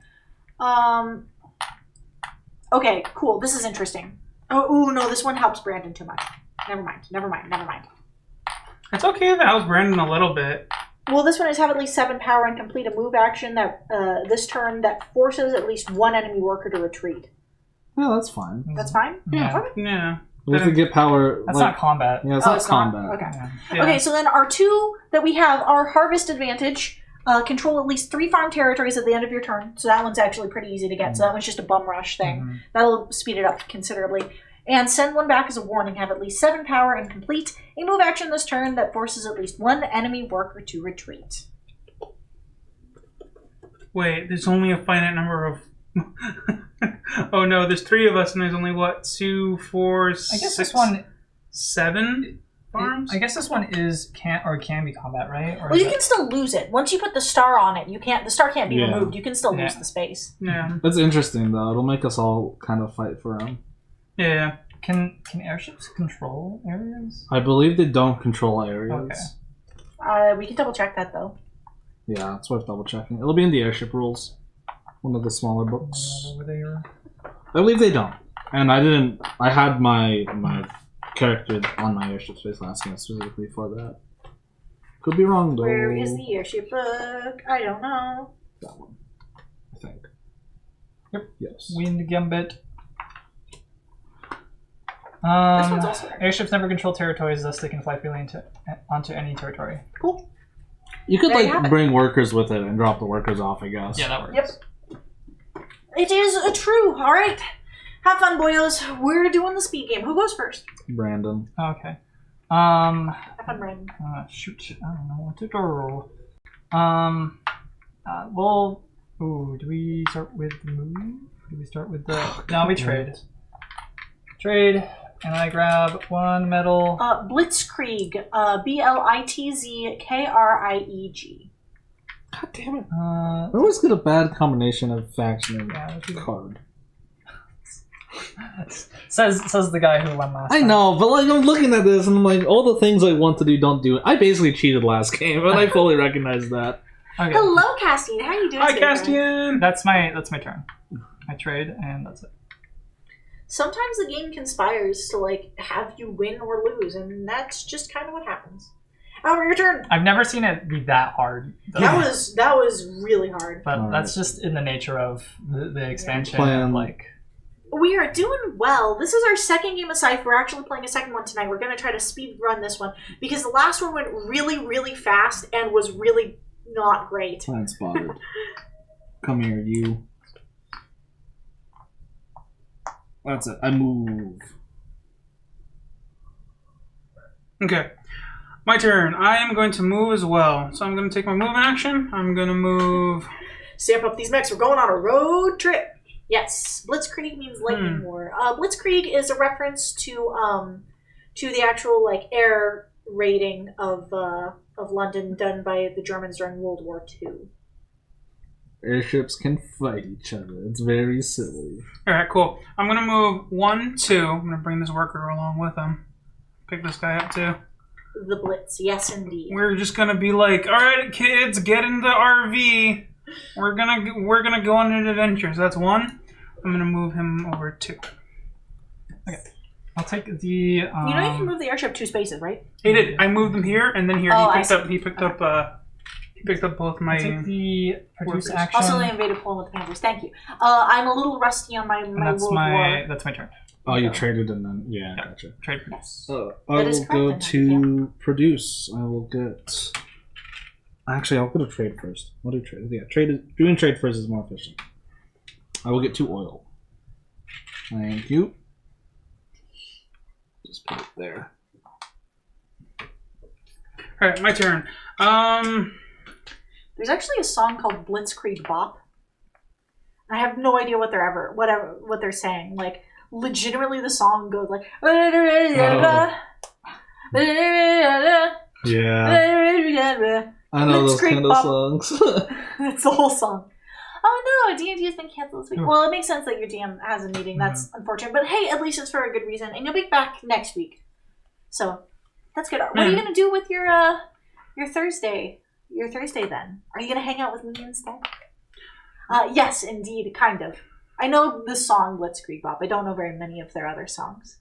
Okay, cool. This is interesting. Oh, no, this one helps Brandon too much. Never mind. It's okay if it helps Brandon a little bit. Well, this one is have at least 7 power and complete a move action that this turn that forces at least 1 enemy worker to retreat. Yeah, that's fine. That's fine? Yeah. Okay. Yeah. We have to get power. That's like, not combat. Yeah, it's Oh, not it's not? combat. Okay. Yeah. Yeah. Okay, so then our 2 that we have are Harvest Advantage. Control at least 3 farm territories at the end of your turn. So that one's actually pretty easy to get. So that one's just a bum rush thing. Mhm. That'll speed it up considerably. And send 1 back as a warning. Have at least 7 power and complete a move action this turn that forces at least 1 enemy worker to retreat. Wait, there's only a finite number of. Oh no, there's 3 of us, and there's only what 2, 4, I guess 6, this one 7 farms. I guess this one can be combat, right? Or Well, is you it- can still lose it. Once you put the star on it, the star can't be Yeah. removed. You can still lose Yeah. the space. Yeah, That's interesting though. It'll make us all kind of fight for them. yeah. Can airships control areas? I believe they don't control areas. Okay. We can double check that though. Yeah, it's worth double checking. It'll be in the airship rules, one of the smaller books. Over there. I believe they don't. And I had my character on my airship space last game specifically for that. Could be wrong though. Where is the airship book? I don't know. That one, I think. Yep. Yes. Wind Gambit. This one's also there. Airships never control territories, thus they can fly freely onto any territory. Cool. You could There you have it. bring workers with it and drop the workers off, I guess. Yeah, that works. Yep. It is true. All right. Have fun, boyos. We're doing the speed game. Who goes first? Brandon. Okay. Have fun, Brandon. Shoot. I don't know what to do. Well, ooh, do we start with the move? Do we start with the... No, we trade. Trade, and I grab one metal. Blitzkrieg. Blitzkrieg. God damn it. Uh, I always get a bad combination of faction and Yeah, card. says the guy who won last I time. know, but like I'm looking at this and I'm like, all the things I want to do don't do it. I basically cheated last game, and I fully recognize that. Okay. Hello, Castian. How are you doing Hi, today, friend? Castian. That's my turn. I trade, and that's it. Sometimes the game conspires to like have you win or lose, and that's just kind of what happens. Albert, your turn. I've never seen it be that hard. That was really hard. But Alright. that's just in the nature of the expansion. Plan. Like, We are doing well. This is our second game of Scythe. We're actually playing a second one tonight. We're going to try to speed run this one because the last one went really, really fast and was really not great. Plan spotted. Come here, you. That's it. I move. Okay. My turn. I am going to move as well. So I'm going to take my move action. I'm going to move... Stamp up these mechs. We're going on a road trip. Yes, Blitzkrieg means lightning war. Blitzkrieg is a reference to the actual like air raiding of London done by the Germans during World War II. Airships can fight each other. It's very silly. Alright, cool. I'm going to move 1, 2. I'm going to bring this worker along with him. Pick this guy up too. The Blitz, yes indeed. We're just going to be like, alright kids, get in the RV. We're gonna go on an adventure. So that's 1. I'm gonna move him over 2. okay. I'll take the. You know you can move the airship 2 spaces, right? He did. I moved him here and then here. Oh, He picked up both my. I'll take the produce workers. action. Also, they invaded Poland with the Panthers. Thank you. I'm a little rusty on my and World War. that's my turn. Oh, you traded and then... Yeah, Yeah. gotcha. Trade produce. I That is will correct, go then, to produce. I will get... Actually, I'll go to trade first. I'll do trade. Yeah, doing trade first is more efficient. I will get 2 oil. Thank you. Just put it there. Alright, my turn. There's actually a song called Blitzkrieg Bop. I have no idea what they're saying. Like, legitimately, the song goes like. Yeah. I know those Blitzkrieg kind of Bop. songs. That's the whole song. Oh no, D&D has been canceled this week. Well, it makes sense that your DM has a meeting. That's unfortunate. But hey, at least it's for a good reason. And you'll be back next week. So, that's good. What are you going to do with your Thursday? Your Thursday then? Are you going to hang out with me instead? Yes, indeed, kind of. I know the song Blitzkrieg Bop. I don't know very many of their other songs.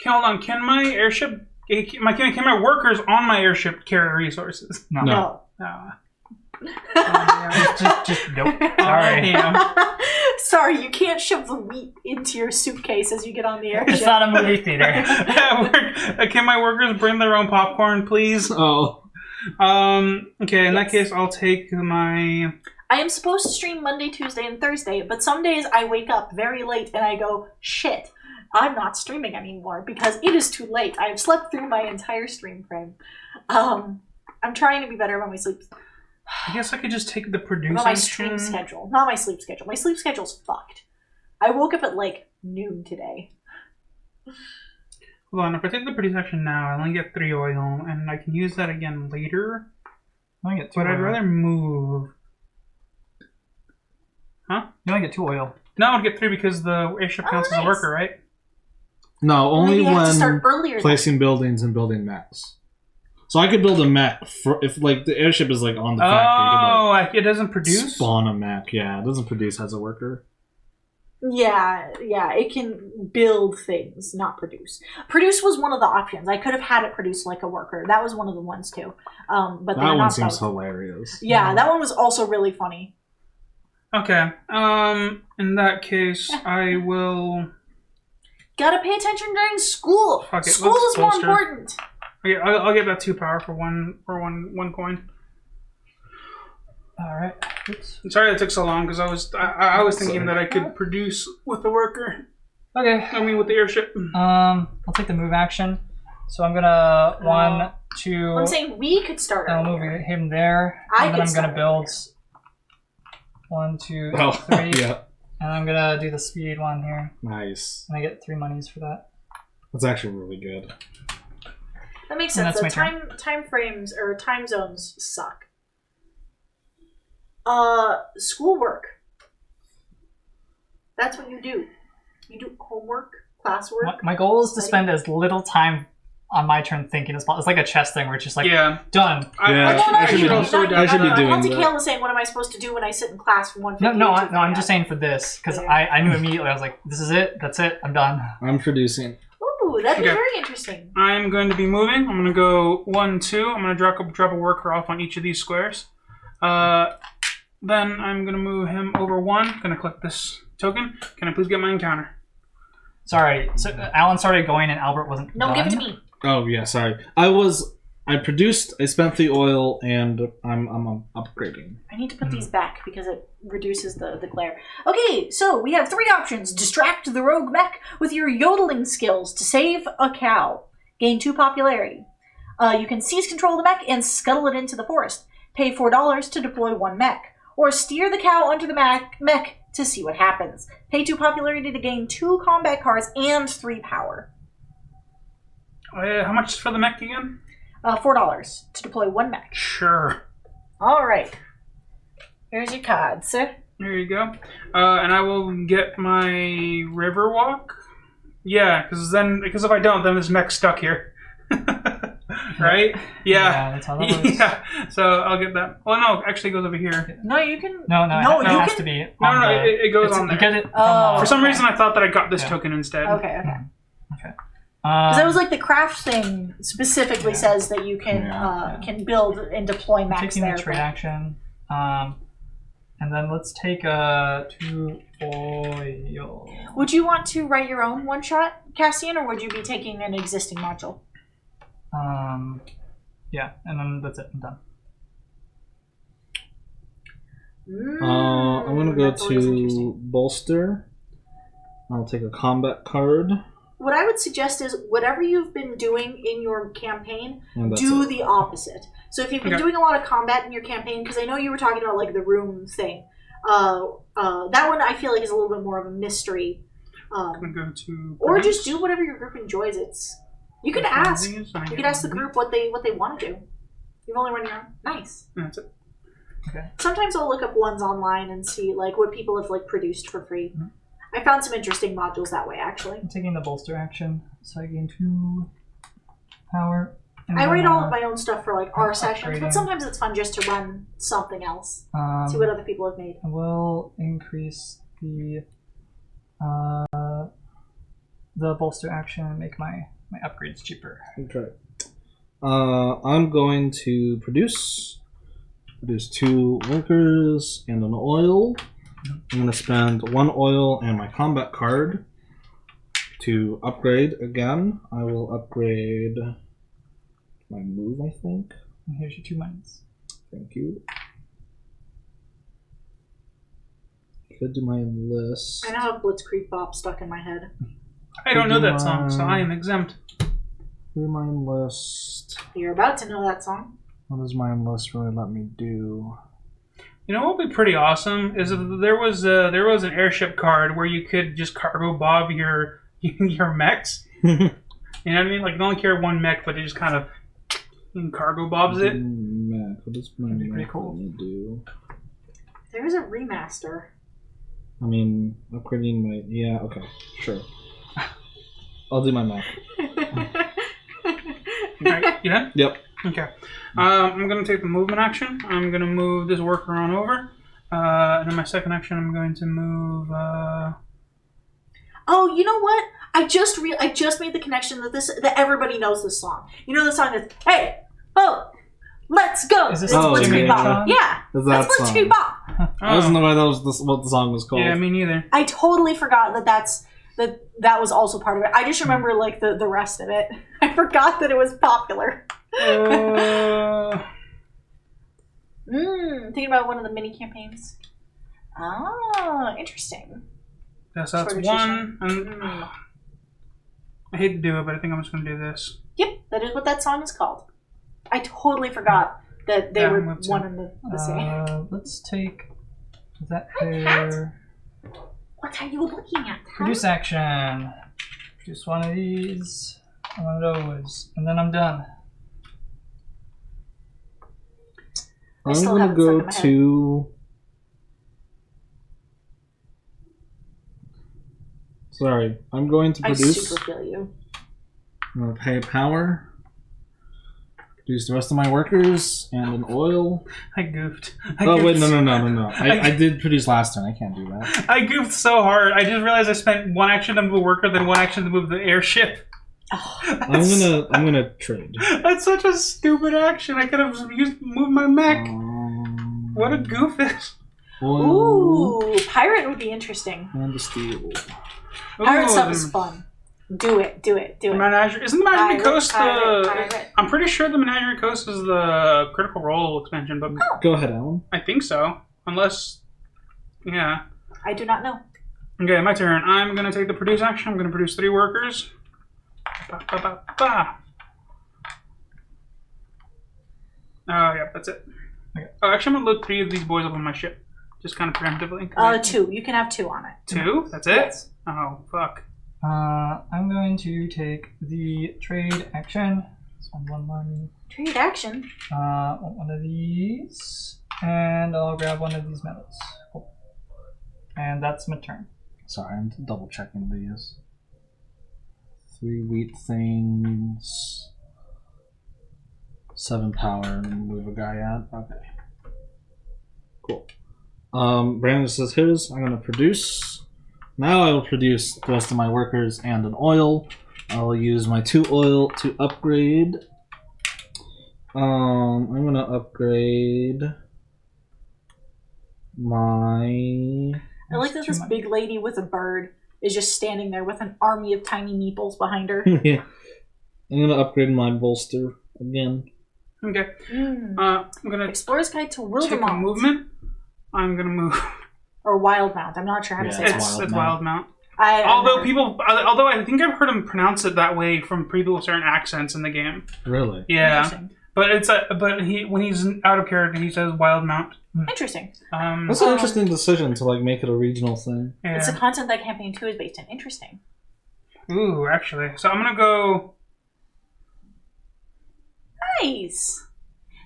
Okay, hold on. Can my airship? Can my workers on my airship carry resources? No. No. Just nope. Sorry. Sorry, you can't shove the wheat into your suitcase as you get on the airship. It's not a movie theater. Can my workers bring their own popcorn, please? Oh. Okay, in that case, I'll take my... I am supposed to stream Monday, Tuesday, and Thursday, but some days I wake up very late and I go, shit, I'm not streaming anymore because it is too late. I have slept through my entire stream frame. I'm trying to be better about my sleep. I guess I could just take the produce About my action. stream schedule. Not my sleep schedule. My sleep schedule's fucked. I woke up at like noon today. Hold on, if I take the produce action now, I only get 3 oil, and I can use that again later. I only get 2 But oil. I'd rather move. Huh? You only get 2 oil. No, I'd get 3 because the airship counts as nice. a worker, right? No, only Maybe you have to when start earlier then. placing buildings and building mechs. So I could build a mech if like the airship is like on the factory. It doesn't You could, produce? spawn a mech. Yeah, it doesn't produce as a worker. Yeah, it can build things, not produce. Produce was one of the options. I could have had it produce like a worker. That was one of the ones too. But That they're one not seems both. hilarious. Yeah, that one was also really funny. Okay. In that case, I will. Gotta pay attention during school. Fuck it, School let's is more bolster. important. Okay, I'll get that 2 power for one coin. All right. Oops. Sorry that took so long because I was thinking that I could produce with the worker. Okay. I mean with the airship. I'll take the move action. So I'm gonna 1, 2. I'm saying we could start I'll move earlier. him there. I And then could I'm gonna start build 1, 2, Oh, 3. yeah. And I'm gonna do the speed one here. Nice. And I get 3 monies for that. That's actually really good. That makes And sense. that's The my time frames or time zones suck. Schoolwork. That's what you do. You do homework, classwork. My goal is to Study. spend as little time on my turn thinking as possible. It's like a chess thing where it's just like, Yeah. done. Yeah. I should be- I should be doing Monty that. Kale was saying, what am I supposed to do when I sit in class from 1:50? No, to I'm just saying for this, because Okay. I knew immediately, I was like, this is it, that's it, I'm done. I'm producing. Ooh, that'd be Okay. very interesting. I'm going to be moving. I'm going to go 1, 2. I'm going to drop a worker off on each of these squares. Then I'm going to move him over 1. Going to click this token. Can I please get my encounter? Sorry, so Alan started going and Albert wasn't No, done. give it to me. Oh yeah, sorry. I produced. I spent the oil, and I'm upgrading. I need to put these back because it reduces the glare. Okay, so we have 3 options. Distract the rogue mech with your yodeling skills to save a cow. Gain 2 popularity. You can seize control of the mech and scuttle it into the forest. Pay $4 to deploy 1 mech. Or steer the cow onto the mech to see what happens. Pay 2 popularity to gain 2 combat cards and 3 power. How much is for the mech again? $4 to deploy 1 mech. Sure. All right. Here's your card, sir. There you go. And I will get my river walk. Yeah, because if I don't, then this mech's stuck here. Right? Yeah. That's how that works. Yeah. So I'll get that. Well, no, actually it goes over here. No, you can... No, No, it you has can- to be No, on no, the... it goes on You there. get it from, Oh. For some Okay. reason, I thought that I got this Yeah. token instead. Okay. Okay. Because that was like the craft thing specifically says that you can Yeah. can build and deploy max taking there. the trade action. And then let's take 2 oil. Would you want to write your own one shot, Cassian, or would you be taking an existing module? Yeah, and then that's it. I'm done. I'm gonna go That's always to interesting. bolster. I'll take a combat card. What I would suggest is whatever you've been doing in your campaign, And that's do it. the opposite. So if you've been Okay. doing a lot of combat in your campaign, because I know you were talking about like the room thing, that one I feel like is a little bit more of a mystery. I'm going to go to... Or just do whatever your group enjoys. You could ask. These, You could ask the group what they want to do. You've only run your own. Nice. That's it. Okay. Sometimes I'll look up ones online and see like what people have like produced for free. Mhm. I found some interesting modules that way actually. I'm taking the bolster action, so I gain 2 power. And I then, write all of my own stuff for like our upgrading. sessions, but sometimes it's fun just to run something else. See Um, what other people have made. I will increase the bolster action and make my upgrades cheaper. Okay. I'm going to produce 2 workers and an oil. I'm going to spend 1 oil and my combat card to upgrade again. I will upgrade my move, I think. And here's your 2 monies. Thank you. Could do my list. I now have Blitzkrieg Bop stuck in my head. I don't know that song, so I am exempt. Do my list. You're about to know that song. What does my list really let me do? You know what would be pretty awesome is if there was an airship card where you could just cargo bob your mechs. You know what I mean? Like you only carry 1 mech, but it just kind of cargo bobs it. Mech. What does my That'd be pretty mech cool. let me do? There is a remaster. I mean, upgrading my... Yeah, okay. Sure. I'll do my mech. Right? Yeah. Yep. Okay. I'm gonna take the movement action. I'm gonna move this worker on over, and then my second action, I'm going to move. Oh, you know what? I just made the connection that everybody knows this song. You know the song that's hey, oh, let's go. Is this It's Oh, Blitzkrieg yeah. Bop. Yeah, Is that's that Blitzkrieg song? Bop. I wasn't aware that was what the song was called. Yeah, me neither. I totally forgot that was also part of it. I just remember like the rest of it. I forgot that it was popular. Thinking about one of the mini campaigns. Oh, interesting. Yeah, so that's one. I hate to do it, but I think I'm just going to do this. Yep, that is what that song is called. I totally forgot that they were one and the same. Let's take that Hi, there. What are you looking at? Produce action. Produce one of these, one of those, and then I'm done. I I'm still gonna have it stuck in go my head. to. Sorry, I'm going to I produce. super feel you. I'm gonna pay power. Produce the rest of my workers and an oil. I goofed. Oh wait, no. I did produce last turn. I can't do that. I goofed so hard. I just realized I spent one action to move a worker, then one action to move the airship. Oh, I'm gonna trade. That's such a stupid action. I could have moved my mech. What a goof this. Oil ooh, pirate would be interesting. and the steel. Pirate stuff is fun. Do it. Menagerie. Isn't the Menagerie Coast pirate. I'm pretty sure the Menagerie Coast is the Critical Role expansion, but Go ahead, Alan. I think so. Unless, yeah. I do not know. Okay, my turn. I'm gonna take the produce action. I'm gonna produce 3 workers. Ba, ba, ba, ba. Oh, yeah, that's it. Okay. Oh, actually, I'm gonna load 3 of these boys up on my ship. Just kind of preemptively. 2. You can have 2 on it. 2? That's it? Yes. Oh, fuck. I'm going to take the trade action. Spend 1 money. Trade action. Want one of these, and I'll grab one of these metals. Cool. And that's my turn. Sorry, I'm double checking these. 3 wheat things. 7 power and move a guy out. Okay. Cool. Brandon says his. I'm gonna produce. Now I will produce the rest of my workers and an oil. I'll use my 2 oil to upgrade. I'm gonna upgrade my. I like that this big lady with a bird is just standing there with an army of tiny meeples behind her. Yeah. I'm gonna upgrade my bolster again. Okay. I'm gonna Explorer's Guide to take a Wildemount. movement. I'm gonna move. Or Wildemount. I'm not sure how to Yeah, say it's that. It's Wildemount. I Although I think I've heard him pronounce it that way from people with certain accents in the game. Really? Yeah, Interesting. but when he's out of character, he says Wildemount. Interesting. That's an interesting decision to like make it a regional thing. Yeah. It's the content that Campaign 2 is based in. Interesting. Ooh, actually, so I'm gonna go. Nice.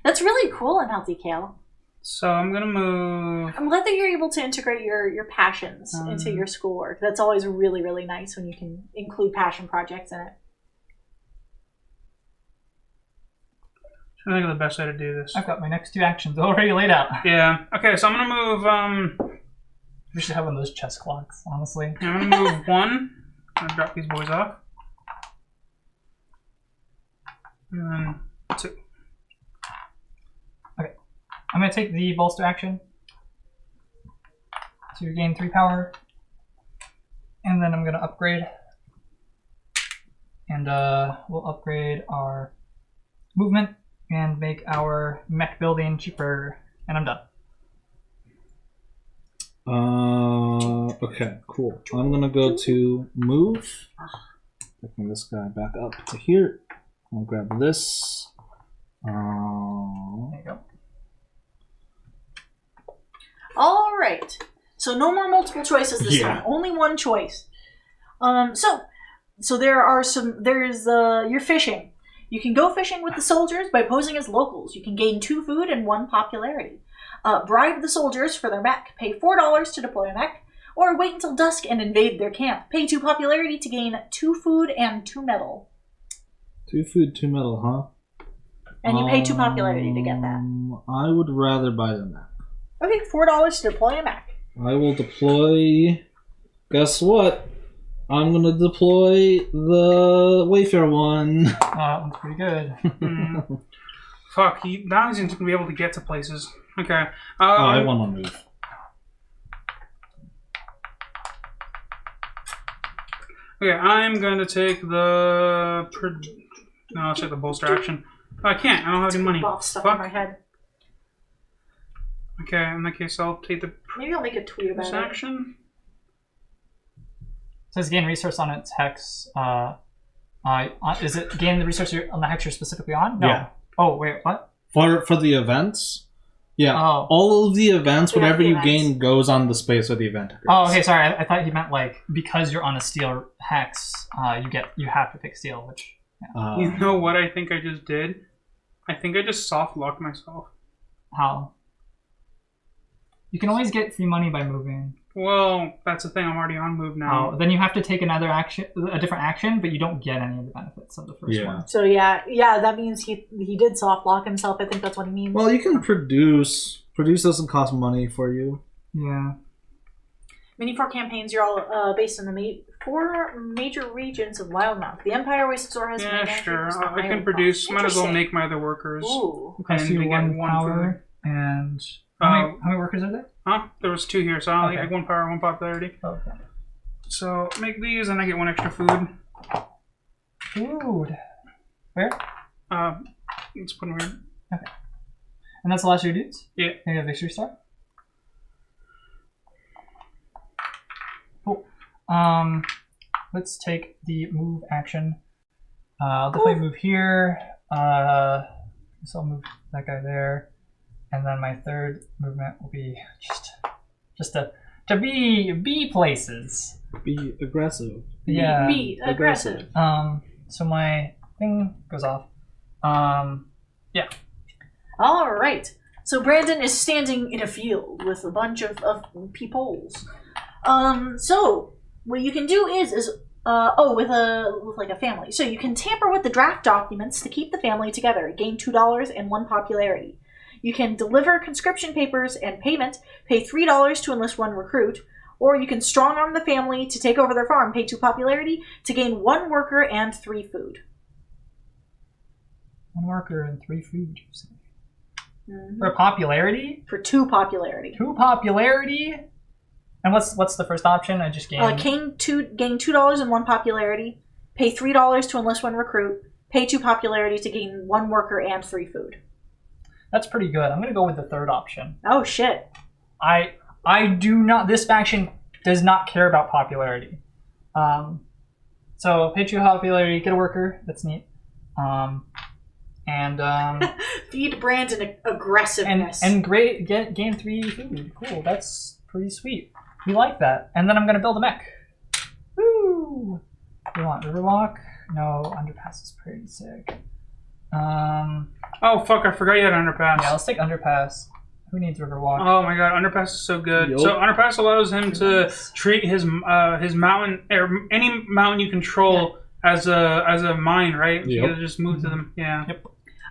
That's really cool, Unhealthy Kale. So I'm gonna move. I'm glad that you're able to integrate your passions into your schoolwork. That's always really, really nice when you can include passion projects in it. I think of the best way to do this. I've got my next 2 actions already laid out. Yeah. Okay, so I'm gonna move. We should have one of those chess clocks, honestly. I'm gonna move 1. I'm gonna drop these boys off. And then 2. I'm going to take the bolster action to gain 3 power. And then I'm going to upgrade. And we'll upgrade our movement and make our mech building cheaper. And I'm done. Okay, cool. I'm gonna go to move. Picking this guy back up to here. I'll grab this. There you go. All right. So no more multiple choices this Yeah. time. Only one choice. So there's you're fishing. You can go fishing with the soldiers by posing as locals. You can gain 2 food and 1 popularity. Bribe the soldiers for their mech. Pay $4 to deploy a mech. Or wait until dusk and invade their camp. Pay 2 popularity to gain 2 food and 2 metal. 2 food, 2 metal, huh? And you pay 2 popularity to get that. I would rather buy the mech. Okay, $4 to deploy a mech. I will deploy. Guess what? I'm gonna deploy the Wayfair one. That one's pretty good. Fuck, now he's gonna be able to get to places. Okay. I want to move. Okay, I'm going to take the... No, I'll take the bolster action. Oh, I can't. I don't have any money. Stuff in my head. Okay, in that case, I'll take the... Maybe I'll make a tweet about this it. action. It says gain resource on its hex. Is it gain the resource on the hex you're specifically on? No. Yeah. Oh, wait, what? For the events? Yeah. Oh. All of the events, Yeah, whatever the you events. gain goes on the space where the event occurs. Oh, okay, sorry. I thought he meant like because you're on a steel hex, you have to pick steel, which You know what I think I just did? I think I just soft locked myself. how? You can always get free money by moving. Well, that's the thing. I'm already on move now. Oh, then you have to take another action, a different action, but you don't get any of the benefits of the first Yeah. one. So yeah, that means he did soft lock himself. I think that's what he means. Well, you can produce. Produce doesn't cost money for you. Yeah. Mini 4 campaigns, you're all based in the 4 major regions of Wildmouth. The Empire Wasted Sword has Yeah, many sure. actions, I can produce. Might as well Interesting. make my other workers. Ooh. Costs And you we get 1 one power and how many workers are there? Huh? There was 2 here, so I only Okay. get 1 power, 1 popularity. Okay. So make these, and I get 1 extra food. Food. Where? Let's put them here. Okay. And that's the last of your dudes? Yeah. You have victory star? Cool. Let's take the move action. I'll definitely move here. So I'll move that guy there. And then my third movement will be just to be places. Be aggressive. Yeah. Be aggressive. So my thing goes off. Yeah. All right. So Brandon is standing in a field with a bunch of peepholes. So what you can do is with like a family. So you can tamper with the draft documents to keep the family together. Gain $2 and 1 popularity. You can deliver conscription papers and payment. Pay $3 to enlist 1 recruit. Or you can strong arm the family to take over their farm. Pay 2 popularity to gain 1 worker and 3 food. 1 worker and 3 food, you say. Mm-hmm. For popularity? For 2 popularity. 2 popularity? And what's the first option? I just gained... Gain $2 and 1 popularity. Pay $3 to enlist 1 recruit. Pay 2 popularity to gain 1 worker and 3 food. That's pretty good. I'm going to go with the third option. Oh, shit. I do not... This faction does not care about popularity. So, pay 2 popularity, get a worker. That's neat. Feed Brandon aggressiveness. And gain 3 food. Cool, that's pretty sweet. We like that. And then I'm going to build a mech. Woo! You want Riverwalk? No, Underpass is pretty sick. Oh fuck! I forgot you had underpass. Yeah, let's take Underpass. Who needs Riverwalk? Oh my god, underpass is so good. Yup. So underpass allows him to treat his mountain or any mountain you control as a mine, right? Yep. You just move to them. Yeah. Yep.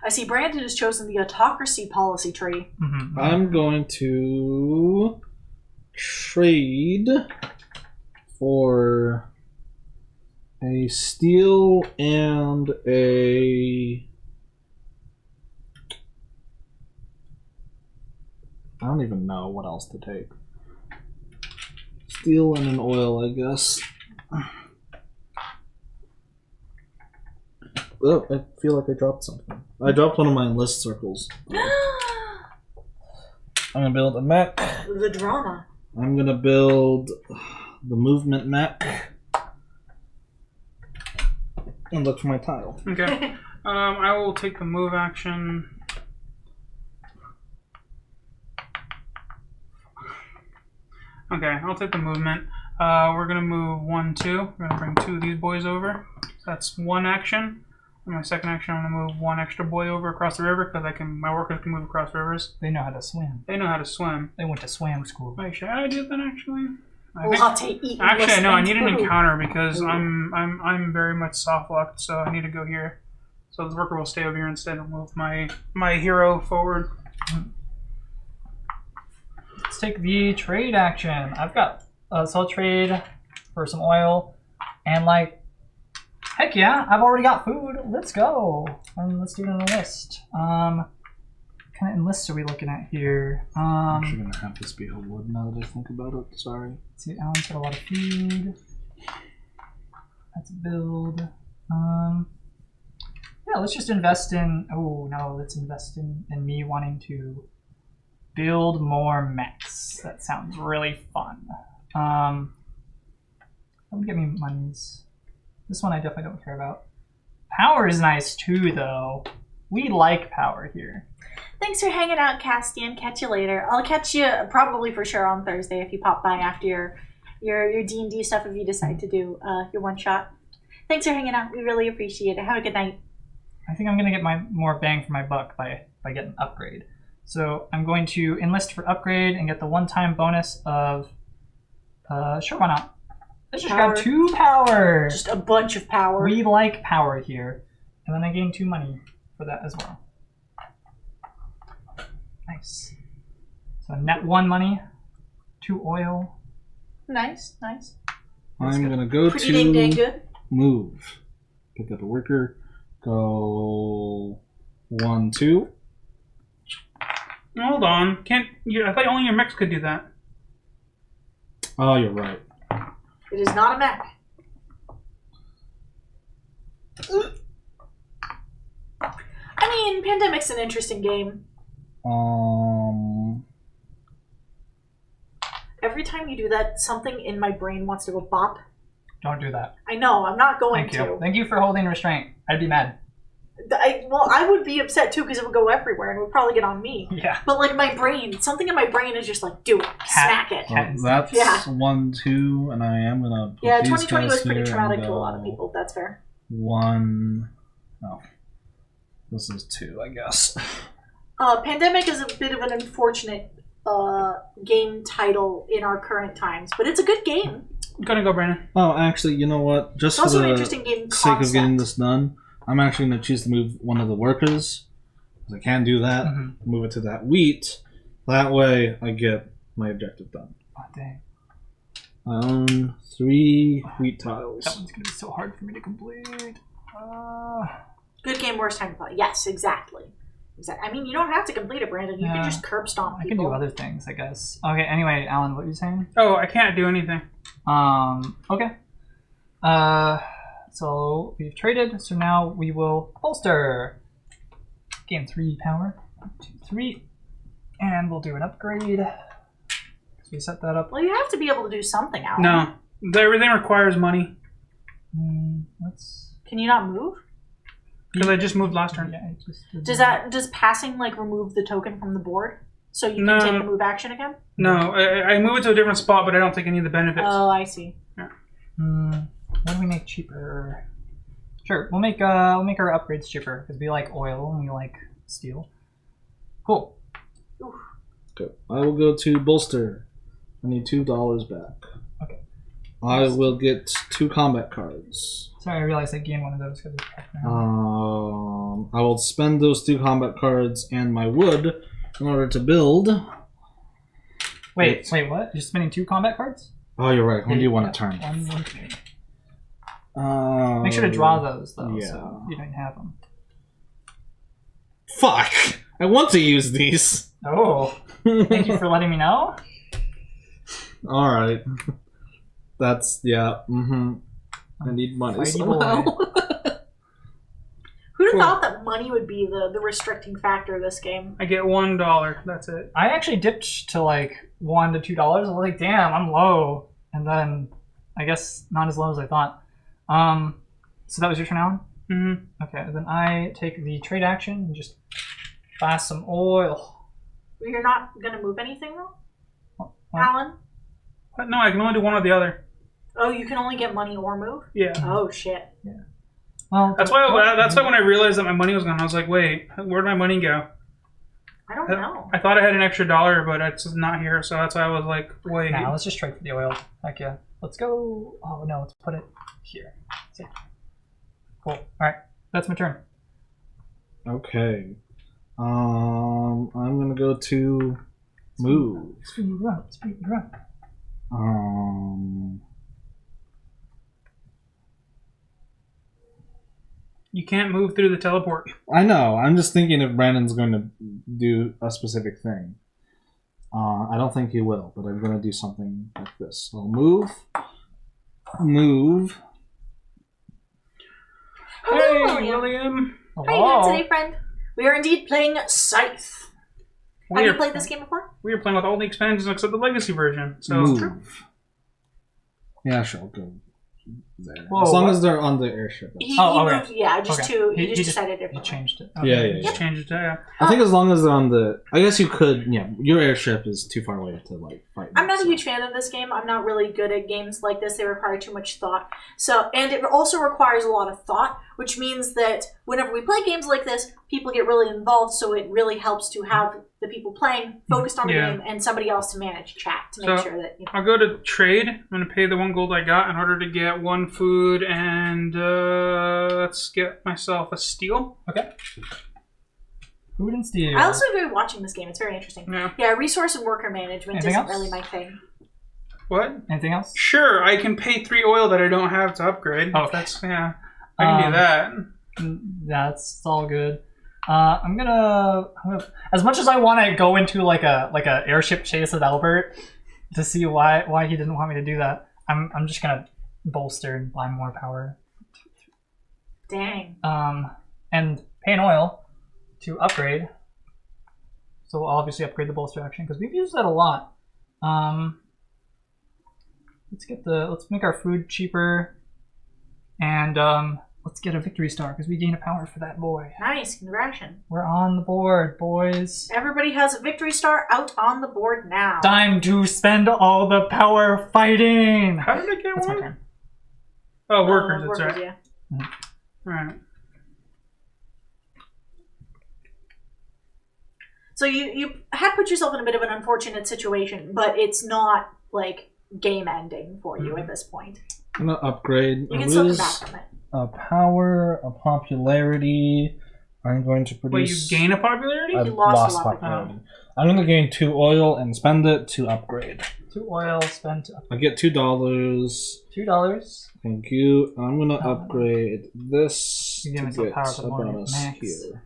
I see Brandon has chosen the autocracy policy tree. Mm-hmm. I'm going to trade for a steel and a... I don't even know what else to take. Steel and an oil, I guess. Oh, I feel like I dropped something. I dropped one of my enlist circles. I'm gonna build a mech. The drama. I'm gonna build the movement mech. And look for my tile. Okay. I will take the move action. Okay, I'll take the movement. We're gonna move 1, 2. We're gonna bring 2 of these boys over. That's 1 action. And my second action, I'm gonna move 1 extra boy over across the river because my workers can move across rivers. They know how to swim. They know how to swim. They went to swim school. Wait, should I do that actually? Latte eat. Actually, no. I need an food. encounter because I'm very much soft locked, so I need to go here. So the worker will stay over here instead and move my hero forward. Let's take the trade action. I've got so I'll trade for some oil and heck yeah, I've already got food. Let's go. And let's do it on the list. What kind of enlists are we looking at here? I'm actually gonna have this be a wood now that I think about it. Sorry. Let's see, Alan's got a lot of food. That's a build. Yeah, let's just invest in. Oh no, let's invest in me wanting to build more mechs. That sounds really fun. That would get me monies. This one I definitely don't care about. Power is nice too, though. We like power here. Thanks for hanging out, Castian. Catch you later. I'll catch you probably for sure on Thursday if you pop by after your D&D stuff if you decide to do your one shot. Thanks for hanging out. We really appreciate it. Have a good night. I think I'm gonna get more bang for my buck by getting an upgrade. So I'm going to enlist for upgrade and get the one-time bonus of sure, why not? Let's just grab 2 power. Just a bunch of power. We like power here, and then I gain 2 money for that as well. Nice. So net 1 money, 2 oil. Nice, nice. I'm gonna go Pretty dang dang to good. move. Pick up a worker. Go 1, 2. Hold on. Can't you? I thought only your mechs could do that. Oh, you're right. It is not a mech. I mean, Pandemic's an interesting game. Every time you do that, something in my brain wants to go bop. Don't do that. I know, I'm not going Thank you. to. Thank you for holding restraint. I'd be mad. I would be upset too because it would go everywhere and it would probably get on me. Yeah. But like my brain, something in my brain is just like, do it, smack it. Cat. Well, that's Yeah. 1, 2, and I am gonna put Yeah, these 2020 guys was pretty here traumatic and to a lot of go people. That's fair. 1. Oh, this is 2, I guess. Pandemic is a bit of an unfortunate game title in our current times, but it's a good game. I'm gonna go, Brandon. Oh, actually, you know what? Just It's also for an the interesting game sake concept. of getting this done, I'm actually going to choose to move one of the workers. Because I can't do that. Move it to that wheat. That way, I get my objective done. Oh, dang. I own 3 wheat tiles. That one's going to be so hard for me to complete. Good game, worst time to play. Yes, exactly. I mean, you don't have to complete it, Brandon. You can just curb stomp I people. can do other things, I guess. Okay, anyway, Alan, what were you saying? Oh, I can't do anything. Okay. So we've traded, so now we will bolster. Gain 3 power. 1, 2, 3. And we'll do an upgrade. So we set that up. Well, you have to be able to do something, Alan. No, everything requires money. Let's. Can you not move? Because I just moved last turn. Yeah, I just did Does passing like remove the token from the board so you can take the move action again? No, I move it to a different spot, but I don't take any of the benefits. Oh, I see. What do we make cheaper? Sure, we'll make our upgrades cheaper because we like oil and we like steel. Cool. Oof. Okay. I will go to bolster. I need $2 back. Okay. I will get 2 combat cards. Sorry, I realized I gained one of those because it's I will spend those 2 combat cards and my wood in order to build. Wait, what? You're spending 2 combat cards? Oh, you're right. When do you want to turn? 1, 1, 2. Make sure to draw those though, so you don't have them. Fuck! I want to use these. Oh, thank you for letting me know. All right. That's I need money Mighty somehow. Who'd have thought that money would be the restricting factor of this game? I get $1. That's it. I actually dipped to like $1 to $2. I was like, damn, I'm low. And then I guess not as low as I thought. So that was your turn, Alan? Mm-hmm. Okay, then I take the trade action and just buy some oil. You're not gonna move anything though, What? Alan? But no, I can only do one or the other. Oh, you can only get money or move. Yeah. Oh shit. Well, That's why when I realized that my money was gone, I was like, wait, where'd my money go? I don't know. I thought I had an extra $1, but it's not here, so that's why I was like, wait. Nah, let's just trade for the oil. Heck yeah. Let's go. Oh no, let's put it here. See? Cool. Alright, that's my turn. Okay. I'm gonna go to move. Speed run. You can't move through the teleport. I know. I'm just thinking if Brandon's going to do a specific thing. I don't think he will, but I'm going to do something like this. So move, Hello, Hey, William. How are you doing today, friend? We are indeed playing Scythe. Have you played this game before? We are playing with all the expansions except the legacy version. So Move. Yeah, sure. I'll go there. Whoa, as long what? as they're on the airship. He okay. moved, yeah, just Okay. to, He he just just- decided He differently. changed it. Yeah. just change it to I think as long as they're on the, I guess you could. Yeah, your airship is too far away to like fight. I'm not a so. huge fan of this game. I'm not really good at games like this. They require too much thought. So, and it also requires a lot of thought, which means that whenever we play games like this, people get really involved. So it really helps to have the people playing focused on the Yeah. game and somebody else to manage chat to make So- sure that. You know. I'll go to trade. I'm going to pay the 1 gold I got in order to get 1 food and let's get myself a steel. Food and steel. I also enjoy watching this game. It's very interesting. Yeah. Yeah, resource and worker management Anything isn't else? really my thing. What? Anything else? Sure, I can pay 3 oil that I don't have to upgrade. Okay. That's, yeah. I can do that. That's all good. I'm gonna, as much as I want to go into like a airship chase with Albert to see why he didn't want me to do that, I'm just gonna bolster and buy more power. Dang. And pay an oil to upgrade. So we'll obviously upgrade the bolster action because we've used that a lot. Let's make our food cheaper, and let's get a victory star because we gain a power for that boy. Nice. Congratulations. We're on the board, boys. Everybody has a victory star out on the board now. Time to spend all the power fighting. How did I get That's my one? turn. Oh, workers, that's Workers, right. yeah. Right. So you had put yourself in a bit of an unfortunate situation, but it's not like game ending for you at this point. I'm gonna upgrade. You can still come back from it. A power, a popularity. I'm going to produce. Wait, you gain a popularity? I You lost a lot of popularity. I'm gonna gain 2 oil and spend it to upgrade. 2 oil spent. I get $2. $2. Thank you. I'm gonna upgrade this You give to myself get power for a morning bonus max. here.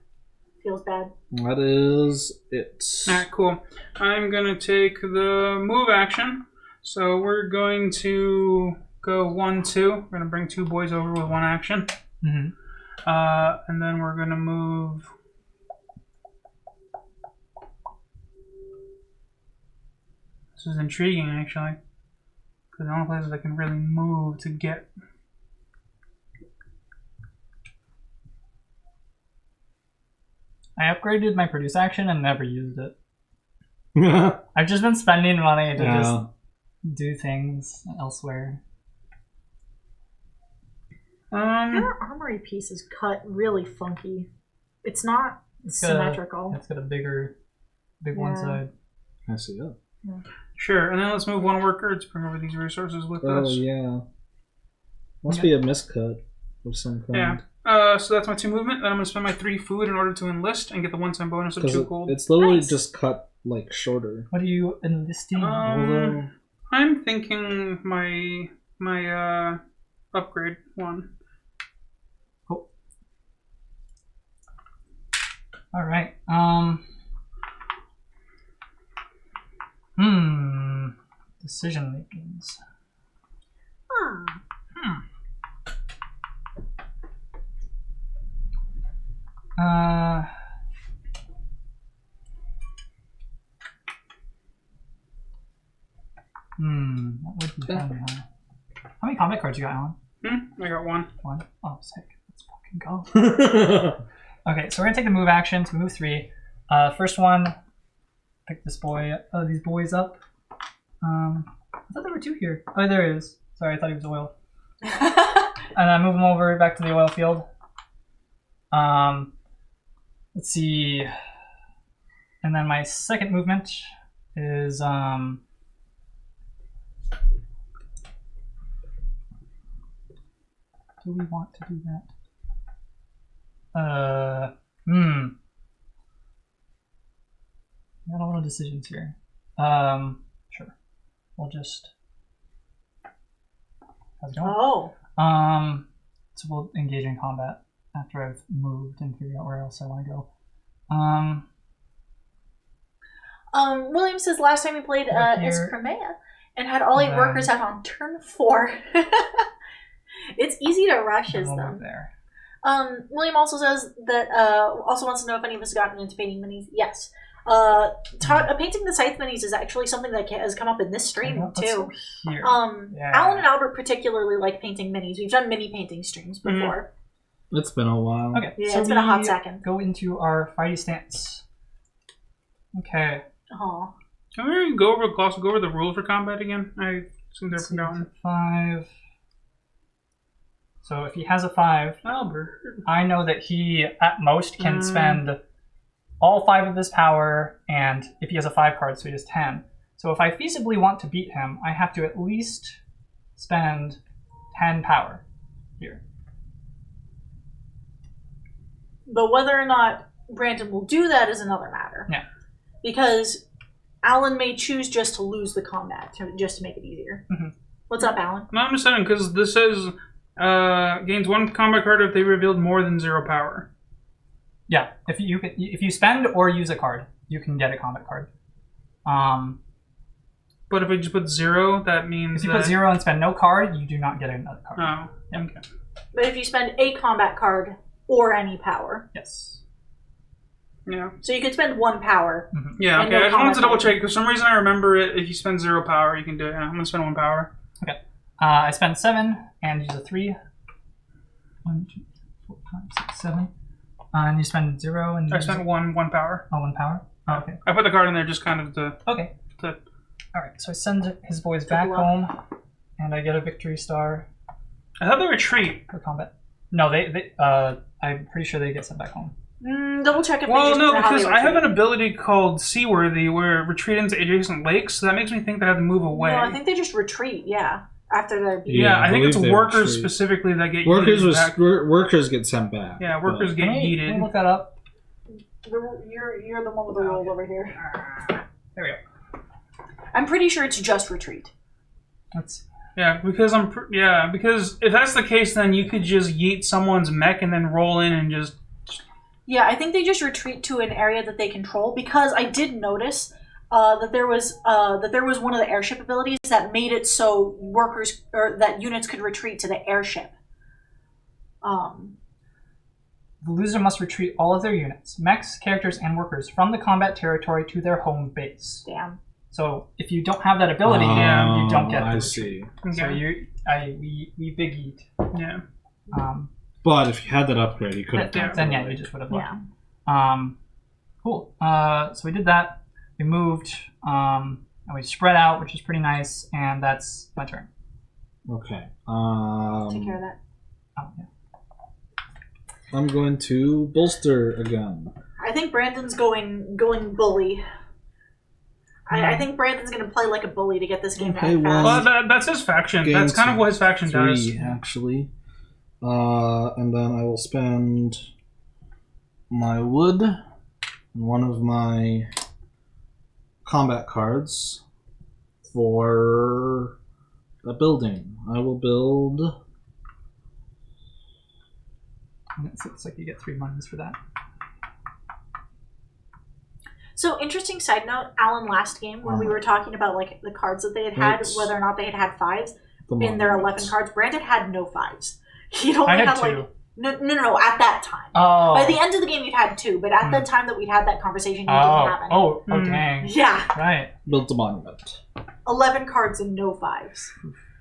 Feels bad. That is it. Alright, cool. I'm going to take the move action. So we're going to go 1-2. We're going to bring 2 boys over with 1 action. Mm-hmm. And then we're going to move... This is intriguing, actually. Because the only places I can really move to get... I upgraded my produce action and never used it. Yeah. I've just been spending money to just do things elsewhere. Your armory piece is cut really funky. It's not symmetrical. It's got a big one Yeah. side. I see it. Sure, and then let's move 1 worker to bring over these resources with Oh us. yeah. Must be a miscut of some kind. Yeah. So that's my 2 movement. Then I'm going to spend my 3 food in order to enlist and get the 1-time bonus of 2 gold. It's literally Nice. just cut like shorter. What are you enlisting? Although I'm thinking my upgrade 1. All right. Decision makings. What would be fun? How many combat cards you got, Alan? I got 1. 1. Oh, sick. Let's fucking go. Okay, so we're gonna take the move action to move 3. First one, pick this boy, these boys up. I thought there were 2 here. Oh, there it is. Sorry, I thought he was oil. And I move him over back to the oil field. Let's see. And then my second movement is do we want to do that? Got a lot of decisions here. Sure. We'll just. How's it going? Oh. So we'll engage in combat after I've moved and figure out where else I want to go. William says last time he played Right as here. Crimea and had all 8 workers out on turn 4. It's easy to rush as We'll them. move there. William also says that also wants to know if any of us have gotten into painting minis. Yes. Painting the Scythe minis is actually something that has come up in this stream too. Here. Alan and Albert particularly like painting minis. We've done mini painting streams before. It's been a while. Okay. Yeah, so it's been a hot second. Go into our fighty stance. Okay. Aw. Can we go over the rules for combat again? I seem to have forgotten. 5. So if he has a 5, Albert. I know that he at most can spend all 5 of his power, and if he has a 5 card, so he has 10. So if I feasibly want to beat him, I have to at least spend 10 power here. But whether or not Brandon will do that is another matter. Yeah. Because Alan may choose just to lose the combat, just to make it easier. Mm-hmm. What's up, Alan? No, I'm just saying, because this says gains 1 combat card if they revealed more than 0 power. Yeah, if you spend or use a card, you can get a combat card. But if I just put 0, that means if you put 0 and spend no card, you do not get another card. Oh, okay. But if you spend a combat card or any power. Yes. Yeah. So you could spend 1 power. Mm-hmm. Yeah, and okay. no I just wanted to double combat check. For some reason I remember it. If you spend 0 power, you can do it. Yeah, I'm going to spend 1 power. Okay. I spend 7 and use a 3. 1, 2, 4, 5, 6, 7. And you spend 0 and I spent 1 power. Oh, 1 power? Oh, okay. I put the card in there just kind of to... Okay. Alright, so I send his boys back luck. home, and I get a victory star I thought they retreat. for combat. No, I'm pretty sure they get sent back home. Double check if they Well, just no, how they because I have retreat. an ability called Seaworthy where retreat into adjacent lakes, so that makes me think that I have to move away. No, I think they just retreat, yeah. After they're beaten. Yeah, I think it's believe they workers retreat. specifically that get Workers yeeted back. workers get sent back. Yeah, workers get Can we yeeted. look that up? You're the one with the roll over here. There we go. I'm pretty sure it's just retreat. Let's Yeah, because because if that's the case, then you could just yeet someone's mech and then roll in and just... Yeah, I think they just retreat to an area that they control, because I did notice that there was one of the airship abilities that made it so workers or that units could retreat to the airship. The loser must retreat all of their units, mechs, characters, and workers from the combat territory to their home base. Damn. So if you don't have that ability, you don't get. I see. So Okay. we big eat. Yeah. But if you had that upgrade, you could have done Then it. you just would have. Yeah. Cool. So we did that. We moved. And we spread out, which is pretty nice. And that's my turn. Okay. Take care of that. Oh, yeah. I'm going to bolster again. I think Brandon's going bully. I think Brandon's going to play like a bully to get this game Okay, back well- fast. Well, that's his faction. Gain That's kind of what his faction 3, does. actually. And then I will spend my wood and one of my combat cards for a building. I will build... And it looks like you get 3 monies for that. So, interesting side note, Alan, last game when we were talking about like the cards that they had, It's- whether or not they had 5s the in their monument. 11 cards, Brandon had no 5s. He'd only I had like 2. no, at that time. Oh. By the end of the game, you'd had 2, but at the time that we'd had that conversation, you didn't have any. Oh, Hmm. dang. Yeah, Right. Built the monument. 11 cards and no 5s.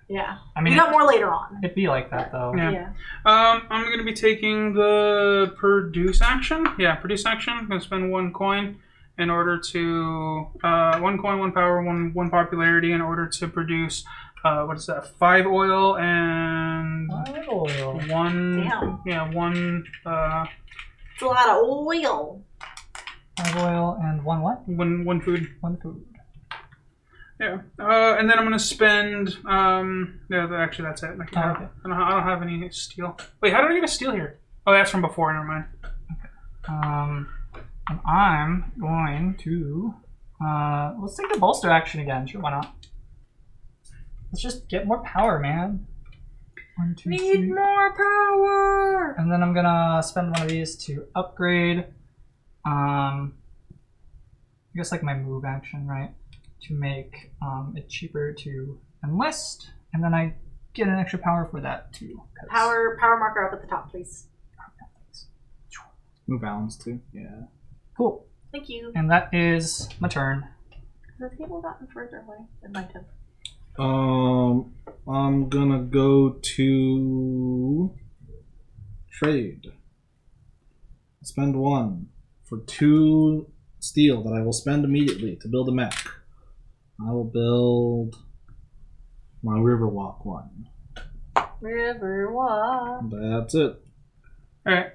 Yeah, I mean, you got more later on. it'd be like that though. Yeah. I'm going to be taking the produce action. Yeah, produce action. I'm going to spend 1 coin in order to 1 coin, 1 power, 1 popularity in order to produce what is that? 5 oil and Oh. 1. Damn. Yeah, 1. It's a lot of oil. 5 oil and 1 what? 1 food. 1 food. Yeah. And then I'm gonna spend. Actually, that's it. Like, Oh, okay. I don't have any steel. Wait, how did I get a steel here? Oh, that's from before. Never mind. And I'm going to let's take the bolster action again. Sure, why not? Let's just get more power, man. 1, 2, 3. Need more power. And then I'm gonna spend one of these to upgrade. I guess like my move action, right? To make it cheaper to enlist, and then I get an extra power for that too. 'cause- Power marker up at the top, please. Move Allen's too. Yeah. Cool. Thank you. And that is my turn. Has the table gotten further away? It might have. I'm gonna go to trade. Spend 1 for 2 steel that I will spend immediately to build a mech. I will build my Riverwalk one. Riverwalk. That's it. Alright,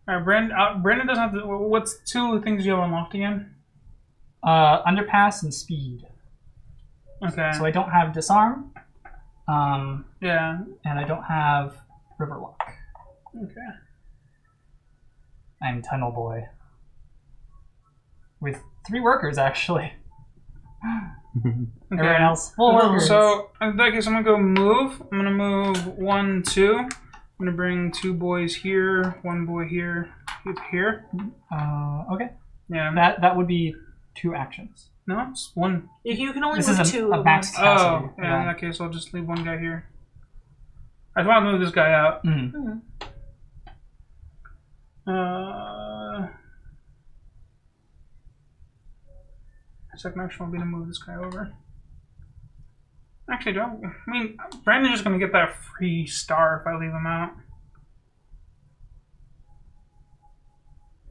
Alright, Brandon doesn't have to. What's 2 things you have unlocked again? Underpass and speed. Okay. So I don't have disarm. Yeah. And I don't have Riverwalk. Okay. I'm Tunnel Boy. With 3 workers, actually. Everyone else, full workers. So, in that case, I'm gonna go move. I'm gonna move 1, 2. I'm gonna bring 2 boys here, 1 boy here, here. Okay. Yeah. That would be 2 actions. No, it's 1. You can only This move is 2. a max capacity. Oh, yeah, in that case, I'll just leave 1 guy here. I just want to move this guy out. Mm-hmm. Second action will be to move this guy over. Actually, don't. I mean, Brandon's just going to get that free star if I leave him out.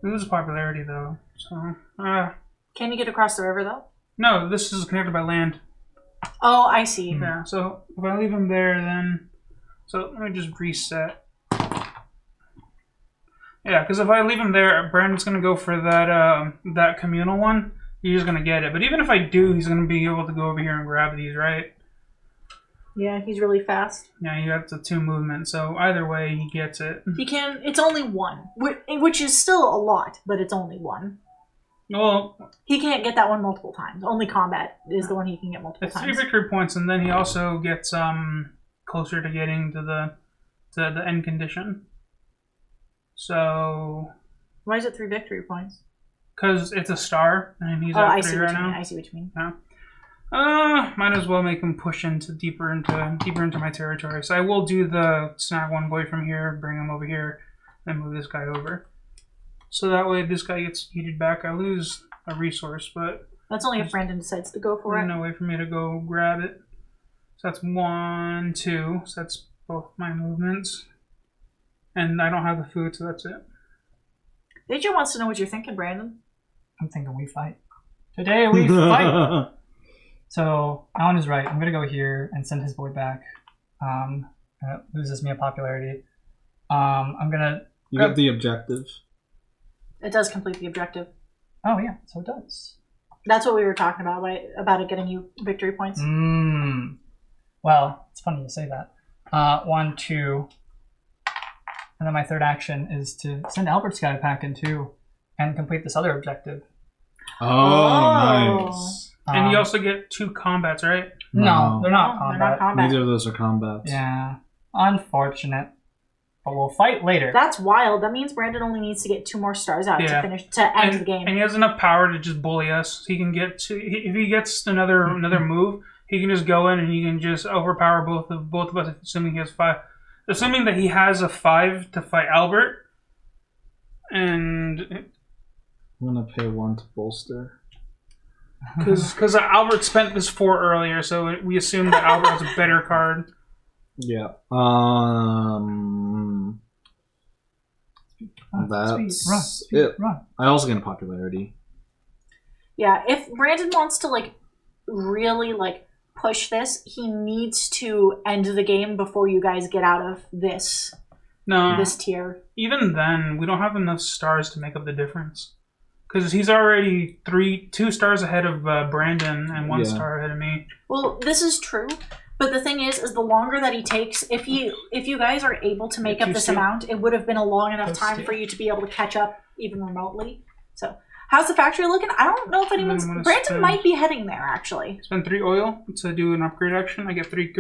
He loses popularity, though. So, Can you get across the river, though? no, this is connected by land. Oh, I see. Yeah, so if I leave him there, then... So, let me just reset. Yeah, because if I leave him there, Brandon's going to go for that that communal one. He's going to get it. But even if I do, he's going to be able to go over here and grab these, right? Yeah, he's really fast. Yeah, you have the 2 movement, so either way, he gets it. He can. It's only 1, which is still a lot, but it's only 1. Well, He can't get that one multiple times. Only combat is the one he can get multiple it's 3 times. victory points, and then he also gets closer to getting to the end condition. So, Why is it 3 victory points? because it's a star, and he's I at see 3 what right you mean. now. I see what you mean. Might as well make him push deeper into my territory. So I will do the snag 1 boy from here, bring him over here, then move this guy over. So that way this guy gets heated back. I lose a resource, but That's only if Brandon decides to go for there's it. no way for me to go grab it. So that's 1, 2. So that's both my movements. And I don't have the food, so that's it. Deja wants to know what you're thinking, Brandon. I'm thinking we fight. Today we fight! So, Alan is right. I'm going to go here and send his boy back. That loses me a popularity. I'm going to... You get the objective. It does complete the objective. Oh, yeah. So it does. That's what we were talking about, right? About it getting you victory points. Well, it's funny you say that. 1, 2... And then my third action is to send Albert's guy back in 2 and complete this other objective. Oh, nice. And you also get 2 combats, right? No, they're not No, combat. they're not combat. Neither of those are combats. Yeah. Unfortunate. But we'll fight later. That's wild. That means Brandon only needs to get 2 more stars out Yeah. to end the game. And he has enough power to just bully us. He can get to if he gets another move, he can just go in and he can just overpower both of us. Assuming he has 5, assuming that he has a 5 to fight Albert, and I'm gonna pay 1 to bolster. because Albert spent this 4 earlier, so we assume that Albert has a better card. Yeah. That's it. Run. I also get a popularity. Yeah, if Brandon wants to really push this, he needs to end the game before you guys get out of this tier. Even then, we don't have enough stars to make up the difference. Because he's already 2 stars ahead of Brandon and 1 star ahead of me. Well, this is true, but the thing is the longer that he takes, if you guys are able to make up this amount, it would have been a long enough time for you to be able to catch up even remotely. So, how's the factory looking? I don't know if anyone's... Brandon might be heading there, actually. Spend 3 oil to do an upgrade action. I get 3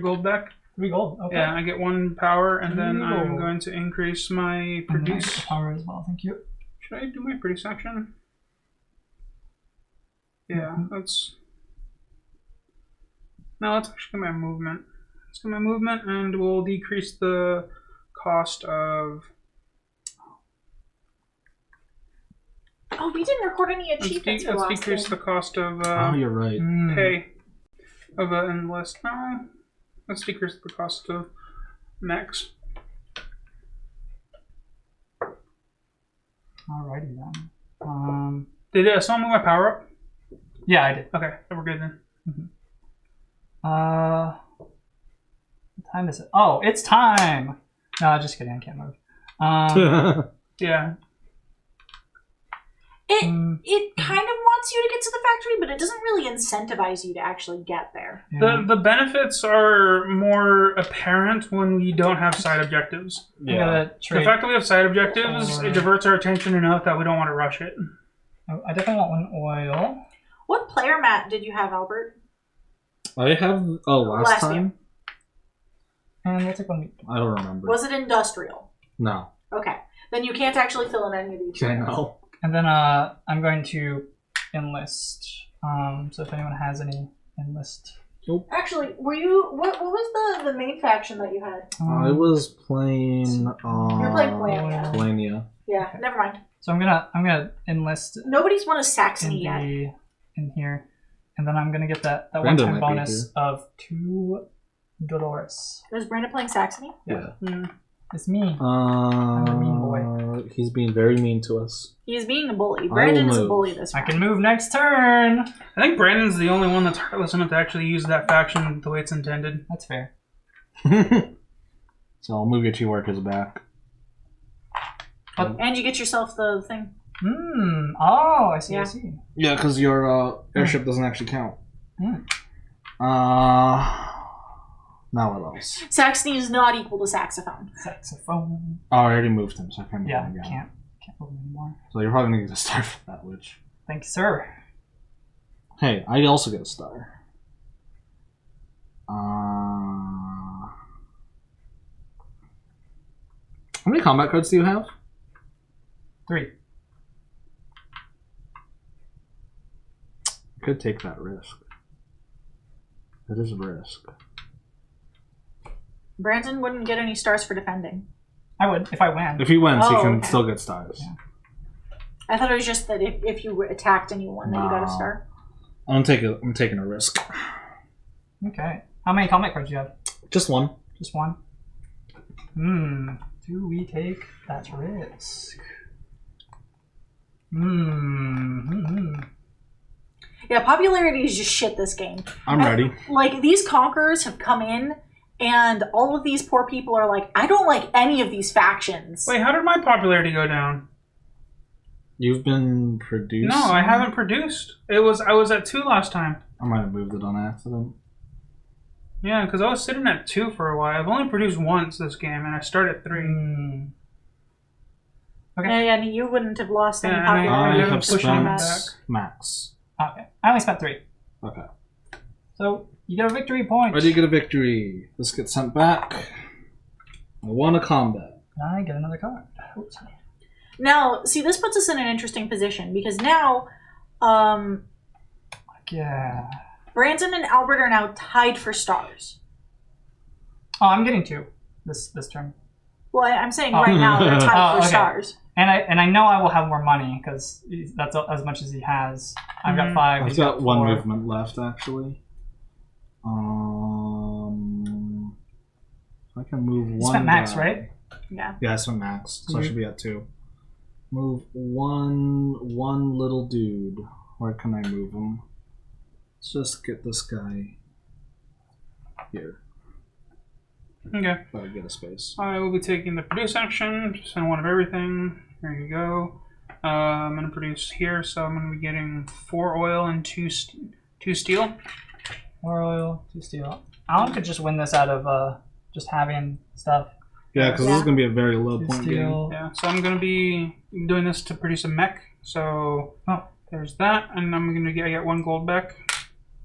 gold back. 3 gold. Okay. Yeah, I get 1 power, and then 3 I'm gold. going to increase my And then produce. power as well. Thank you. Should I do my produce action? Yeah, let's actually get my movement. Let's get my movement, and we'll decrease the cost of. Oh, we didn't record any achievements. Let's decrease the cost of. Oh, you're right. Pay of enlist. No, let's decrease the cost of mechs. Alrighty then. Did someone move my power up? Yeah, I did. Okay, then we're good then. What time is it? Oh, it's time! No, just kidding. I can't move. Yeah. It kind of wants you to get to the factory, but it doesn't really incentivize you to actually get there. Yeah. The benefits are more apparent when we don't have side objectives. Yeah. The fact that we have side objectives, it diverts our attention enough that we don't want to rush it. I definitely want one oil. What player mat did you have, Albert? I have. Oh, last time? And we'll take one meat. I don't remember. Was it industrial? No. Okay. Then you can't actually fill in any of these. I know. And then I'm going to enlist. So if anyone has any enlist. Nope. Actually, were you what was the main faction that you had? I was playing. You're playing Polania. Polania. Yeah, never mind. So I'm gonna enlist Nobody's won a Saxony yet. in here, and then I'm gonna get that Brandon one-time might be bonus of 2 Dolores. Was Brandon playing Saxony? Yeah. It's me. I'm a mean boy. He's being very mean to us. He's being a bully. Brandon is a bully this I round. can move next turn. I think Brandon's the only one that's heartless enough to actually use that faction the way it's intended. That's fair. So I'll move your 2 workers back. And you get yourself the thing. Oh, I see. Yeah. I see. Yeah, because your airship doesn't actually count. Now what else? Saxony is not equal to saxophone. Saxophone. Oh, I already moved him, so I can't move Yeah, him again. can't move anymore. So you're probably going to get a star for that, which... Thank you, sir. Hey, I also get a star. How many combat cards do you have? 3. Could take that risk. It is a risk. Brandon wouldn't get any stars for defending. I would if I win. If he wins, he Oh, can okay. still get stars. Yeah. I thought it was just that if you attacked and you won, then you got a star. I'm taking a risk. Okay. How many combat cards do you have? Just one. Just one. Do we take that risk? Yeah, popularity is just shit this game. I'm ready. Like, these conquerors have come in, and all of these poor people are like, I don't like any of these factions. Wait, how did my popularity go down? You've been produced. No, I haven't produced. I was at 2 last time. I might have moved it on accident. Yeah, because I was sitting at 2 for a while. I've only produced once this game, and I started at 3. Okay. And you wouldn't have lost any Yeah, and popularity. I haven't have pushed spent him back. max. Okay. I only spent 3. Okay. So you get a victory point. I did get a victory. This gets sent back. I won a combat. I get another card. Oops. Now, see, this puts us in an interesting position, because now, Yeah. Brandon and Albert are now tied for stars. Oh, I'm getting 2 this turn. Well, I'm saying right now they're tied for okay. stars. And I know I will have more money because that's as much as he has. I've got 5. I've he's got 1 4. movement left, actually. I can move You 1. spent max, guy. right? Yeah. Yeah, I spent max, so I should be at 2. Move one little dude. Where can I move him? Let's just get this guy here. Okay. If I get a space. I will be taking the produce action. Send 1 of everything. There you go. I'm going to produce here, so I'm going to be getting 4 oil and 2 steel. 4 oil, 2 steel. Alan could just win this out of just having stuff. Yeah, because this is going to be a very low 2 point steel. Yeah, so I'm going to be doing this to produce a mech. So there's that, and I'm going to get 1 gold back.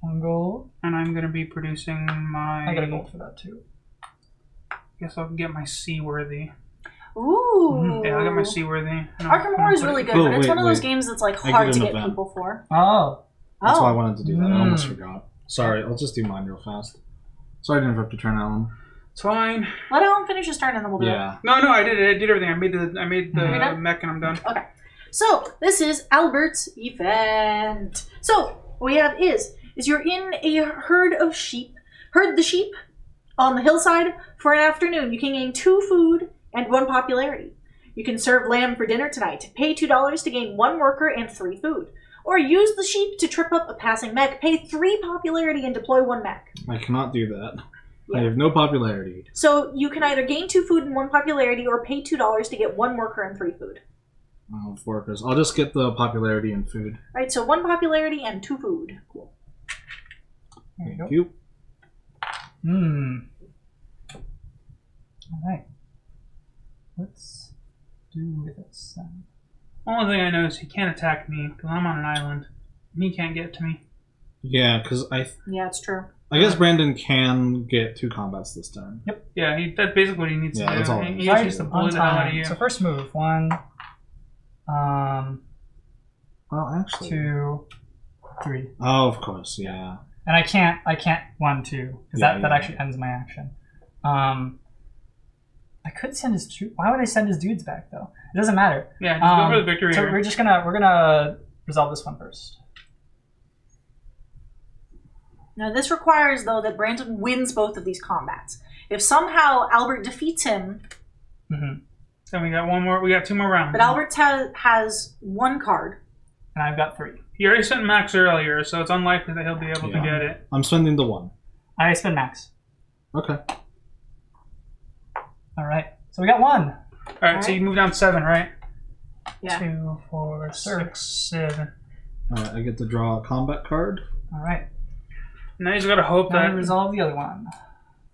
1 gold. And I'm going to be producing my... I got a gold for that too. Guess I'll get my seaworthy. Ooh. Yeah, I'll get my seaworthy. Arkham Horror is really good, but it's one of those games that's like hard to get people for. Oh. That's why I Oh, wanted to do that. I almost forgot. Sorry, I'll just do mine real fast. Sorry to interrupt your turn, Alan. It's fine. let Alan finish his turn and then we'll do it. Yeah. No, I did it. I did everything. I made the You're done? mech and I'm done. Okay. So this is Albert's event. So what we have is you're in a herd of sheep. Herd the sheep on the hillside for an afternoon. You can gain 2 food and 1 popularity. You can serve lamb for dinner tonight. Pay $2 to gain 1 worker and 3 food. Or use the sheep to trip up a passing mech. Pay 3 popularity and deploy 1 mech. I cannot do that. Yeah. I have no popularity. So you can either gain 2 food and 1 popularity or pay $2 to get 1 worker and 3 food. Workers. I'll just get the popularity and food. Alright, so 1 popularity and 2 food. Cool. There you go. Thank you. Alright. Let's do this then. Only thing I know is he can't attack me because I'm on an island. And he can't get to me. Yeah, because Yeah, it's true. I guess Brandon can get 2 combats this turn. Yeah, that's basically what he needs Yeah, to do. that's all. He Right needs to on bully the hell out of you. So first move, 1, Well, actually. 2, 3. Oh, of course, yeah. And I can't 1, 2, because Yeah, that yeah. actually ends my action. I could send his why would I send his dudes back though? It doesn't matter. Yeah, just go for the victory So here. we're gonna resolve this one first. Now this requires, though, that Brandon wins both of these combats. If somehow Albert defeats him, Then we got 1 more. We got 2 more rounds. but Albert has 1 card. And I've got 3. He already sent Max earlier, so it's unlikely that he'll be able to Yeah. get it. I'm spending the 1. I spend max. Okay. Alright. So we got 1. Alright, so you move down 7, right? Yeah. 2, 4, 6, 7. Alright, I get to draw a combat card. Alright. Now he's got to hope Now that. we resolve the other one.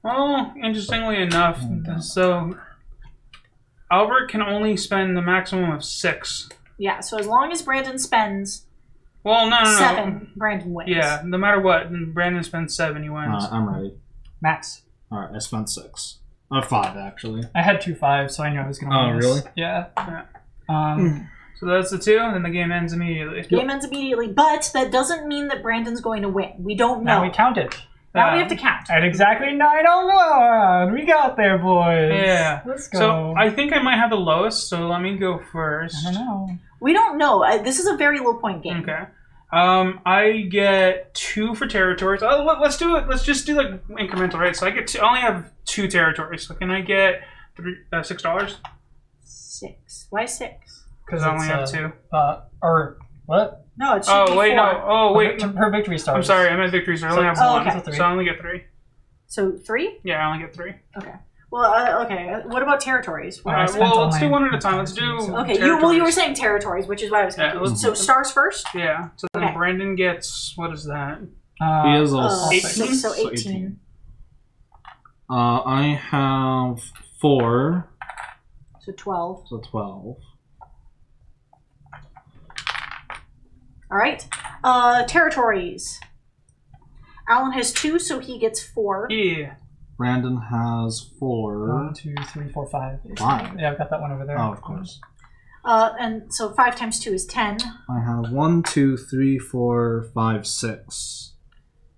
Oh, interestingly enough, so Albert can only spend the maximum of 6. Yeah, so as long as Brandon spends Well, no. 7, Brandon wins. Yeah, no matter what, Brandon spends 7, he wins. I'm ready. Max. Alright, I spent 6. 5, actually. I had 2 5s, so I knew I was gonna win. really? This. Yeah. Yeah. So that's the 2, and then the game ends immediately. Game ends immediately, but that doesn't mean that Brandon's going to win. We don't know. Now we count it. Now we have to count. At exactly 9:01. We got there, boys. Yeah. Let's go. So I think I might have the lowest, so let me go first. I don't know. We don't know. This is a very low point game. Okay. I get 2 for territories. Oh, let's do it. Let's just do like incremental, right? So I get I only have 2 territories. So can I get $6? 6. Why 6? Because I only have 2. Or what? No, it should be 4. Oh wait. Her victory stars. I'm sorry. I meant victories. I only have Oh, 1, okay. so I only get 3. So 3? Yeah, I only get 3. Okay. Well, okay. What about territories? I spent Well, all let's do my- 1 at a time. Let's do. Okay, territories. you were saying territories, which is why I was Yeah, confused. let's- So stars first? Yeah. So then Okay. Brandon gets what is that? He is a 18? 6, so 18. I have 4, So 12. so 12. All right. Territories. Alan has 2, so he gets 4. Yeah. Brandon has 4. 1, 2, 3, 4, 5. 5. Yeah, I've got that one over there. Oh, of course. And so 5 times 2 is 10. I have 1, 2, 3, 4, 5, 6.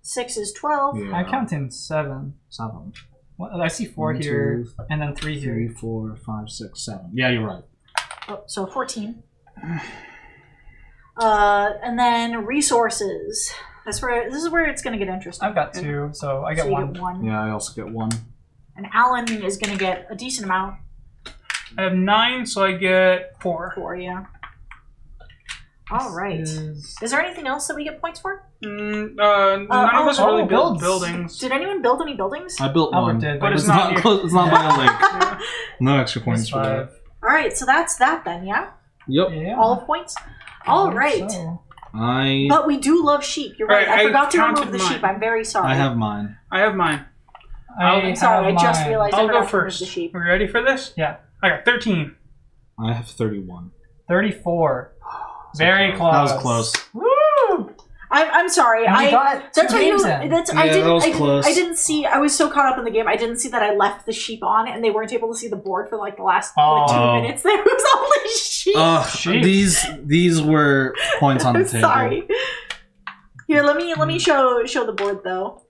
6 is 12. Yeah. I count in 7. 7. Well, I see 4 1, here, 2, and then 3 3, here. 4, 5, 6, 7. Yeah, you're right. Oh, so 14. And then resources. This is where it's going to get interesting. I've got 2, so I get So you 1. get 1. Yeah, I also get 1. And Alan is going to get a decent amount. I have 9, so I get 4. 4, yeah. All right. Is there anything else that we get points for? None of us really build builds. buildings. Did anyone build any buildings? I built Albert 1. did, but It's it's not not here. close. It's not by a lake. Yeah. No extra points It's for that. 5. All right, so that's that then, yeah? Yep. Yeah. All of points? All right. So. But we do love sheep. You're right. Right, I I forgot to counted remove the mine. sheep. I'm very sorry. I have mine. I have mine. I'm sorry. I just realized I I'll forgot go to remove first. the sheep. Are you ready for this? Yeah. I got 13. I have 31. 34. Very close. That was close. Woo! I'm sorry. And we got That's 2 what you. games in. That's Yeah, that was close. I didn't see. I was so caught up in the game. I didn't see that I left the sheep on, and they weren't able to see the board for like the last Oh. 2 minutes. There was only sheep. Ugh, Sheep. these were points on the I'm table. sorry. Here, let me show the board though.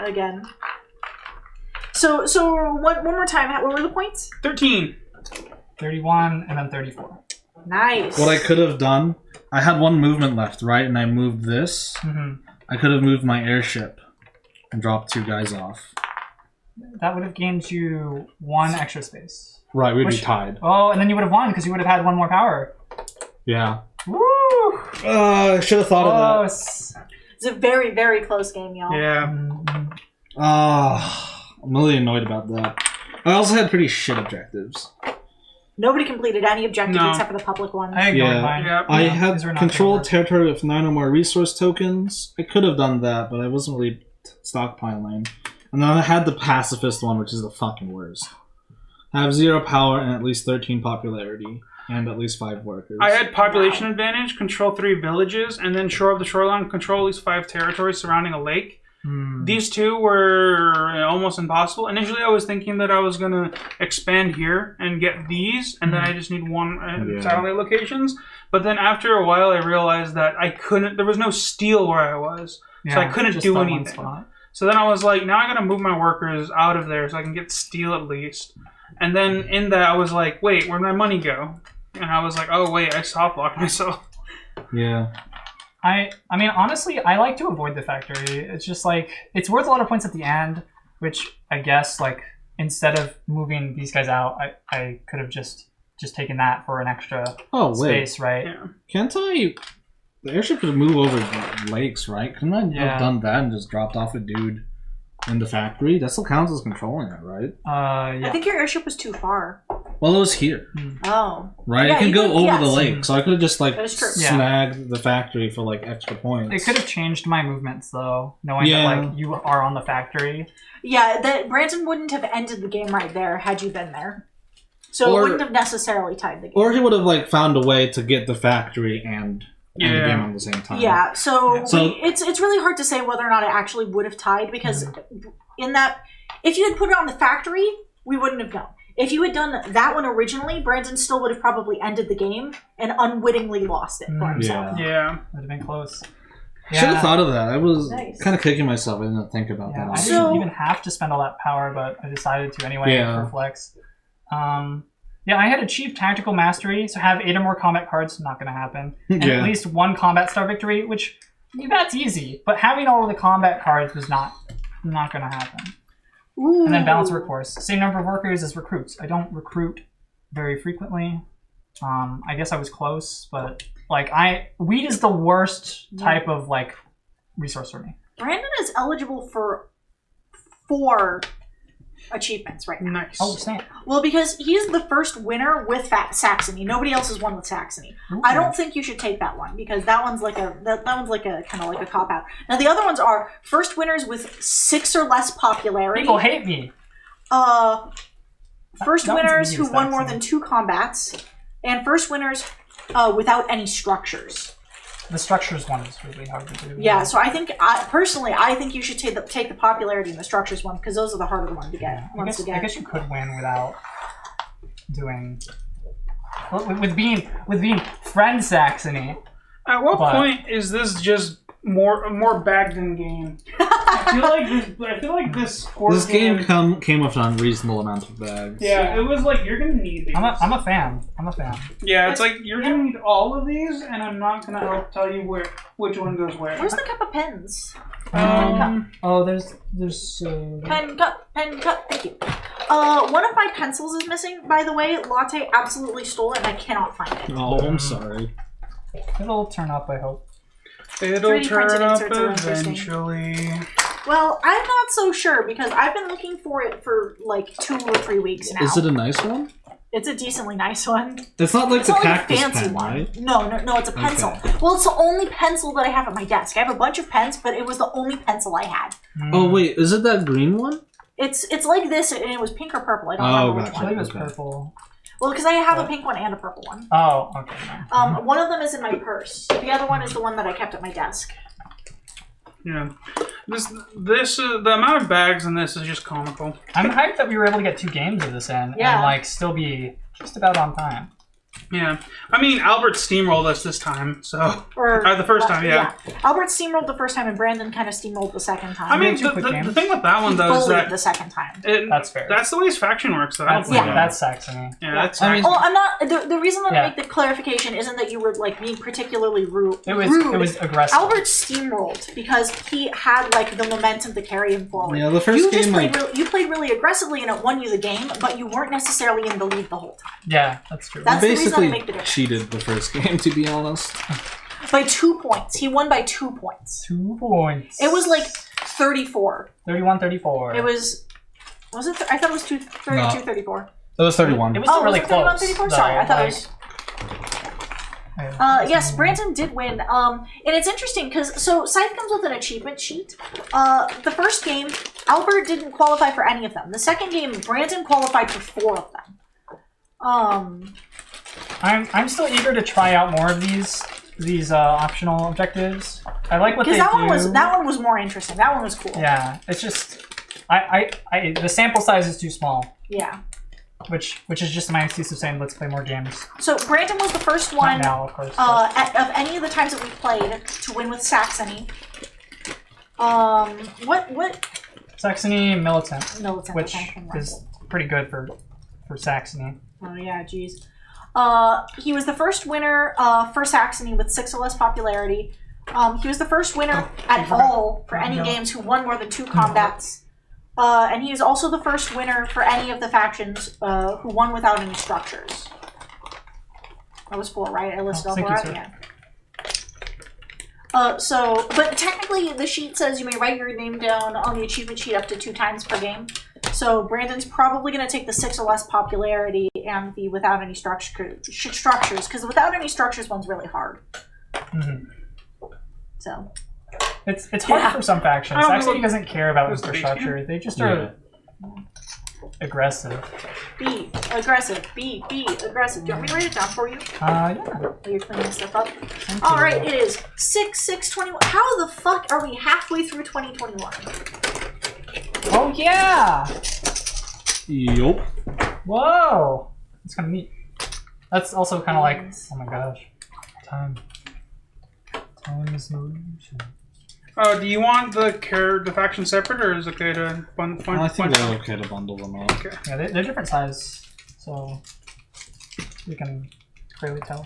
Again. So one more time. What were the points? 13. 31 and then 34. Nice. What I could have done, I had one movement left, right? And I moved this. I could have moved my airship and dropped 2 guys off. That would have gained you 1 extra space. Right, we'd be tied. Oh, and then you would have won because you would have had 1 more power. Yeah. Woo! I should have thought of that. It's a very, very close game, y'all. Yeah. I'm really annoyed about that. I also had pretty shit objectives. Nobody completed any objectives No. except for the public ones. I ignored mine. Yeah. I Yeah, had these were not controlled gonna territory with 9 or more resource tokens. I could have done that, but I wasn't really stockpiling. And then I had the pacifist one, which is the fucking worst. I have 0 power and at least 13 popularity. And at least 5 workers. I had population advantage, control 3 villages, and then shore of the shoreline, control at least 5 territories surrounding a lake. These 2 were almost impossible. Initially, I was thinking that I was going to expand here and get these, and then I just need 1 satellite locations. But then after a while, I realized that I couldn't. There was no steel where I was, so I couldn't do anything. So then I was like, now I got to move my workers out of there so I can get steel at least. And then in that, I was like, wait, where'd my money go? And I was like, oh wait, I soft locked myself. Yeah. I mean, honestly, I like to avoid the factory. It's just like, it's worth a lot of points at the end, which I guess, like, instead of moving these guys out, I could have just taken that for an extra space, right? Yeah. Can't I... The airship could move over lakes, right? Couldn't I have done that and just dropped off a dude in the factory? That still counts as controlling it, right? Yeah. I think your airship was too far. Well, it was here. Oh. Right? Yeah, it can you go could- over yes. the lake, so I could have just, like, That is true. snagged the factory for, like, extra points. It could have changed my movements, though, knowing that, like, you are on the factory. Yeah, that Brandon wouldn't have ended the game right there had you been there. So Or- it wouldn't have necessarily tied the game. Or he would have, like, found a way to get the factory and end the game at the same time. Yeah, so So- it's really hard to say whether or not it actually would have tied because in that, if you had put it on the factory, we wouldn't have known. If you had done that one originally, Brandon still would have probably ended the game and unwittingly lost it for himself. Yeah. Would have been close. Should have thought of that. I was Nice. kind of kicking myself. I didn't think about that. I option. didn't even have to spend all that power, but I decided to anyway for flex. Yeah, I had achieved tactical mastery, so have 8 or more combat cards, not going to happen. And at least 1 combat star victory, which, that's easy. But having all of the combat cards was not going to happen. Ooh. And then balance workforce. Same number of workers as recruits. I don't recruit very frequently. I guess I was close, but like wheat is the worst type of like resource for me. Brandon is eligible for 4 achievements right now. Nice. Oh, snap. Well, because he's the first winner with Saxony. Nobody else has won with Saxony. Ooh. I don't think you should take that one because that one's like a kind of like a cop out. Now the other ones are first winners with 6 or less popularity. People hate me. First that one's winners easy who to won more Saxony. than 2 combats, and first winners without any structures. The structures one is really hard to do. Yeah, so I think I think you should take the popularity and the structures one because those are the harder one to get. I guess you could win without doing with being friend Saxony. At what point is this just more bagged in game? I feel like this game came with an unreasonable amount of bags. Yeah, it was like you're gonna need these. I'm a fan. Yeah, it's like you're gonna need all of these, and I'm not gonna help tell you which one goes where. Where's the cup of pens? Oh, there's Pen cup. Thank you. One of my pencils is missing, by the way. Latte absolutely stole it, and I cannot find it. Oh, I'm sorry. It'll turn up, I hope. It'll 3D turn printed up inserts are interesting. eventually. Well, I'm not so sure because I've been looking for it for like 2 or 3 weeks now. Is it a nice one? It's a decently nice one. It's not like It's the not like a cactus fancy pen, one. right? No, it's a pencil. Okay. Well, it's the only pencil that I have at my desk. I have a bunch of pens, but it was the only pencil I had. Oh wait, is it that green one? It's like this, and it was pink or purple. I don't remember which I gotcha. believe one. it's purple. Well, because I have a pink one and a purple one. Oh, okay. One of them is in my purse. The other one is the one that I kept at my desk. Yeah, the amount of bags in this is just comical. I'm hyped that we were able to get 2 games of this in Yeah. and like still be just about on time. Yeah. I mean, Albert steamrolled us this time, so... Or the first time, yeah. Albert steamrolled the first time, and Brandon kind of steamrolled the second time. I mean, the thing with that one, though, is that... the second time. That's fair. That's the way his faction works, though. That's Saxony. Yeah, that's I mean, well, I'm not... The reason that I make the clarification isn't that you were, like, being particularly rude. It was aggressive. Albert steamrolled because he had, like, the momentum to carry him forward. Yeah, the first game... You played really aggressively, and it won you the game, but you weren't necessarily in the lead the whole time. Yeah, that's true. That's basically the reason I make the difference. cheated the first game, to be honest. By 2 points. He won by 2 points. 2 points. It was like 34. 31-34. It was... Was it... I thought it was 32-34. It was 31. It was still really was it close. 31-34? Sorry, I thought it was... yes, Mm-hmm. Brandon did win. And it's interesting because Scythe comes with an achievement sheet. The first game, Albert didn't qualify for any of them. The second game, Brandon qualified for 4 of them. I'm still eager to try out more of these optional objectives. I like what they do. Because that one was more interesting. That one was cool. Yeah, it's just the sample size is too small. Yeah. Which is just my excuse of saying let's play more games. So Brandon was the first one Not now, of course, of any of the times that we played to win with Saxony. What? Saxony Militant, which okay, is pretty good for Saxony. Oh yeah, jeez. He was the first winner for Saxony with 6 or less popularity. He was the first winner at all for any games who won more than 2 combats. And he is also the first winner for any of the factions who won without any structures. That was 4, right? I listed all 4 out? Yeah. But technically the sheet says you may write your name down on the achievement sheet up to 2 times per game. So Brandon's probably going to take the 6 or less popularity and the without any structures, because the without any structures one's really hard. Mm-hmm. So... It's hard for some factions. Saxony doesn't care about infrastructure. They just are aggressive. Be aggressive. Be aggressive. Do you want me to write it down for you? Yeah. While you're cleaning stuff up. All right, it is 6/6/21. How the fuck are we halfway through 2021? Oh yeah! Yup. Whoa! It's kind of neat. That's also kind of like, oh my gosh, time. Time is no illusion. Oh, do you want the faction separate, or is it okay to bundle? I think they're okay to bundle them up. Okay. Yeah, they're different size, so you can clearly tell.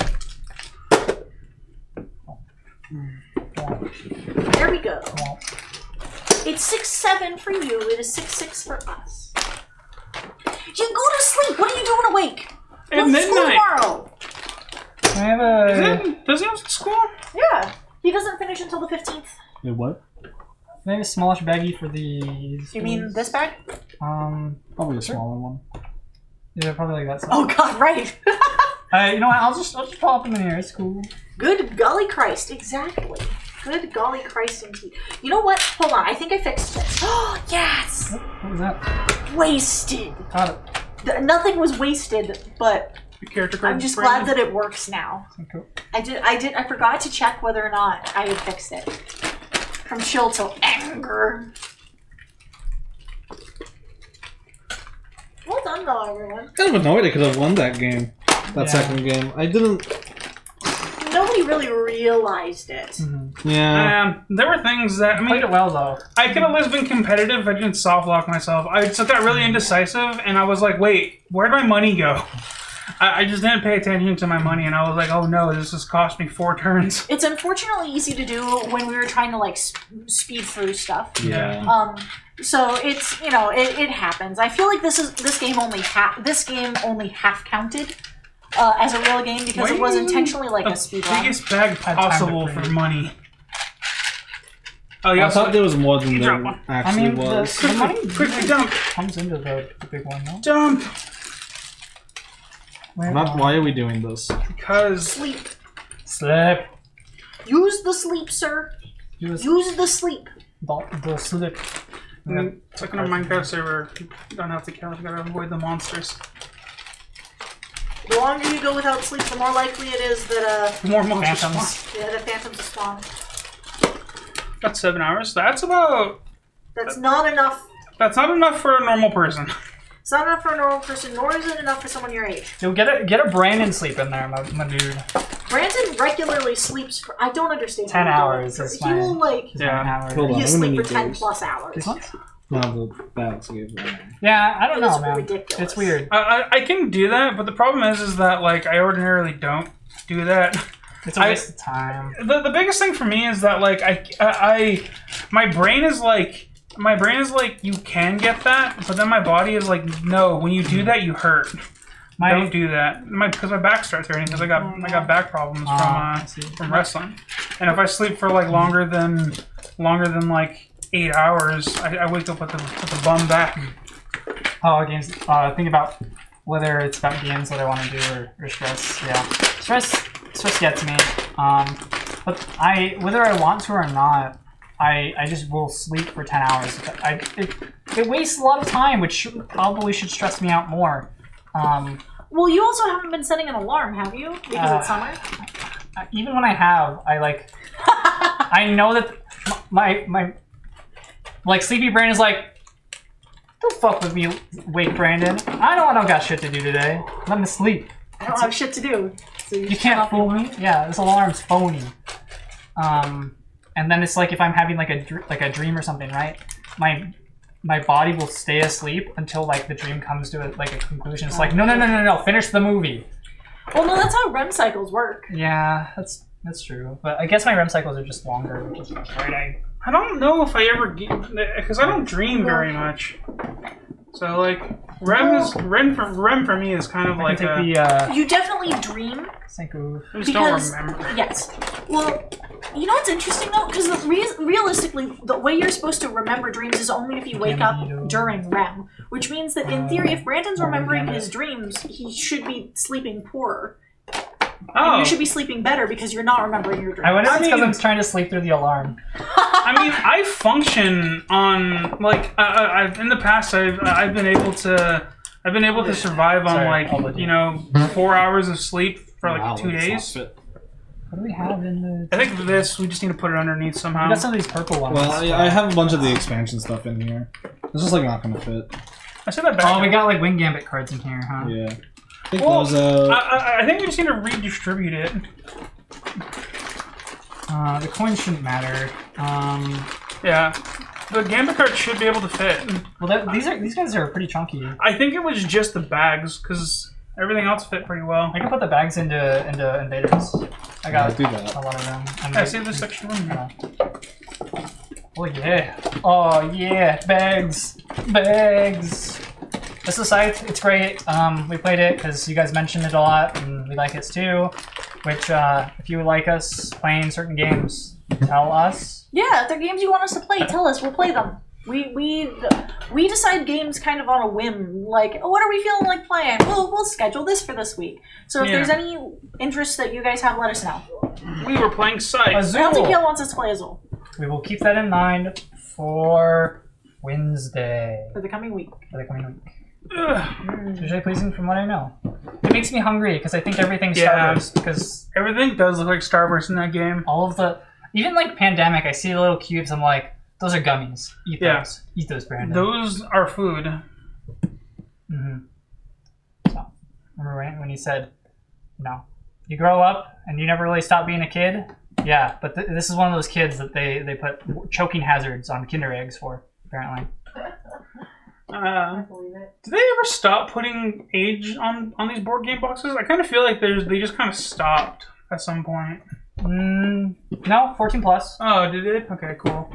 There we go. It's 6/7 for you. It is 6/6 for us. You go to sleep. What are you doing awake? At midnight. Tomorrow. I have a. Does he have school? Yeah. He doesn't finish until the 15th. Wait, what? I have a smallish baggie for these. You mean this bag? Probably a smaller one. Yeah, probably like that size. Oh God, right. You know what? I'll just pop them in here. It's cool. Good golly Christ, exactly. Good golly Christ indeed. You know what? Hold on, I think I fixed this. Oh yes. What was that? Wasted. Got it. Nothing was wasted, but I'm just glad that it works now. Cool. I forgot to check whether or not I had fixed it. From chill to anger. Well done though, everyone. Kind of annoyed I could have won that game. That second game. I didn't... Nobody really realized it. Mm-hmm. Yeah. There were things that... I mean, played it well though. I could have at least been competitive if I didn't soft lock myself. I just got really indecisive, and I was like, wait, where'd my money go? I just didn't pay attention to my money, and I was like, oh no, this has cost me 4 turns. It's unfortunately easy to do when we were trying to like speed through stuff. Yeah. So it's, you know, it happens. I feel like this game only half counted as a real game because it was intentionally like a speed run. Biggest bag possible for money. Oh, I thought there was more than there actually was. The money quickly dump. Comes into the big one, no? Dump. Why are we doing this? Because sleep. Sleep. Use the sleep, sir. Use the sleep. The sleep. It's like on a Minecraft server, you don't have to kill, you gotta avoid the monsters. The longer you go without sleep, the more likely it is that more monsters spawn. Yeah, the phantoms spawn. That's 7 hours. That's about... That's not enough. That's not enough for a normal person. It's not enough for a normal person, nor is it enough for someone your age. You'll get a Brandon sleep in there, my dude. Brandon regularly sleeps for, I don't understand. 10 hours is He fine. will, like, Yeah. Hold on, he'll I'm sleep gonna for need 10 those. plus hours. These ones? No, the bags gave Yeah, I don't It is know, man. ridiculous. It's weird. I can do that, but the problem is that like I ordinarily don't do that. It's a waste of time. The biggest thing for me is that like my brain is like you can get that, but then my body is like no. When you do that, you hurt. Don't do that. Because my back starts hurting because I got back problems from wrestling, and if I sleep for like longer than like 8 hours, I wake up with the bum back. Oh, games. Think about whether it's about games that I want to do or stress. Yeah, stress gets me. But whether I want to or not, I just will sleep for 10 hours. It wastes a lot of time, which probably should stress me out more. Well, you also haven't been setting an alarm, have you? Because it's summer? Even when I have, I know that my like sleepy brain is like, don't fuck with me, wake Brandon. I don't got shit to do today. Let me sleep. I don't have shit to do. So You can't fool me. Yeah, this alarm's phony. And then it's like if I'm having like a dream or something, right? My body will stay asleep until like the dream comes to a conclusion. It's like no, finish the movie. Well, no, that's how REM cycles work. Yeah, that's true. But I guess my REM cycles are just longer, which is right. I don't know if I ever because I don't dream very much. So like REM for me is kind of like You definitely dream. I just don't remember. Yes. Well, you know what's interesting though? Because realistically, the way you're supposed to remember dreams is only if you wake up during REM. Which means that in theory, if Brandon's remembering his dreams, he should be sleeping poorer. And you should be sleeping better because you're not remembering your dreams. I wonder if it's because I'm trying to sleep through the alarm. I mean, I function on like in the past. I've been able to survive on 4 hours of sleep for like 2 days. What do we have in the? I think this. We just need to put it underneath somehow. We got some of these purple ones. Well, I have a bunch of the expansion stuff in here. It's just like not gonna fit. I said that back. Oh, we got like Wing Gambit cards in here, huh? Yeah. I think I think we just need to redistribute it. The coins shouldn't matter. Yeah, the Gambit card should be able to fit. Well, these guys are pretty chunky. I think it was just the bags because everything else fit pretty well. I can put the bags into invaders. I got do that. a lot of them. And I see this extra one here. Oh yeah, bags. This is Scythe. It's great. We played it because you guys mentioned it a lot, and we like it too. Which, if you like us playing certain games, tell us. Yeah, if they're games you want us to play, tell us. We'll play them. We decide games kind of on a whim. Like, what are we feeling like playing? We'll schedule this for this week. So if there's any interest that you guys have, let us know. We were playing Scythe. I don't think Gil wants us to play Azul. We will keep that in for Wednesday. For the coming week. It's usually pleasing from what I know. It makes me hungry because I think everything's Starburst. Because everything does look like Starburst in that game. All of the, even like Pandemic, I see the little cubes. I'm like, those are gummies. Eat those. Eat those, Brandon. Those are food. Mm-hmm. So, remember when you said, you grow up and you never really stop being a kid? Yeah, but this is one of those kids that they put choking hazards on Kinder eggs for, apparently. Did they ever stop putting age on these board game boxes? I kind of feel like they just kind of stopped at some point. No, 14 plus. Oh, did it? Okay, cool.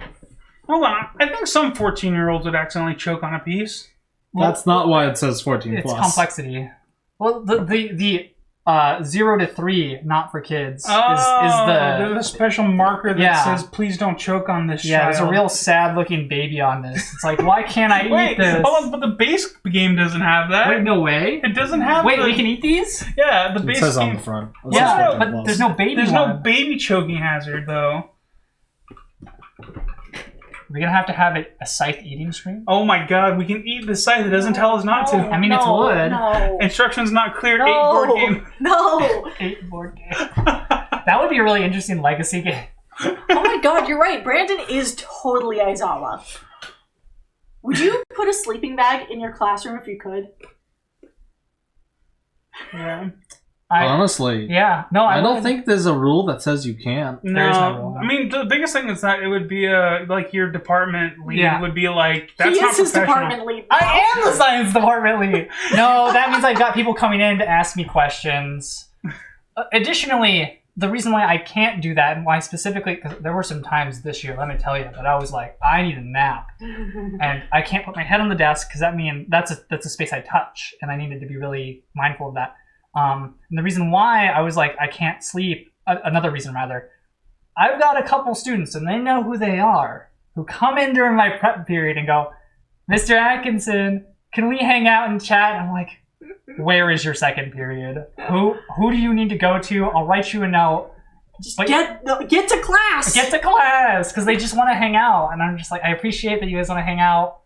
Hold on. I think some 14-year-olds would accidentally choke on a piece. That's not why it says 14 plus. It's complexity. Well, the 0 to 3, not for kids, is there's a special marker that says, please don't choke on this child. There's a real sad-looking baby on this. It's like, why can't I eat this? Hold on, but the base game doesn't have that. Wait, no way? It doesn't have we can eat these? Yeah, the base game. It says game. on the front. But there's no baby There's no baby choking hazard, though. We're going to have a Scythe eating stream? Oh my god, we can eat the Scythe. It doesn't tell us not to. I mean, it's wood. No. Instructions not clear. 8 board game. No. 8 board game. That would be a really interesting legacy game. Oh my god, you're right. Brandon is totally Aizawa. Would you put a sleeping bag in your classroom if you could? Yeah. Honestly, Yeah. No, I don't would. think there's a rule that says you can't. There is no rule. I mean, the biggest thing is that it would be like your department lead would be like, that's he not is his professional. department lead. I am the science department lead. No, that means I've got people coming in to ask me questions. Additionally, the reason why I can't do that, and why specifically, because there were some times this year, let me tell you, that I was like, I need a nap, and I can't put my head on the desk because that means that's a space I touch, and I needed to be really mindful of that. And the reason why I was like, I can't sleep, another reason rather, I've got a couple students, and they know who they are, who come in during my prep period and go, Mr. Atkinson, can we hang out and chat? And I'm like, where is your second period? Who do you need to go to? I'll write you a note. Just get to class! Get to class! Because they just want to hang out. And I'm just like, I appreciate that you guys want to hang out.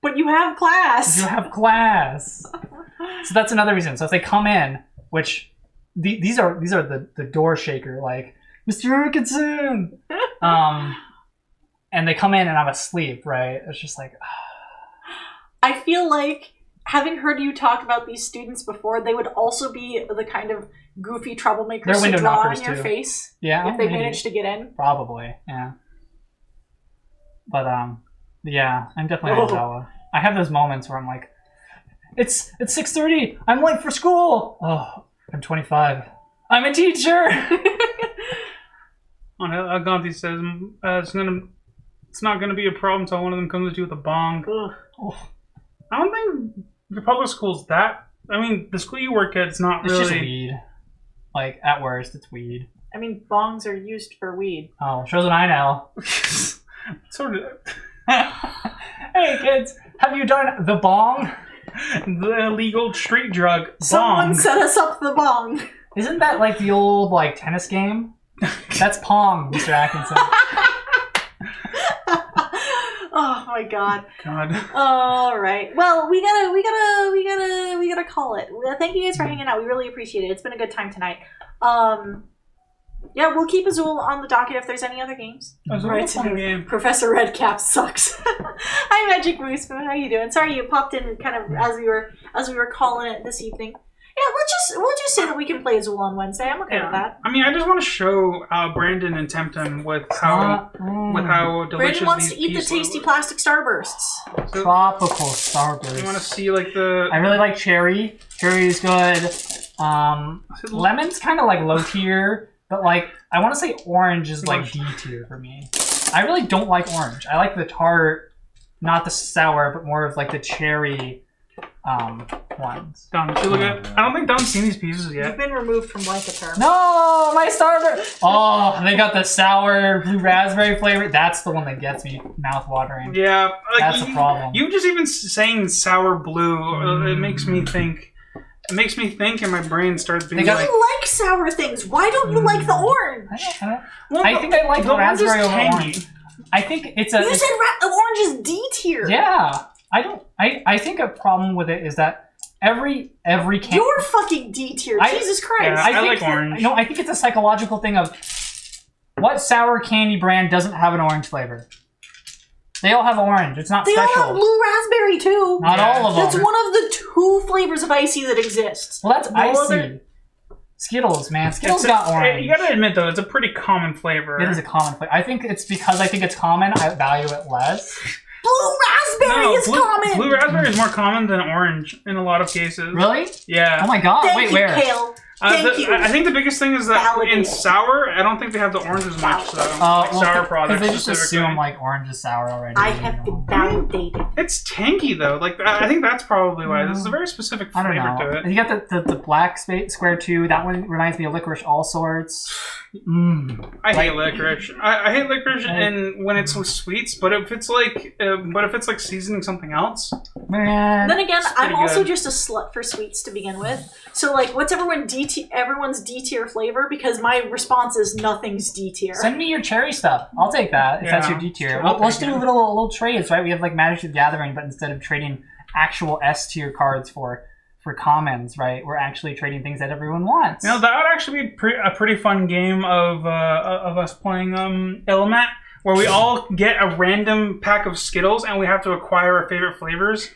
But you have class! You have class! So that's another reason. So if they come in, which these are the door shaker, like, Mr. Atkinson! And they come in and I'm asleep, right? It's just like... I feel like, having heard you talk about these students before, they would also be the kind of goofy troublemakers to draw on your face. Yeah, if they manage to get in. Probably, yeah. But yeah, I'm definitely Aizawa. I have those moments where I'm like, it's 6:30. I'm late for school. Oh, I'm 25. I'm a teacher. Aganti says it's not gonna be a problem until one of them comes at you with a bong. Oh. I don't think the public school's that. I mean, the school you work at, it's not really. It's just weed. Like, at worst, it's weed. I mean, bongs are used for weed. Oh, shows what I know. Sort of. Hey, kids, have you done the bong? The illegal street drug. Someone Bong. set us up the bong. Isn't that like the old like tennis game? That's Pong, Mr. Atkinson. Oh my god. God. All right. Well, we gotta call it. Thank you guys for hanging out. We really appreciate it. It's been a good time tonight. Yeah, we'll keep Azul on the docket if there's any other games. Right. Fun game. Professor Redcap sucks. Hi, Magic Moose. How you doing? Sorry you popped in kind of as we were calling it this evening. Yeah, we'll just say that we can play Azul on Wednesday. I'm okay with that. I mean, I just want to show Brandon and tempt him with how delicious Brandon wants these to eat the tasty plastic starbursts. Tropical starburst. You want to see like the? I really like cherry. Cherry is good. Lemon's kind of like low tier, but like I want to say orange is like D tier for me. I really don't like orange. I like the tart, not the sour, but more of like the cherry ones. Dom, did you look at? I don't think Dom's seen these pieces yet. You've been removed from blanket term. No, my starburst. Oh, they got the sour blue raspberry flavor. That's the one that gets me mouth watering. Yeah, like, that's a problem. You just even saying sour blue, it makes me think. It makes me think, and my brain starts being like... You like sour things. Why don't you like the orange? I think I like the raspberry over orange. I think it's a... You said orange is D tier. Yeah. I think a problem with it is that every candy... You're fucking D tier. Jesus Christ. Yeah, I like orange. No, I think it's a psychological thing of what sour candy brand doesn't have an orange flavor? They all have orange. It's not special. They all have blue raspberry too. Not all of them. That's one of the 2 flavors of icy that exists. Well, that's icy. Skittles, man. Skittles got orange. You gotta admit, though, it's a pretty common flavor. It is a common flavor. I think it's because I think it's common, I value it less. Blue raspberry is common! Blue raspberry is more common than orange in a lot of cases. Really? Yeah. Oh my god, Thank wait, you, where? Kale. Thank you. I think the biggest thing is that in Validated. sour, I don't think they have the orange as much, though. Sour products. Because they just specifically. assume, like, orange is sour already. I have been validated. It's tangy, though. Like, I think that's probably why. This is a very specific flavor to it. You got the black square too. That one reminds me of licorice all sorts. I hate licorice. I hate licorice and when it's with sweets, but if it's like seasoning something else. Man. Then again, I'm also good. just a slut for sweets to begin with. So like, what's everyone's D tier flavor? Because my response is nothing's D tier. Send me your cherry stuff. I'll take that if that's your D tier. Let's do little trades, right? We have like Magic the Gathering, but instead of trading actual S tier cards for commons, right? We're actually trading things that everyone wants. You know, that would actually be a pretty fun game of us playing Illimat. where we all get a random pack of Skittles and we have to acquire our favorite flavors,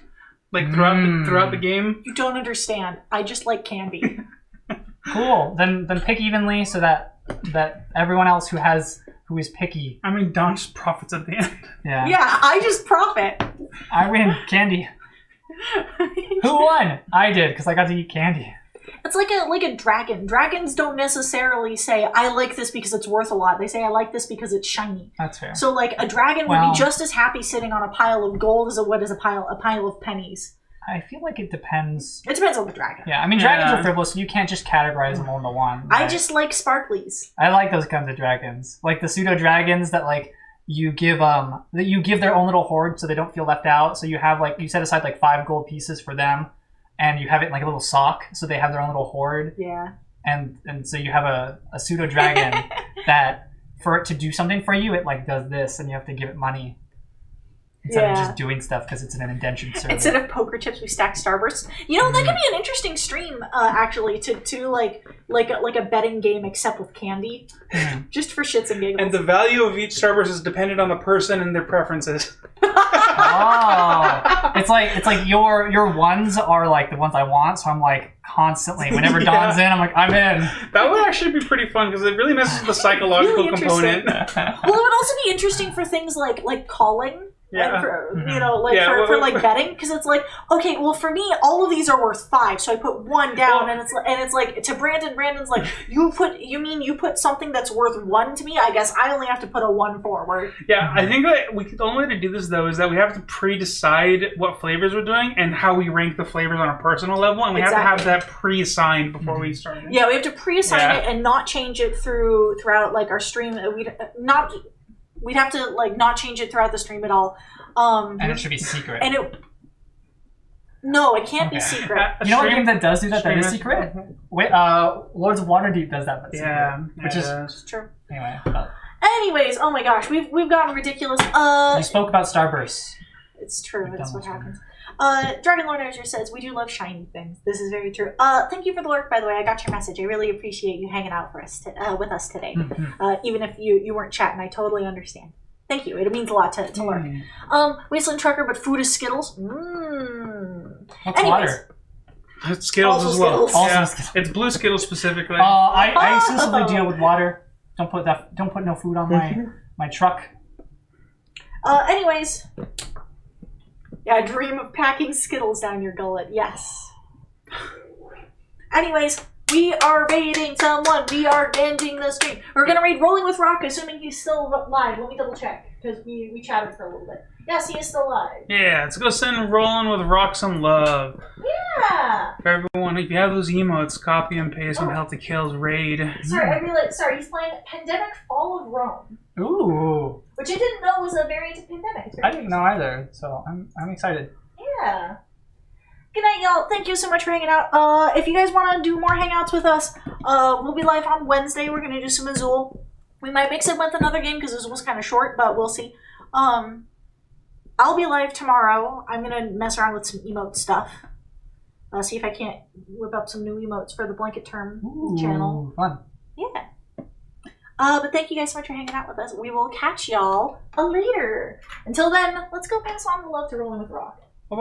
like throughout the game. You don't understand. I just like candy. Cool. Then pick evenly so that everyone else who is picky. I mean, Don just profits at the end. Yeah. Yeah, I just profit. I win candy. Who won? I did because I got to eat candy. It's like a dragon. Dragons don't necessarily say, I like this because it's worth a lot. They say, I like this because it's shiny. That's fair. So, like, a dragon would be just as happy sitting on a pile of gold as a pile of pennies. I feel like it depends. It depends on the dragon. Yeah, I mean, dragons are frivolous, so you can't just categorize them all into one. Right? I just like sparklies. I like those kinds of dragons. Like the pseudo dragons that, like, you give their own little hoard so they don't feel left out. So you have, like, you set aside, like, 5 gold pieces for them. And you have it in like a little sock, so they have their own little hoard. Yeah. And so you have a pseudo dragon that, for it to do something for you, it like does this, and you have to give it money instead of just doing stuff because it's in an indentured server. Instead of poker chips, we stack Starbursts. You know, that could be an interesting stream, actually, to like a betting game except with candy, just for shits and giggles. And the value of each Starburst is dependent on the person and their preferences. Oh, it's like your ones are like the ones I want, so I'm like constantly whenever Don's in, I'm like, I'm in. That would actually be pretty fun because it really messes with the psychological Really component. Well, it would also be interesting for things like calling. Yeah. And for, for like betting, because it's like, okay, well, for me, all of these are worth 5, so I put 1 down, and it's like to Brandon. Brandon's like, you put something that's worth 1 to me. I guess I only have to put a 1 forward. Yeah, I think that the only way to do this though is that we have to pre-decide what flavors we're doing and how we rank the flavors on a personal level, and we have to have that pre-assigned before we start. Yeah, we have to pre-assign it and not change it throughout like our stream. We'd have to like not change it throughout the stream at all. And it should be secret. And it can't be secret. You know what game that does do that is secret? Wait, Lords of Waterdeep does that. Which is true. Anyway. Anyways, oh my gosh, we've gotten ridiculous. You spoke about Starbursts. It's true. That's what happens. Dragon Lord Azure says, we do love shiny things. This is very true. Thank you for the lurk, by the way. I got your message. I really appreciate you hanging out with us today. Even if you weren't chatting, I totally understand. Thank you. It means a lot to lurk. Wasteland Trucker, but food is Skittles. What's water? It's Skittles Also as well. Skittles. Yeah. Skittles. It's blue Skittles specifically. I exclusively deal with water. Don't put no food on my truck. Anyways. Yeah, dream of packing Skittles down your gullet. Yes. Anyways, we are raiding someone. We are ending the stream. We're going to raid Rolling with Rock, assuming he's still live. Let me double check, because we chatted for a little bit. Yes, he is still live. Yeah, let's go send Rolling with Rock some love. Yeah. For everyone, if you have those emotes, copy and paste from Hell to Kill's raid. Sorry, he's playing Pandemic Fall of Rome. Ooh. Which I didn't know was a variant of Pandemic. I didn't know either, so I'm excited. Yeah. Good night, y'all. Thank you so much for hanging out. If you guys want to do more hangouts with us, we'll be live on Wednesday. We're going to do some Azul. We might mix it with another game because Azul's kind of short, but we'll see. I'll be live tomorrow. I'm going to mess around with some emote stuff. See if I can't whip up some new emotes for the Blanket Term channel. Fun. Yeah. But thank you guys so much for hanging out with us. We will catch y'all later. Until then, let's go pass on the love to Rolling with Rock. Bye.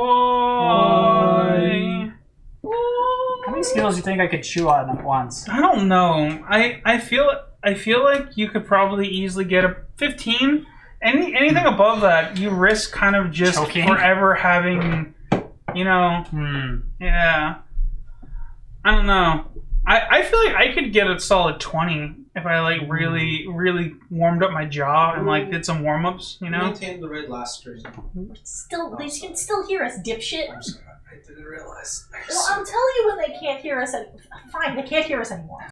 How many Skittles do you think I could chew on at once? I don't know. I feel like you could probably easily get a 15. Anything above that, you risk kind of just forever having, Yeah. I don't know. I feel like I could get a solid 20 if I like really, really warmed up my jaw and like did some warm ups. Maintained the red last year. They can still hear us, dipshit. I'm sorry, I didn't realize. Well, I'll tell you when they can't hear us. Fine, they can't hear us anymore.